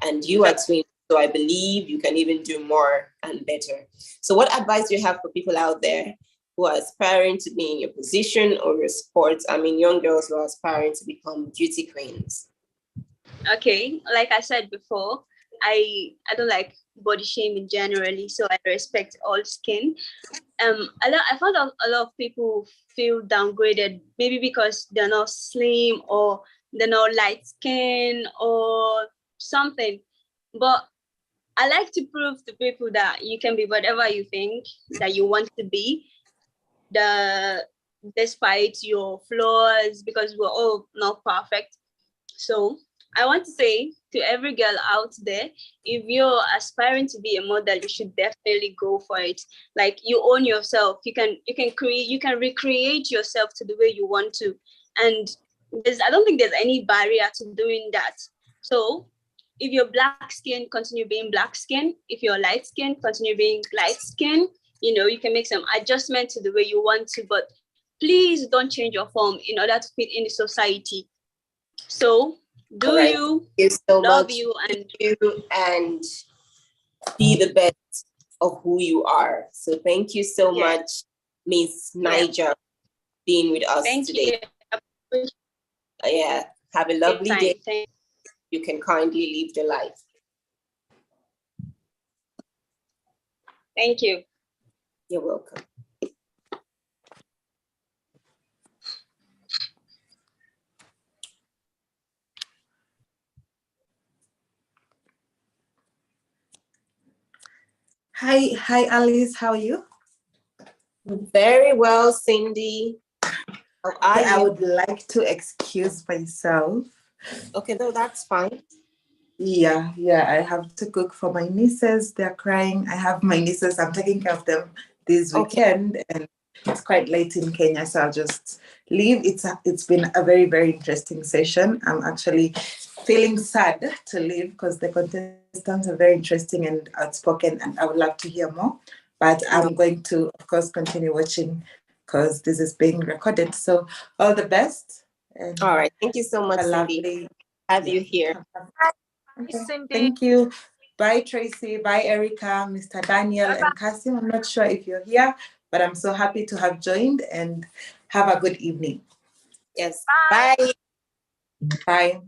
And you are 20, so I believe you can even do more and better. So what advice do you have for people out there who are aspiring to be in your position or your sport? I mean, young girls who are aspiring to become beauty queens. Okay, like I said before, I don't like body shaming generally, so I respect all skin. I found out a lot of people feel downgraded, maybe because they're not slim or they're not light skin or something. But I like to prove to people that you can be whatever you think that you want to be, despite your flaws, because we're all not perfect. So I want to say to every girl out there, if you're aspiring to be a model, you should definitely go for it. Like, you own yourself. You can recreate yourself to the way you want to. And I don't think there's any barrier to doing that. So if you're black skin, continue being black skin. If you're light skin, continue being light skin. You can make some adjustment to the way you want to, but please don't change your form in order to fit in the society. So do Right. you, Thank you so love much. you, and be the best of who you are. So thank you so much, Miss Niger, being with us today. Yeah, have a lovely day. You can kindly leave the live. Thank you. You're welcome. Hi, Alice. How are you? Very well, Cindy. How are you? I would like to excuse myself. Okay, no, that's fine. Yeah, I have to cook for my nieces. They're crying. I have my nieces. I'm taking care of them this weekend, and it's quite late in Kenya, so I'll just leave. It's been a very, very interesting session. I'm actually feeling sad to leave because the contestants are very interesting and outspoken, and I would love to hear more. But I'm going to, of course, continue watching because this is being recorded. So all the best. And all right. Thank you so much, Cindy. Have you here. Thank you. Bye, Tracy. Bye, Erica, Mr. Daniel, and Kasim. I'm not sure if you're here, but I'm so happy to have joined, and have a good evening. Yes. Bye. Bye.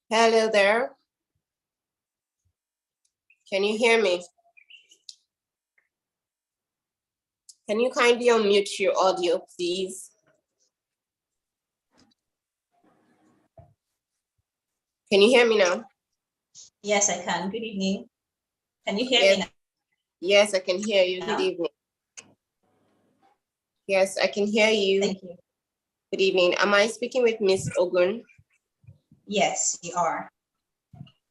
Hello there. Can you hear me? Can you kindly unmute your audio, please? Can you hear me now? Yes, I can. Good evening. Can you hear me now? Yes, I can hear you. Good evening. Yes, I can hear you. Thank you. Good evening. Am I speaking with Miss Ogun? Yes, you are.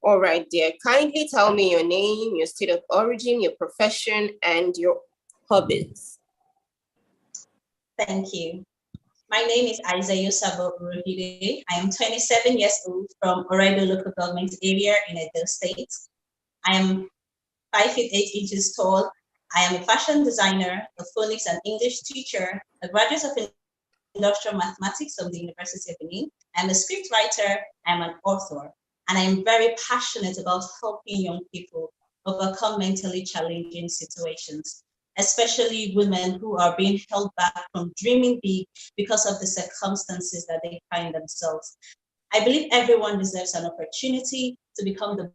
All right, dear. Kindly tell me your name, your state of origin, your profession, and your hobbies. Thank you. My name is Isaiah Sabo Buruhide. I am 27 years old from Oredo local government area in Edo State. I am 5'8" tall. I am a fashion designer, a phonics and English teacher, a graduate of industrial mathematics from the University of Benin. I'm a script writer, I'm an author, and I'm very passionate about helping young people overcome mentally challenging situations, especially women who are being held back from dreaming big because of the circumstances that they find themselves. I believe everyone deserves an opportunity to become the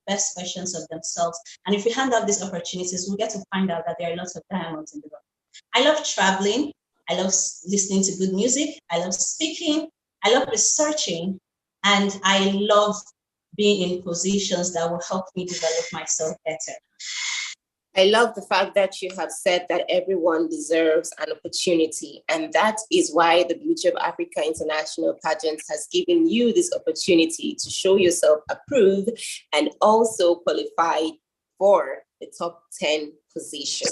best versions of themselves. And if we hand out these opportunities, we'll get to find out that there are lots of diamonds in the rough. I love traveling. I love listening to good music. I love speaking. I love researching. And I love being in positions that will help me develop myself better. I love the fact that you have said that everyone deserves an opportunity. And that is why the Beauty of Africa International Pageant has given you this opportunity to show yourself approved and also qualified for the top 10 position.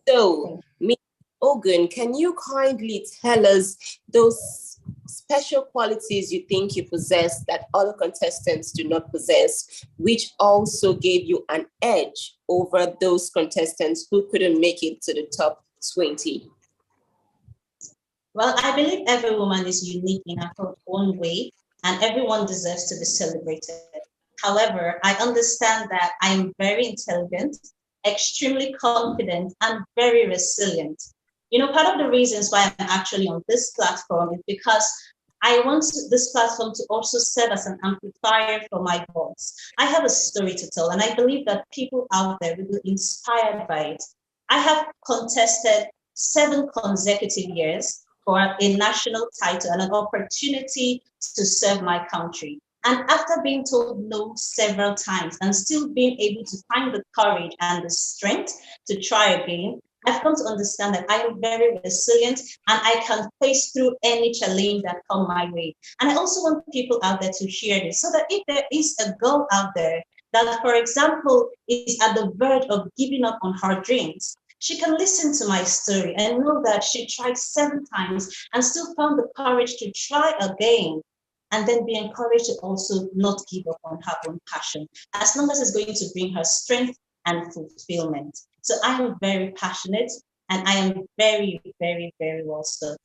So, Ms. Ogun, can you kindly tell us those special qualities you think you possess that other contestants do not possess, which also gave you an edge over those contestants who couldn't make it to the top 20? Well, I believe every woman is unique in her own way, and everyone deserves to be celebrated. However, I understand that I am very intelligent, extremely confident, and very resilient. You know, part of the reasons why I'm actually on this platform is because I want this platform to also serve as an amplifier for my voice. I have a story to tell, and I believe that people out there will be inspired by it. I have contested 7 consecutive years for a national title and an opportunity to serve my country. And after being told no several times and still being able to find the courage and the strength to try again, I've come to understand that I am very resilient and I can face through any challenge that come my way. And I also want people out there to hear this so that if there is a girl out there that, for example, is at the verge of giving up on her dreams, she can listen to my story and know that she tried 7 times and still found the courage to try again, and then be encouraged to also not give up on her own passion, as long as it's going to bring her strength and fulfillment. So I am very passionate and I am very, very, very well spoken.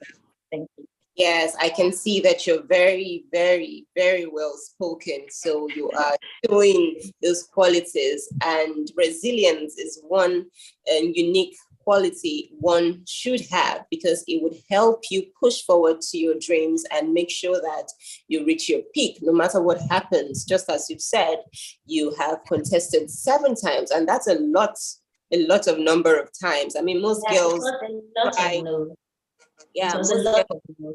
Thank you. Yes, I can see that you're very, very, very well spoken. So you are showing those qualities, and resilience is one unique quality one should have, because it would help you push forward to your dreams and make sure that you reach your peak no matter what happens. Just as you've said, you have contested 7 times, and that's a lot of number of times. I mean, most girls try. Yeah, most girls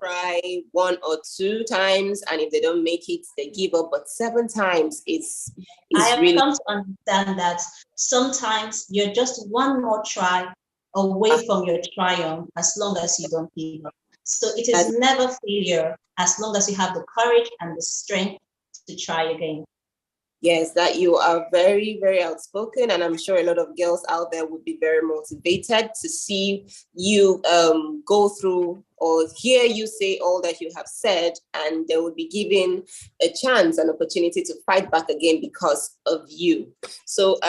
try 1 or 2 times, and if they don't make it, they give up. But 7 times is I have really. come to understand that sometimes you're just one more try away from your triumph, as long as you don't give up. So it is never failure, as long as you have the courage and the strength to try again. Yes, that you are very, very outspoken, and I'm sure a lot of girls out there would be very motivated to see you go through or hear you say all that you have said, and they would be given a chance, an opportunity to fight back again because of you. So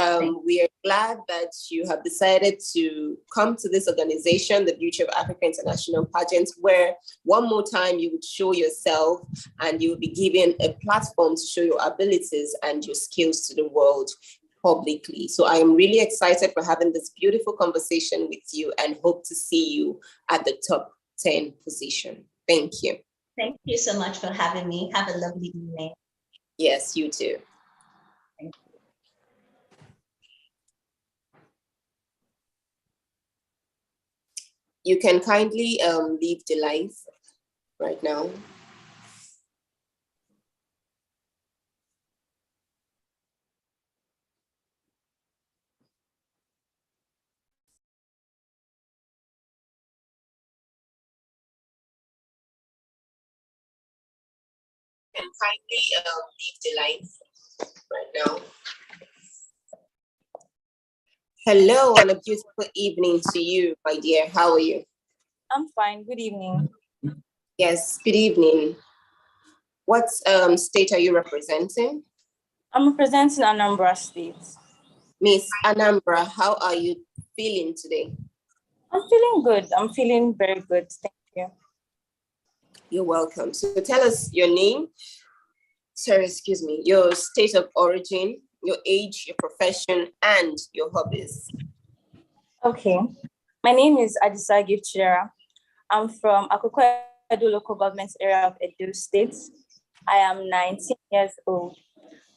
we are glad that you have decided to come to this organization, the Beauty of Africa International Pageant, where one more time you would show yourself and you will be given a platform to show your abilities and your skills to the world publicly. So I am really excited for having this beautiful conversation with you and hope to see you at the top 10 position. Thank you. Thank you so much for having me. Have a lovely evening. Yes, you too. Thank you. You can kindly leave the live right now. You can kindly leave the live right now. Hello and a beautiful evening to you, my dear. How are you? I'm fine. Good evening. Yes, good evening. What state are you representing? I'm representing Anambra State. Miss Anambra, how are you feeling today? I'm feeling good. I'm feeling very good. Thank you. You're welcome. So tell us your name, sorry, excuse me, your state of origin, your age, your profession, and your hobbies. Okay. My name is Adisa Gifchira. I'm from Akoko Edo local government area of Edo State. I am 19 years old.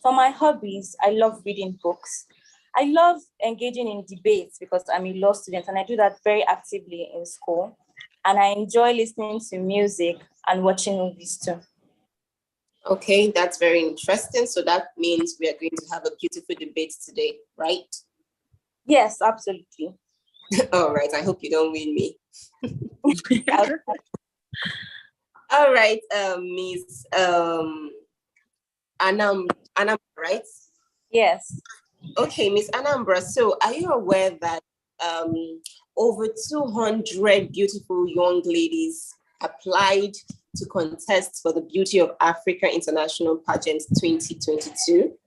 For my hobbies, I love reading books. I love engaging in debates because I'm a law student and I do that very actively in school. And I enjoy listening to music and watching movies too. Okay, that's very interesting. So that means we are going to have a beautiful debate today, right? Yes, absolutely. All right, I hope you don't win me. All right, Miss Anambra, right? Yes. Okay, Miss Anambra, so are you aware that over 200 beautiful young ladies applied to contest for the Beauty of Africa International Pageant 2022?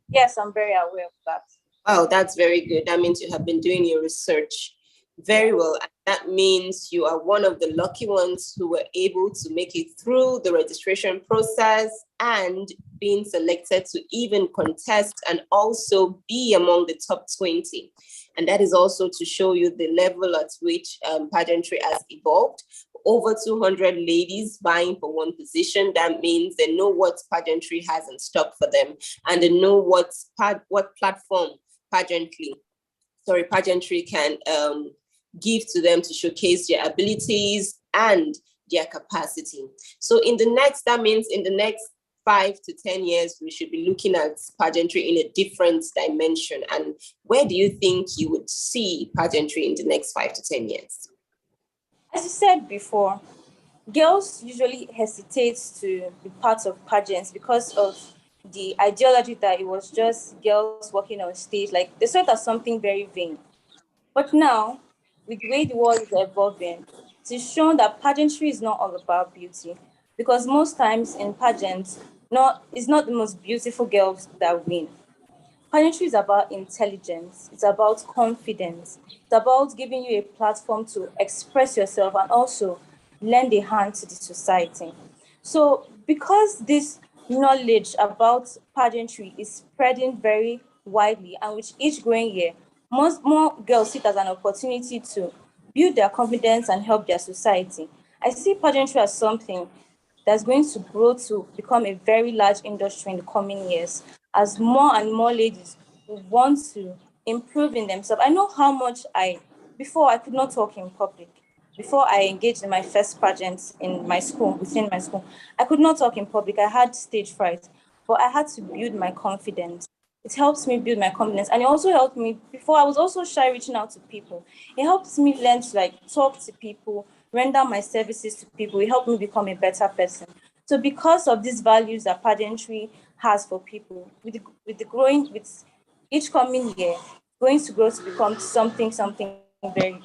Yes, I'm very aware of that. Wow, that's very good. That means you have been doing your research very well. And that means you are one of the lucky ones who were able to make it through the registration process and being selected to even contest and also be among the top 20. And that is also to show you the level at which pageantry has evolved. Over 200 ladies vying for one position. That means they know what pageantry has in stock for them, and they know what platform pageantry can give to them to showcase their abilities and their capacity. So that means in the next 5 to 10 years, we should be looking at pageantry in a different dimension. And where do you think you would see pageantry in the next 5 to 10 years? As you said before, girls usually hesitate to be part of pageants because of the ideology that it was just girls walking on stage. Like, they saw it as something very vain. But now, with the way the world is evolving, it is shown that pageantry is not all about beauty. Because most times in pageants, it's not the most beautiful girls that win. Pageantry is about intelligence, it's about confidence, it's about giving you a platform to express yourself and also lend a hand to the society. So because this knowledge about pageantry is spreading very widely, and with each growing year, more girls see it as an opportunity to build their confidence and help their society. I see pageantry as something that's going to grow to become a very large industry in the coming years as more and more ladies want to improve in themselves. I know how much before I could not talk in public. Before I engaged in my first pageant in my school, within my school, I could not talk in public. I had stage fright, but I had to build my confidence. It helps me build my confidence. And it also helped me, before I was also shy reaching out to people. It helps me learn to talk to people, render my services to people. It helped me become a better person. So because of these values that pageantry has for people, with each coming year, going to grow to become something very big.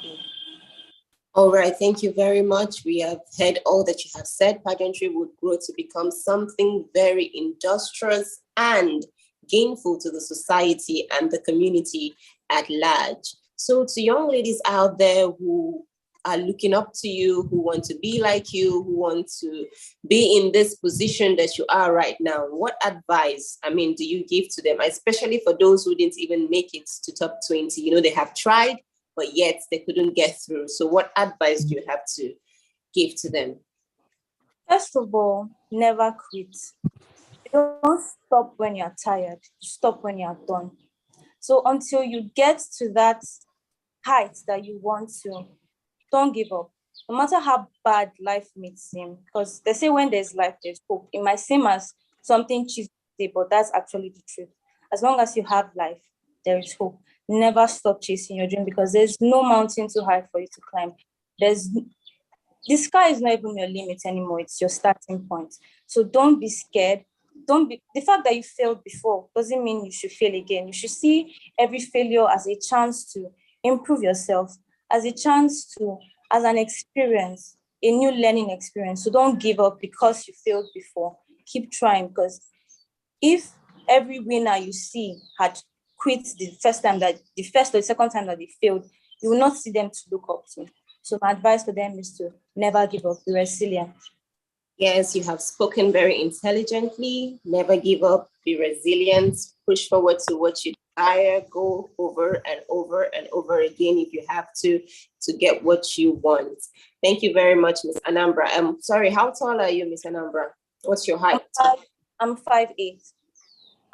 All right, thank you very much. We have heard all that you have said. Pageantry would grow to become something very industrious and gainful to the society and the community at large. So to young ladies out there who are looking up to you, who want to be like you, who want to be in this position that you are right now, what advice, do you give to them, especially for those who didn't even make it to top 20? They have tried, but yet they couldn't get through. So what advice do you have to give to them? First of all, never quit. don't stop when you're tired. You stop when you're done. So until you get to that height that you want to, don't give up. No matter how bad life may seem, because they say when there's life, there's hope. It might seem as something cheesy, but that's actually the truth. As long as you have life, there is hope. Never stop chasing your dream, because there's no mountain too high for you to climb. The sky is not even your limit anymore. It's your starting point. So don't be scared. The fact that you failed before doesn't mean you should fail again. You should see every failure as a chance to improve yourself, as an experience, a new learning experience. So don't give up because you failed before. Keep trying, because if every winner you see had quit the first or the second time that they failed, you will not see them to look up to. So my advice for them is to never give up, be resilient. Yes, you have spoken very intelligently. Never give up, be resilient, push forward to what you desire, go over and over and over again if you have to get what you want. Thank you very much, Miss Anambra. I'm sorry, how tall are you, Miss Anambra? What's your height? I'm 5'8".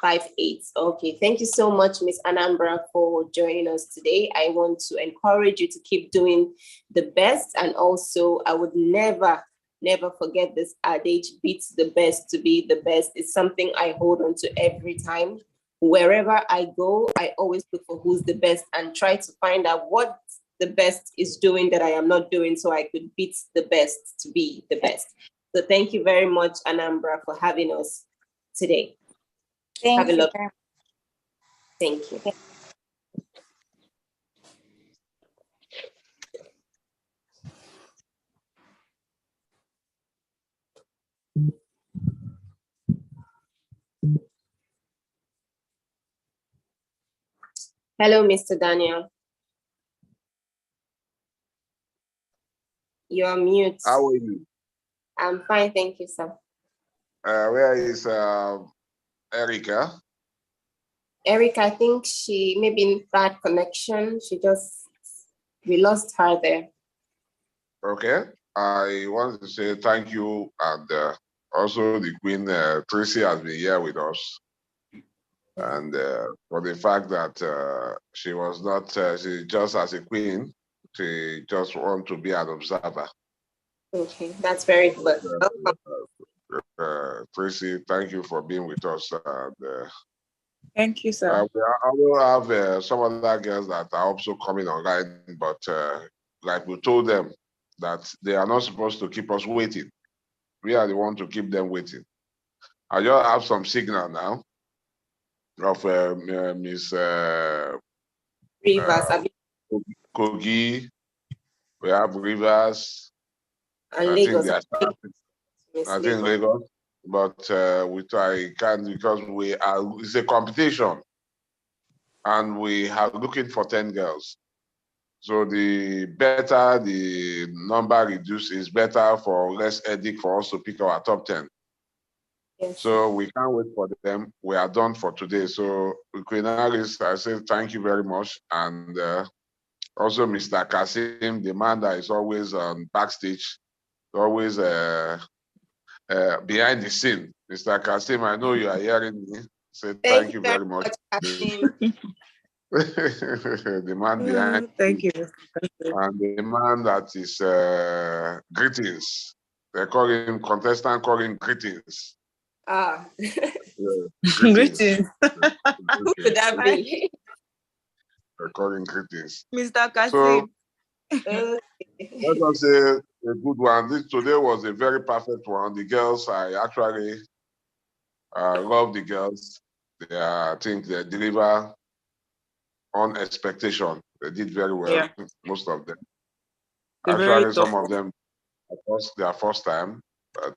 5'8". Okay, thank you so much, Miss Anambra, for joining us today. I want to encourage you to keep doing the best, and also I would never forget this adage, beats the best to be the best. It's something I hold on to every time. Wherever I go, I always look for who's the best and try to find out what the best is doing that I am not doing, so I could beat the best to be the best. So thank you very much, Anambra, for having us today. Thank you. Thank you. Hello, Mr. Daniel. You're mute. How are you? I'm fine, thank you, sir. Where is Erica? Erica, I think she may be in bad connection. We lost her there. Okay. I want to say thank you, and also the Queen Tracy has been here with us, and for the fact that she was not, she just as a queen, she just want to be an observer. Okay, that's very good. Tracy, thank you for being with us. Thank you, sir. I will have some other girls that are also coming online, but like we told them that they are not supposed to keep us waiting. We are the one to keep them waiting. I just have some signal now of Miss Rivers, Kogi. We have Rivers. And I Lagos. think I think Lagos. But I can't, because it's a competition, and we are looking for 10 girls. So the better the number reduced is better for less headache for us to pick our top 10. Yes. So we can't wait for them. We are done for today. So Queen Alice, I say thank you very much. And also Mr. Kasim, the man that is always on backstage, always behind the scene. Mr. Kasim, I know you are hearing me. Say thank you very much. The man behind. Thank you. And the man that is greetings. They call him contestant, call him greetings. Ah. Greetings. Who could that be? They call him greetings. Mr. Kasim. So, let us say a good one. Today was a very perfect one. The girls, I actually love the girls. I think they deliver on expectation. They did very well, most of them. Actually, some of them, their first time, but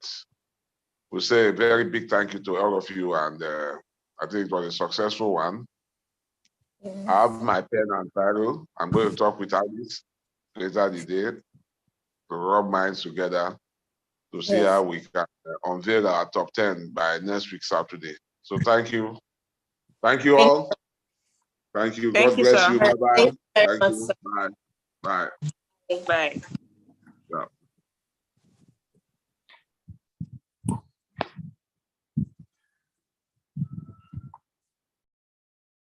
we say a very big thank you to all of you, and I think it was a successful one. Yes. I have my pen and title. I'm going to talk with Alice later the day to rub minds together to see how we can unveil our top 10 by next week Saturday. So thank you. Thank you all. Thank you. God bless you. Bye-bye. Thank you. Bye. Bye. Bye. Yeah.